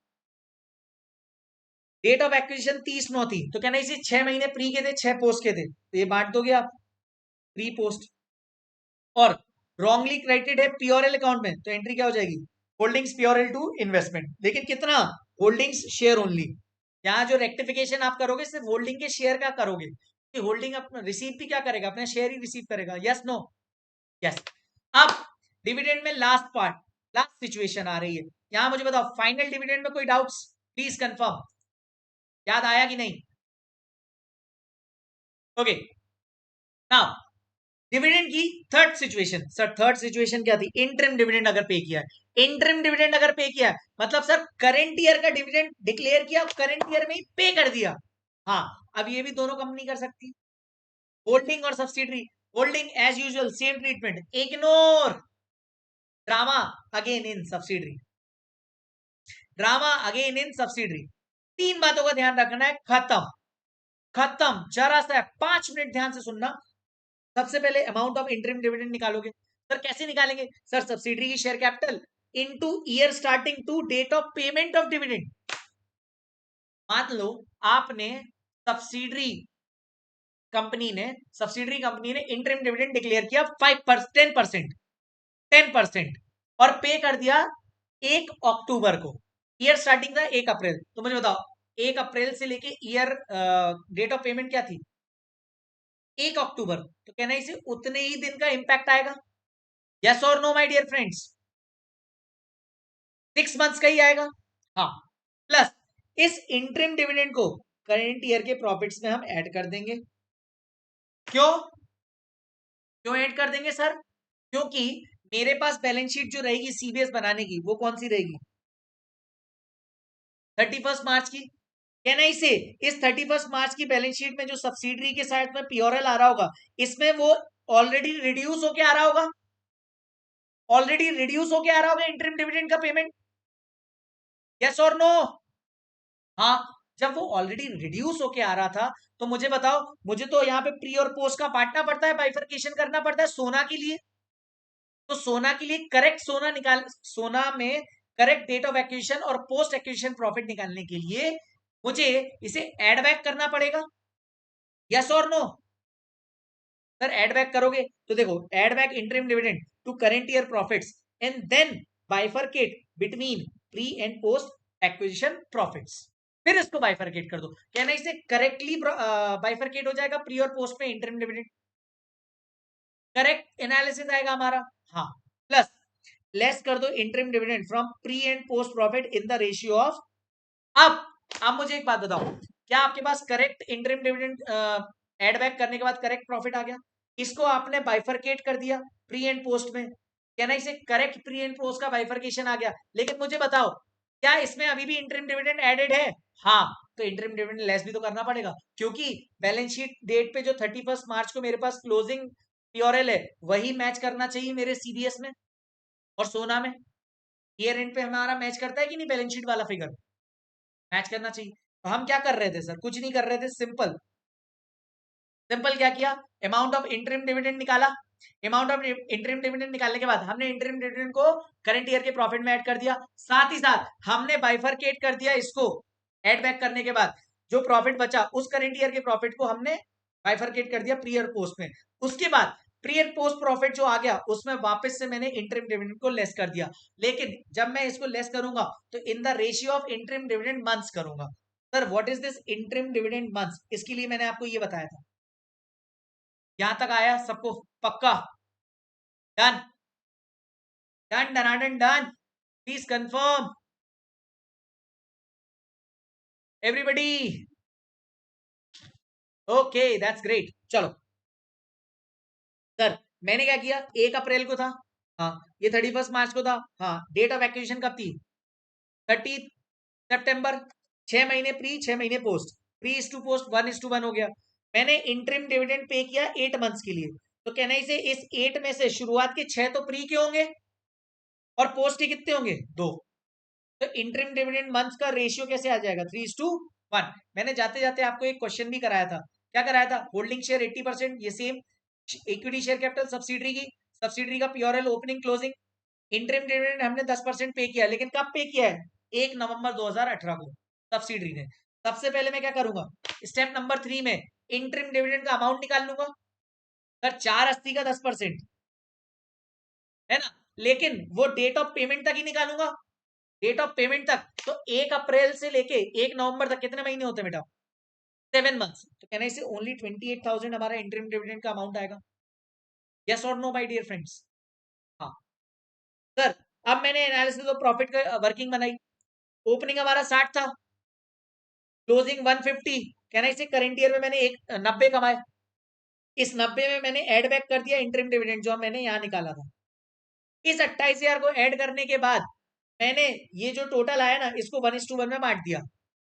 डेट ऑफ एक्विजिशन 30/9 थी, तो कहना इसे 6 महीने प्री के थे, 6 पोस्ट के थे, तो ये बांट दोगे आप, प्री पोस्ट। और रॉन्गली क्रेडिटेड है पीओरएल अकाउंट में, तो एंट्री क्या हो जाएगी, होल्डिंग्स पीओरएल टू इन्वेस्टमेंट, लेकिन कितना, होल्डिंग्स शेयर ओनली। यहाँ जो रेक्टिफिकेशन आप करोगे सिर्फ होल्डिंग के शेयर का करोगे, कि होल्डिंग अपना रिसीव भी क्या करेगा, अपना शेयर ही रिसीव करेगा। Yes no? यस। अब डिविडेंड में लास्ट पार्ट, लास्ट सिचुएशन आ रही है। यहां मुझे बताओ, फाइनल डिविडेंड में कोई डाउट्स, प्लीज कंफर्म, याद आया कि नहीं? ओके, नाउ डिविडेंड की third situation. Sir third situation क्या थी, इंटरिम डिविडेंड अगर पे किया है, इंटरिम डिविडेंड अगर पे किया है, मतलब सर करंट ईयर का डिविडेंड डिक्लेयर किया, करंट ईयर में ही पे कर दिया। हाँ, अब ये भी दोनों कंपनी कर सकती, होल्डिंग और subsidiary. Holding as usual same treatment, ignore drama again in subsidiary, drama again in subsidiary. 3 बातों का ध्यान रखना है, खत्म, खत्म, जरा सा 5 मिनट ध्यान से सुनना। सबसे पहले अमाउंट ऑफ इंटरिम डिविडेंड निकालोगे, सर कैसे निकालेंगे, सर सब्सिडरी की share capital into year starting to date of payment of dividend. मान लो आपने सब्सिडरी कंपनी ने, सब्सिडरी कंपनी ने इंटरिम डिविडेंड डिक्लेयर किया 10%, 10% और पे कर दिया 1 अक्टूबर को। ईयर स्टार्टिंग था 1 अप्रैल। तो मुझे बताओ 1 अप्रैल से लेके ईयर डेट ऑफ पेमेंट क्या थी? 1 अक्टूबर। तो कहना इसे उतने ही दिन का इंपैक्ट आएगा। यस और no my dear friends? 6 months का ही आएगा। हाँ, प्लस इस इंटरिम डिविडेंड को करेंट ईयर के प्रॉफिट्स में हम ऐड कर देंगे। क्यों क्यों ऐड कर देंगे सर? क्योंकि मेरे पास बैलेंस शीट जो रहेगी सीबीएस बनाने की, वो कौन सी रहेगी? 31 मार्च की। कहना इसे इस 31 मार्च की बैलेंस शीट में जो सब्सिडरी के साथ में पीओरएल आ रहा होगा, इसमें वो ऑलरेडी रिड्यूस होके आ रहा होगा, ऑलरेडी रिड्यूस होके आ रहा होगा इंटरिम डिविडेंड का पेमेंट। यस और नो? हाँ, जब वो ऑलरेडी रिड्यूस होके आ रहा था, तो मुझे बताओ, मुझे तो यहाँ पे प्री और पोस्ट का बांटना पड़ता है, बाइफरकेशन करना पड़ता है सोना के लिए। तो सोना के लिए करेक्ट सोना निकाल, सोना में करेक्ट डेट ऑफ एक्विजिशन और पोस्ट एक्विजिशन प्रॉफिट निकालने के लिए मुझे इसे एड बैक करना पड़ेगा। यस और नो? सर एड बैक करोगे तो देखो, add back interim dividend to current year profits and then bifurcate between pre and post acquisition profits. फिर इसको बाइफरकेट कर दो। कहना इसे करेक्टली बाइफरकेट हो जाएगा प्री और पोस्ट में इंटरिम डिविडेंड। करेक्ट एनालिसिस आएगा हमारा। हाँ, प्लस लेस कर दो interim dividend from pre and post profit in the ratio of. अब मुझे एक बात बताओ, क्या आपके पास correct interim dividend add back करने के बाद करेक्ट प्रॉफिट आ गया? इसको आपने बाइफरकेट कर दिया प्री एंड पोस्ट में, क्या ना इसे करेक्ट प्री एंड पोस्ट का बाइफरकेशन आ गया। लेकिन मुझे बताओ, क्या इसमें अभी भी इंटरिम डिविडेंड एडेड है? हाँ, तो इंटरिम डिविडेंड लेस भी तो करना पड़ेगा, क्योंकि बैलेंस शीट डेट पे जो 31 मार्च को मेरे पास क्लोजिंग पीओरएल है, वही मैच करना चाहिए मेरे सीडीएस में और सोना में। ईयर एंड पे हमारा मैच करता है कि नहीं बैलेंस शीट वाला फिगर? मैच करना चाहिए। तो हम क्या कर रहे थे सर? कुछ नहीं कर रहे थे, सिंपल सिंपल क्या किया, अमाउंट ऑफ इंटरिम डिविडेंड निकाला। अमाउंट ऑफ इंटरिम डिविडेंड निकालने के बाद हमने इंटरिम डिविडेंड को करंट ईयर के प्रॉफिट में ऐड कर दिया। साथ ही साथ हमने बाइफरकेट कर दिया इसको। ऐड बैक करने के बाद जो प्रॉफिट बचा, उस करंट ईयर के प्रॉफिट को हमने बाइफरकेट कर दिया प्री और पोस्ट में। उसके बाद प्री और पोस्ट प्रॉफिट जो आ गया, उसमें वापस से मैंने इंटरिम डिविडेंड को लेस कर दिया। लेकिन जब मैं इसको लेस करूंगा तो in the ratio of interim dividend months करूंगा। Sir what is this interim dividend months? इसके लिए मैंने आपको ये बताया था। यहां तक आया सबको? पक्का? Done done done done. Please confirm everybody. Okay that's great. चलो सर, मैंने क्या किया, 1 अप्रैल को था, हाँ, ये 31 मार्च को था, हाँ, डेट ऑफ एक्विजिशन कब थी? 30 सितंबर। 6 महीने प्री, 6 महीने post, pre is to post 1:1 हो गया। मैंने इंटरिम डिविडेंड पे किया 8 मंथ्स के लिए। तो कहना इसे इस 8 में से शुरुआत के 6 तो प्री के होंगे और पोस्ट के कितने होंगे? 2। तो इंटरिम डिविडेंड मंथ का रेशियो कैसे आ जाएगा? 3:1। मैंने जाते जाते आपको एक क्वेश्चन भी कराया था। क्या कराया था? होल्डिंग शेयर 80%, ये same. Equity share capital subsidiary की, सब्सिडरी का पीओरएल ओपनिंग क्लोजिंग। इंटरिम डिविडेंड हमने 10% पे किया, लेकिन कब पे किया है? 1 नवंबर 2018 को सब्सिडरी ने। सबसे पहले मैं क्या करूंगा, स्टेप नंबर 3 में इंटरिम डिविडेंड का अमाउंट निकाल लूंगा। सर 480 का 10%, है ना? लेकिन वो डेट ऑफ पेमेंट तक ही निकालूंगा, डेट ऑफ पेमेंट तक। तो 1 अप्रैल से लेके 1 नवंबर तक कितने महीने होते हैं बेटा? 7 मंथ्स। तो कहना इसे ओनली 28,000 हमारा इंटरिम डिविडेंड का अमाउंट आएगा। यस और नो माय डियर फ्रेंड्स? हाँ सर। अब मैंने एनालिसिस ऑफ प्रॉफिट का वर्किंग बनाई। ओपनिंग हमारा 60 था, क्लोजिंग 150। कहना इसे करंट ईयर में मैंने 90 कमाए। इस 90 में मैंने ऐड बैक कर दिया इंटरिम डिविडेंड जो मैंने यहाँ निकाला था। इस 28,000 को ऐड करने के बाद मैंने ये जो टोटल आया ना, इसको 1:1 में बांट दिया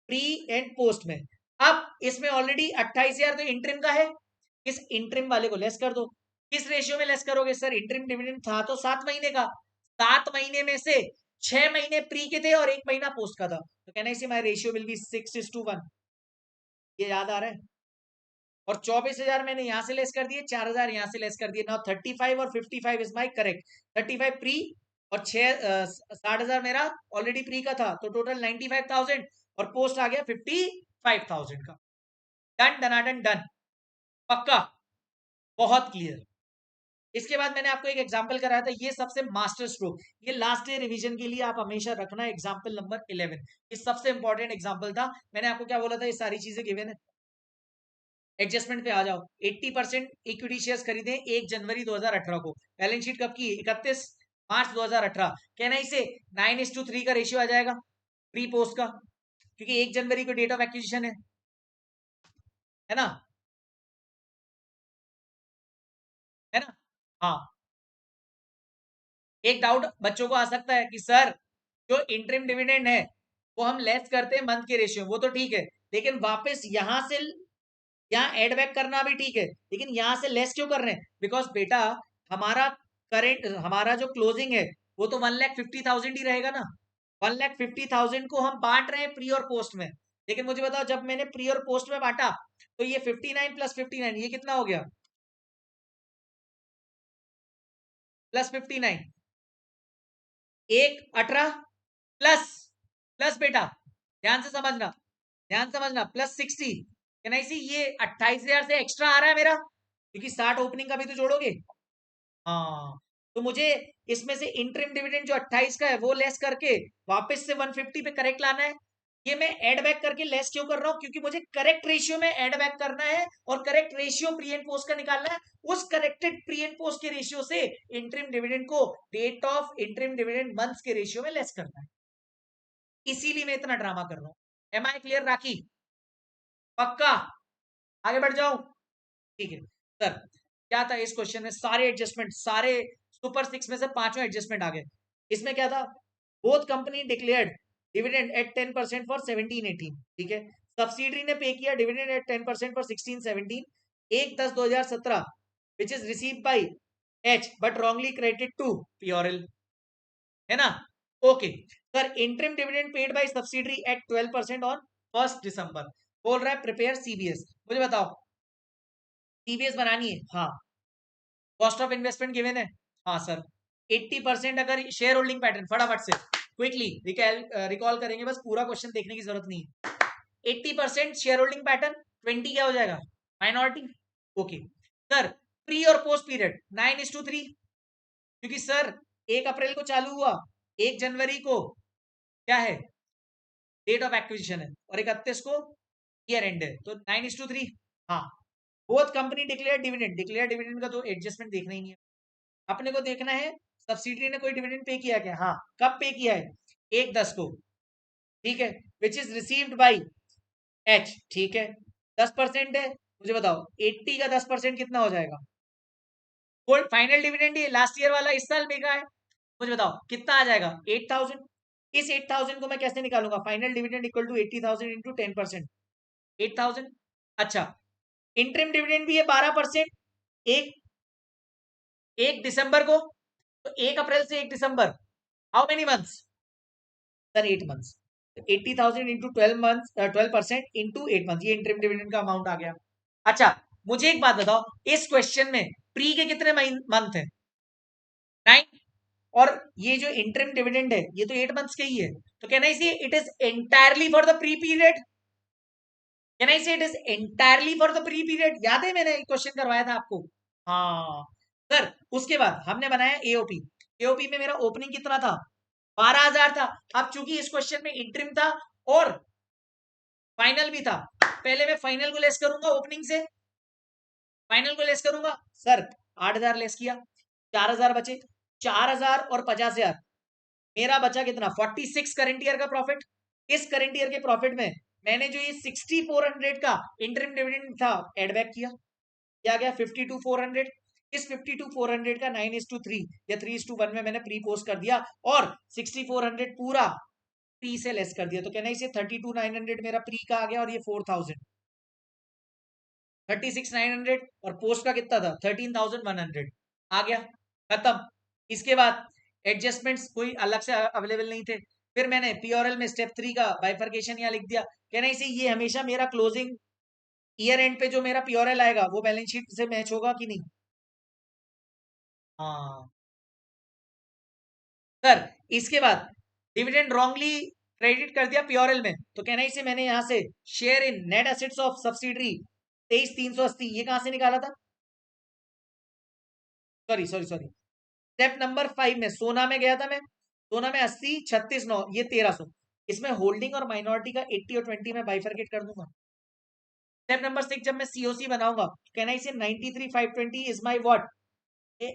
प्री एंड पोस्ट में। अब इसमें ऑलरेडी 28,000 तो इंटरिम का है, इस इंटरिम वाले को लेस कर दो। किस रेशियो में लेस करोगे सर? इंटरिम डिविडेंड था तो 7 महीने का, 7 महीने में से 6 महीने प्री के थे और 1 महीना पोस्ट का था। तो कहना इसे माय रेशियो विल बी 6:1। ये याद आ रहा है? और 24,000 मैंने यहां से लेस कर दिए, 4,000 यहां से लेस कर दिए। नाउ 35 और 55 इज माई करेक्ट। 35 प्री और 60,000 मेरा ऑलरेडी प्री का था, तो टोटल 95,000 और पोस्ट आ गया 55,000 का। डन डनाडन डन। पक्का, बहुत क्लियर। इसके बाद मैंने आपको एक एग्जांपल कराया था, ये सबसे मास्टर स्ट्रोक, ये लास्ट ईयर रिवीजन के लिए आप हमेशा रखना एग्जांपल नंबर 11, ये सबसे इंपॉर्टेंट एग्जांपल था। मैंने आपको क्या बोला था, ये सारी चीजें गिवन है। एडजस्टमेंट पे आ जाओ। 80% इक्विटी शेयर्स खरीदे 1 जनवरी 2018 को। बैलेंस शीट कब की? 31 मार्च 2018। कहना इसे 9:3 का रेशियो आ जाएगा प्री पोस्ट का, क्योंकि 1 जनवरी को डेट ऑफ एक्विजिशन है ना? है ना? हाँ। एक डाउट बच्चों को आ सकता है कि सर जो इंटरिम डिविडेंड है वो हम लेस करते हैं मंथ के रेशियो, वो तो ठीक है, लेकिन वापस यहां से यहाँ एड बैक करना भी ठीक है, लेकिन यहां से लेस क्यों कर रहे हैं? बिकॉज बेटा हमारा करेंट, हमारा जो क्लोजिंग है वो तो 1,50,000 ही रहेगा ना। 1,50,000 को हम बांट रहे हैं प्री और पोस्ट में, लेकिन मुझे बताओ जब मैंने प्री और पोस्ट में बांटा तो ये 59 प्लस 59 ये कितना हो गया? प्लस 59, एक 18 प्लस, प्लस बेटा ध्यान से समझना, ध्यान समझना, प्लस 60, कैन आई सी ये 28,000 से एक्स्ट्रा आ रहा है मेरा, क्योंकि 60 ओपनिंग का भी तो जोड़ोगे। हाँ, तो मुझे इसमें से इंटरिम डिविडेंड जो 28 का है वो लेस करके वापस से 150 पे करेक्ट लाना है। ये मैं ऐड बैक करके लेस क्यों कर रहा हूं? क्योंकि मुझे करेक्ट रेशियो में ऐड बैक करना है और correct ratio pre and post का निकालना है। उस करेक्टेड प्री एंड पोस्ट के रेशियो से इंटरिम डिविडेंड को date of interim dividend months के रेशियो में लेस करना है। इसीलिए मैं इतना ड्रामा कर रहा हूं। Am I clear Rakhi? पक्का? आगे बढ़ जाऊं? ठीक है सर। क्या था इस क्वेश्चन में? सारे एडजस्टमेंट, सारे सुपर सिक्स में से पांचों एडजस्टमेंट आ गए। इसमें क्या था? Both company declared dividend at 10% for 17-18। ठीक है, सब्सिडरी ने पे किया dividend at 10% for 16-17, 1/10/2017 which is receive by H but wrongly credited to P and L, है ना? Okay sir, interim dividend paid by subsidiary at 12% on 1 December. बोल रहा है prepare CBS. मुझे बताओ सीबीएस बनानी है? हाँ। कॉस्ट ऑफ इन्वेस्टमेंट गिवन है? हाँ सर। 80% अगर शेयर होल्डिंग पैटर्न, फटाफट से क्विकली रिकॉल करेंगे, बस पूरा क्वेश्चन देखने की जरूरत नहीं है। 80% शेयर होल्डिंग पैटर्न, 20 क्या हो जाएगा? माइनॉरिटी। ओके सर, प्री और पोस्ट पीरियड 9:3, क्योंकि सर 1 अप्रैल को चालू हुआ, 1 जनवरी को क्या है? डेट ऑफ एक्विजिशन है, और 31 को ईयर एंड है, तो 9:3। हाँ। Both company declare dividend, declare dividend का तो एडजस्टमेंट देखना ही नहीं है अपने को, देखना है सब्सिडरी ने कोई डिविडेंड पे किया क्या? हाँ। कब पे किया है? 1/10 को। ठीक है, which is received by H. ठीक है, 10% है। मुझे बताओ 80 का 10% कितना हो जाएगा? कोई फाइनल डिविडेंड ये लास्ट ईयर वाला इस साल बेगा है, मुझे बताओ कितना आ जाएगा? 8,000। इस 8,000 को मैं कैसे निकालूंगा? Final dividend equal to 80,000 into 10%, 8,000। अच्छा, इंटरिम डिविडेंड भी है 12%, एक 1 दिसंबर को, तो 1 अप्रैल से 1 December, how many months? Sir 8 months. 80,000 into 12 months, 12% into 8 month, ये इंटरिम डिविडेंड का अमाउंट आ गया। अच्छा, मुझे एक बात बताओ, इस क्वेश्चन में प्री के कितने मंथ है? 9। और ये जो इंटरिम डिविडेंड है ये तो 8 मंथ्स के ही है, तो can I say it is entirely for the pre period? Can I say it is entirely for the pre period? याद है मैंने क्वेश्चन करवाया था आपको? हाँ सर। उसके बाद हमने बनाया एओपी। एओपी में मेरा ओपनिंग कितना था? 12,000 था। अब चूंकि इस क्वेश्चन में इंटरिम था और फाइनल भी था, पहले मैं फाइनल को लेस करूंगा ओपनिंग से, फाइनल को लेस करूंगा सर। 8,000 लेस किया, 4,000 बचे। 4,000 और 50,000, मेरा बचा कितना? 46 करंट ईयर का प्रॉफिट। इस करंट ईयर के प्रॉफिट में मैंने जो ये 6400 का इंटरिम डिविडेंड था एड बैक किया, क्या गया? 52,400। इस 52,400 का 9:3 या 3:1 में मैंने प्री पोस्ट कर दिया, और 6400 पूरा प्री से लेस कर दिया, तो कहना इसे 32,900 मेरा प्री का आ गया, और ये 4,000, 36,900, और पोस्ट का कितना था? 13,100 आ गया, खत्म। इसके बाद एडजस्टमेंट्स कोई अलग से अवेलेबल नहीं थे, फिर मैंने पीओरएल में स्टेप 3 का बाइफर्केशन यहाँ लिख दिया। कहना इसे ये हमेशा मेरा क्लोजिंग ईयर एंड पे जो मेरा पीओरएल आएगा वो बैलेंस शीट से मैच होगा कि नहीं? हाँ सर। इसके बाद डिविडेंड रॉन्गली क्रेडिट कर दिया पीओरएल में, तो कहना इसे मैंने यहां से share in net assets of subsidiary 23,380 ये कहां से निकाला था? सॉरी स्टेप नंबर 5 में सोना में गया था मैं, सोना में 80 36 9 ये 1300, इसमें होल्डिंग और माइनॉरिटी का 80 और 20 में बाइफरकेट कर दूंगा। स्टेप नंबर 6 जब मैं सीओसी बनाऊंगा, कैन आई से 93,520 is my what,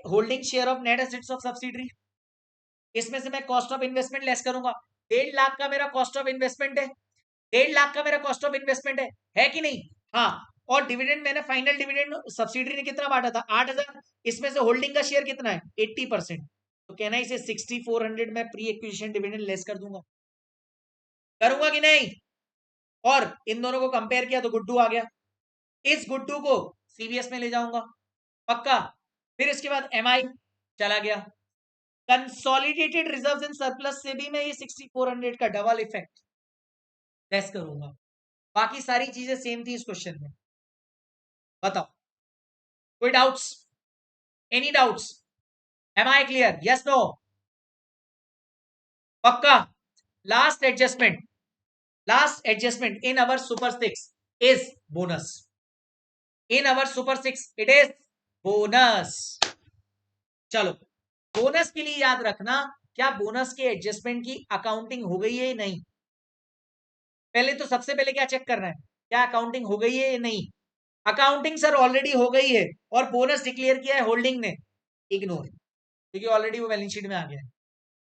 holding share of net assets of subsidiary. इसमें से मैं कॉस्ट ऑफ इन्वेस्टमेंट लेस करूंगा। 1.5 लाख का मेरा कॉस्ट ऑफ इन्वेस्टमेंट है, 1.5 लाख का मेरा कॉस्ट ऑफ इन्वेस्टमेंट है कि नहीं? हाँ। और डिविडेंड मैंने फाइनल डिविडेंड सब्सिडरी ने कितना बांटा था? 8,000। इसमें से होल्डिंग का शेयर कितना है? 80%। तो कहना इसे 6400 में प्री एक्विजिशन डिविडेंड लेस कर दूंगा। करूंगा कि नहीं? और इन दोनों को कंपेयर किया तो गुड्डू आ गया, इस गुड्डू को सीबीएस में ले जाऊंगा पक्का। फिर इसके बाद एमआई चला गया, कंसोलिडेटेड रिजर्व्स एंड सरप्लस से भी मैं ये 6400 का डबल इफेक्ट लेस करूंगा। बाकी सारी चीजें सेम थी इस क्वेश्चन में। बताओ कोई doubts? Any doubts? Am I clear? Yes no? पक्का? Last adjustment in our super 6 is bonus. In our super 6 it is bonus. चलो बोनस के लिए याद रखना, क्या बोनस के एडजस्टमेंट की अकाउंटिंग हो गई है या नहीं? पहले तो सबसे पहले क्या चेक करना है, क्या अकाउंटिंग हो गई है या नहीं? अकाउंटिंग सर ऑलरेडी हो गई है और बोनस डिक्लेयर किया है होल्डिंग ने, इग्नोर, क्योंकि ऑलरेडी वो बैलेंस शीट में आ गया है।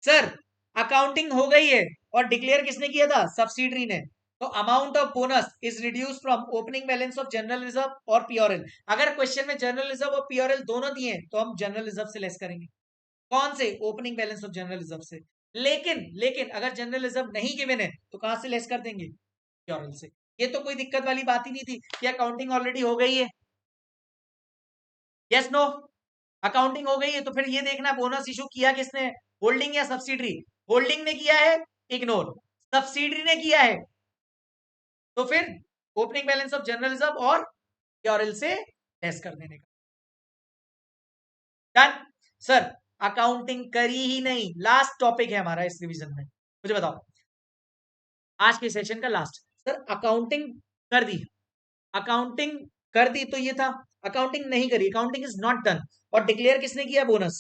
सर अकाउंटिंग हो गई है और डिक्लेयर किसने किया था? सब्सिडरी ने। तो amount of bonus is reduce from opening balance of general reserve और पीओरएल। अगर क्वेश्चन में जनरल रिजर्व और पीओरएल दोनों दिए हैं तो हम जनरल रिजर्व से लेस करेंगे। कौन से? Opening balance of general reserve से। लेकिन अगर जनरल रिजर्व नहीं गिवन है तो कहां से लेस कर देंगे? पीओरएल से। ये तो कोई दिक्कत वाली बात ही नहीं थी कि अकाउंटिंग ऑलरेडी हो गई है। Yes no? अकाउंटिंग हो गई है तो फिर ये देखना बोनस इशू किया किसने, होल्डिंग या सब्सिडरी? होल्डिंग ने किया है, इग्नोर। सब्सिडरी ने किया है तो फिर opening balance of general reserve और प्योरल से लेस कर देने का। Done sir. अकाउंटिंग करी ही नहीं, लास्ट टॉपिक है हमारा इस रिवीजन में। मुझे बताओ आज के सेशन का लास्ट। सर अकाउंटिंग कर दी, अकाउंटिंग कर दी तो ये था, अकाउंटिंग नहीं करी, अकाउंटिंग इज नॉट डन। और डिक्लेयर किसने किया बोनस?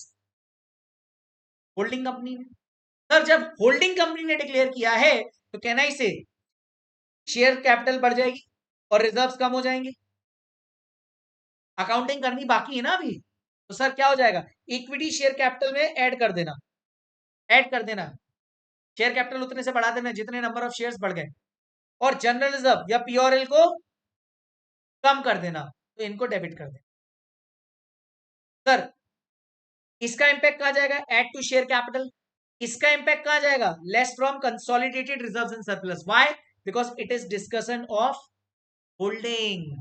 होल्डिंग कंपनी ने। सर जब होल्डिंग कंपनी ने डिक्लेयर किया है तो कहना इसे शेयर कैपिटल बढ़ जाएगी और रिजर्व्स कम हो जाएंगे। अकाउंटिंग करनी बाकी है ना अभी, तो सर क्या हो जाएगा? इक्विटी शेयर कैपिटल में ऐड कर देना, ऐड कर देना, शेयर कैपिटल उतने से बढ़ा देना जितने नंबर ऑफ शेयर्स बढ़ गए, और जनरल रिजर्व या पीओरएल को कम कर देना, तो इनको डेबिट कर देना। सर इसका इंपैक्ट कहां जाएगा? Add to share capital. इसका इंपैक्ट कहां जाएगा? Less from consolidated reserves and surplus. Why? Because it is discussion of holding.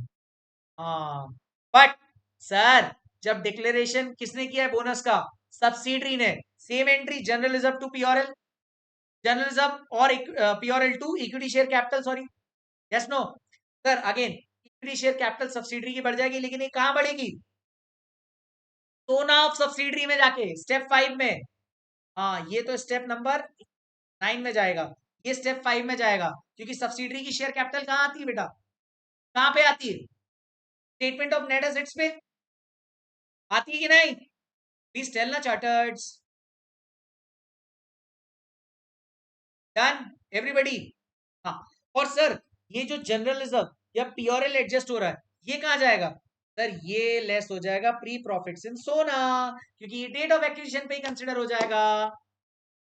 हाँ बट सर जब डिक्लेरेशन किसने किया है बोनस का? सब्सिडरी ने। Same entry general reserve to P and L, general reserve और P and L to equity share capital, sorry. Yes no? Sir again equity share capital subsidiary की बढ़ जाएगी, लेकिन ये कहां बढ़ेगी? सोना ऑफ सब्सिडरी में जाके, स्टेप 5 में। हाँ ये तो स्टेप नंबर 9 में जाएगा, ये स्टेप 5 में जाएगा, क्योंकि सब्सिडरी की शेयर कैपिटल कहां आती है बेटा? कहां पे आती है? स्टेटमेंट ऑफ नेट एसेट्स पे आती है कि नहीं? प्लीज टेल ना चार्टर्ड्स। Done everybody? हाँ। और सर ये जो जनरल रिजर्व या पीओरएल एडजस्ट हो रहा है ये कहां जाएगा? सर ये लेस हो जाएगा प्री प्रॉफिट्स इन सोना, क्योंकि ये डेट ऑफ एक्विजिशन पे ही कंसिडर हो जाएगा।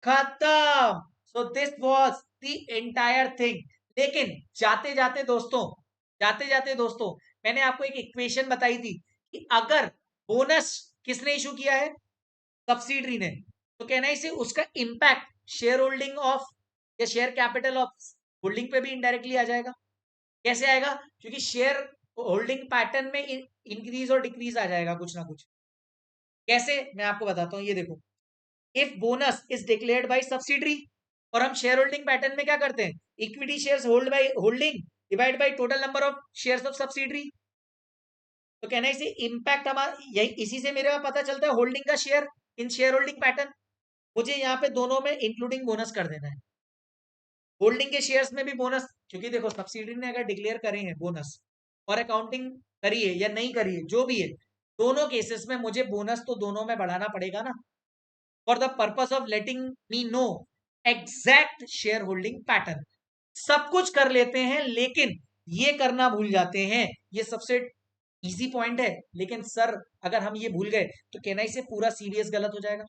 खत्म। So this was the entire thing. लेकिन जाते जाते दोस्तों, जाते जाते दोस्तों, मैंने आपको एक इक्वेशन बताई थी कि अगर बोनस किसने इशू किया है? सब्सिडरी ने। तो कहना है इसे उसका इंपैक्ट शेयर होल्डिंग ऑफ या शेयर कैपिटल ऑफ होल्डिंग पे भी इनडायरेक्टली आ जाएगा। कैसे आएगा? क्योंकि शेयर होल्डिंग पैटर्न में इंक्रीज और डिक्रीज आ जाएगा कुछ ना कुछ। कैसे मैं आपको बताता हूं, ये देखो। If bonus is declared by subsidiary, और हम शेयर होल्डिंग पैटर्न में क्या करते हैं? Equity shares hold by holding divide by total number of shares of subsidiary. तो कहना है इसे इंपैक्ट हमारा यही, इसी से मेरे को पता चलता है होल्डिंग का share in share holding pattern. मुझे यहाँ पे दोनों में इंक्लूडिंग बोनस कर देना है। होल्डिंग के शेयर्स में भी बोनस, क्योंकि देखो सब्सिडी ने अगर डिक्लेयर करे हैं बोनस और अकाउंटिंग करिए या नहीं करिए, जो भी है, दोनों केसेस में मुझे बोनस तो दोनों में बढ़ाना पड़ेगा ना, for the purpose of letting me know exact share holding pattern. सब कुछ कर लेते हैं लेकिन ये करना भूल जाते हैं, ये सबसे इजी पॉइंट है। लेकिन सर अगर हम ये भूल गए तो कहना से पूरा सीबीएस गलत हो जाएगा।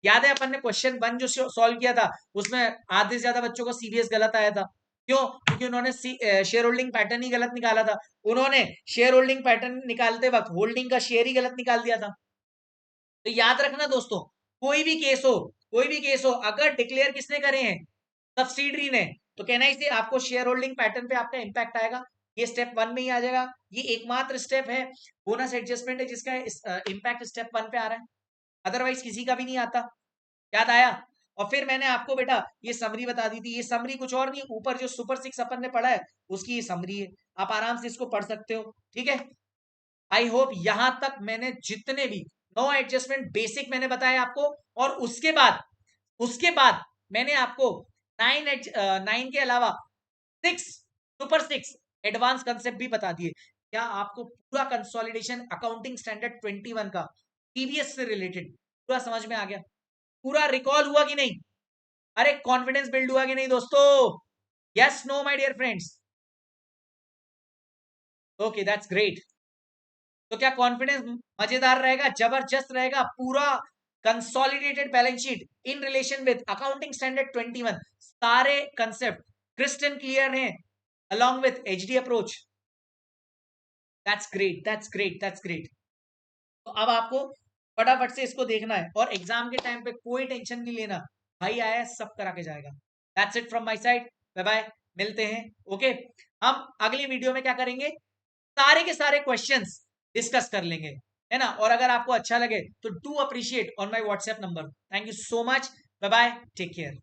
याद है अपन ने क्वेश्चन 1 जो सॉल्व किया था, उसमें आधे से ज्यादा बच्चों को सीबीएस गलत आया था। क्यों? क्योंकि उन्होंने शेयर होल्डिंग पैटर्न ही गलत निकाला था। उन्होंने शेयर होल्डिंग पैटर्न निकालते वक्त होल्डिंग का शेयर ही गलत निकाल दिया था। तो याद रखना दोस्तों, कोई भी केस हो, कोई भी केस हो, अगर डिक्लेयर किसने करे हैं, सब्सिडरी ने, तो कहना इसे आपको शेयर होल्डिंग पैटर्न पे आपका इंपैक्ट आएगा। ये स्टेप 1 में ही आ जाएगा। ये एकमात्र स्टेप है बोनस एडजस्टमेंट है जिसका इंपैक्ट स्टेप 1 पे आ रहा है, अदरवाइज किसी का भी नहीं आता। याद आया? और फिर मैंने आपको बेटा ये समरी बता दी थी। ये समरी कुछ और नहीं, ऊपर जो सुपर 6 अपन ने पढ़ा है उसकी ये समरी है। आप आराम से इसको पढ़ सकते हो, ठीक है। आई होप यहां तक मैंने जितने भी नो एडजस्टमेंट बेसिक मैंने बताया आपको, और उसके बाद मैंने आपको 9 के अलावा 6 सुपर 6 एडवांस कंसेप्ट भी बता दिए। क्या आपको पूरा कंसोलिडेशन अकाउंटिंग स्टैंडर्ड 21 का टीवीएस से रिलेटेड पूरा समझ में आ गया? पूरा रिकॉल हुआ कि नहीं? अरे कॉन्फिडेंस बिल्ड हुआ कि नहीं दोस्तों? Yes no my dear friends? Okay that's great. तो क्या कॉन्फिडेंस मजेदार रहेगा, जबरदस्त रहेगा? पूरा consolidated balance sheet in relation with accounting standard 21, सारे कंसेप्ट क्रिस्टल क्लियर हैं along with HD approach. That's great, that's great, that's great. तो अब आपको फटाफट से इसको देखना है और एग्जाम के टाइम पे कोई टेंशन नहीं लेना, भाई आया सब करा के जाएगा। That's it from my side, bye bye, मिलते हैं। ओके, हम अगली वीडियो में क्या करेंगे, सारे के सारे क्वेश्चंस डिस्कस कर लेंगे, है ना। और अगर आपको अच्छा लगे तो do appreciate on my WhatsApp number. Thank you so much, bye bye, take care.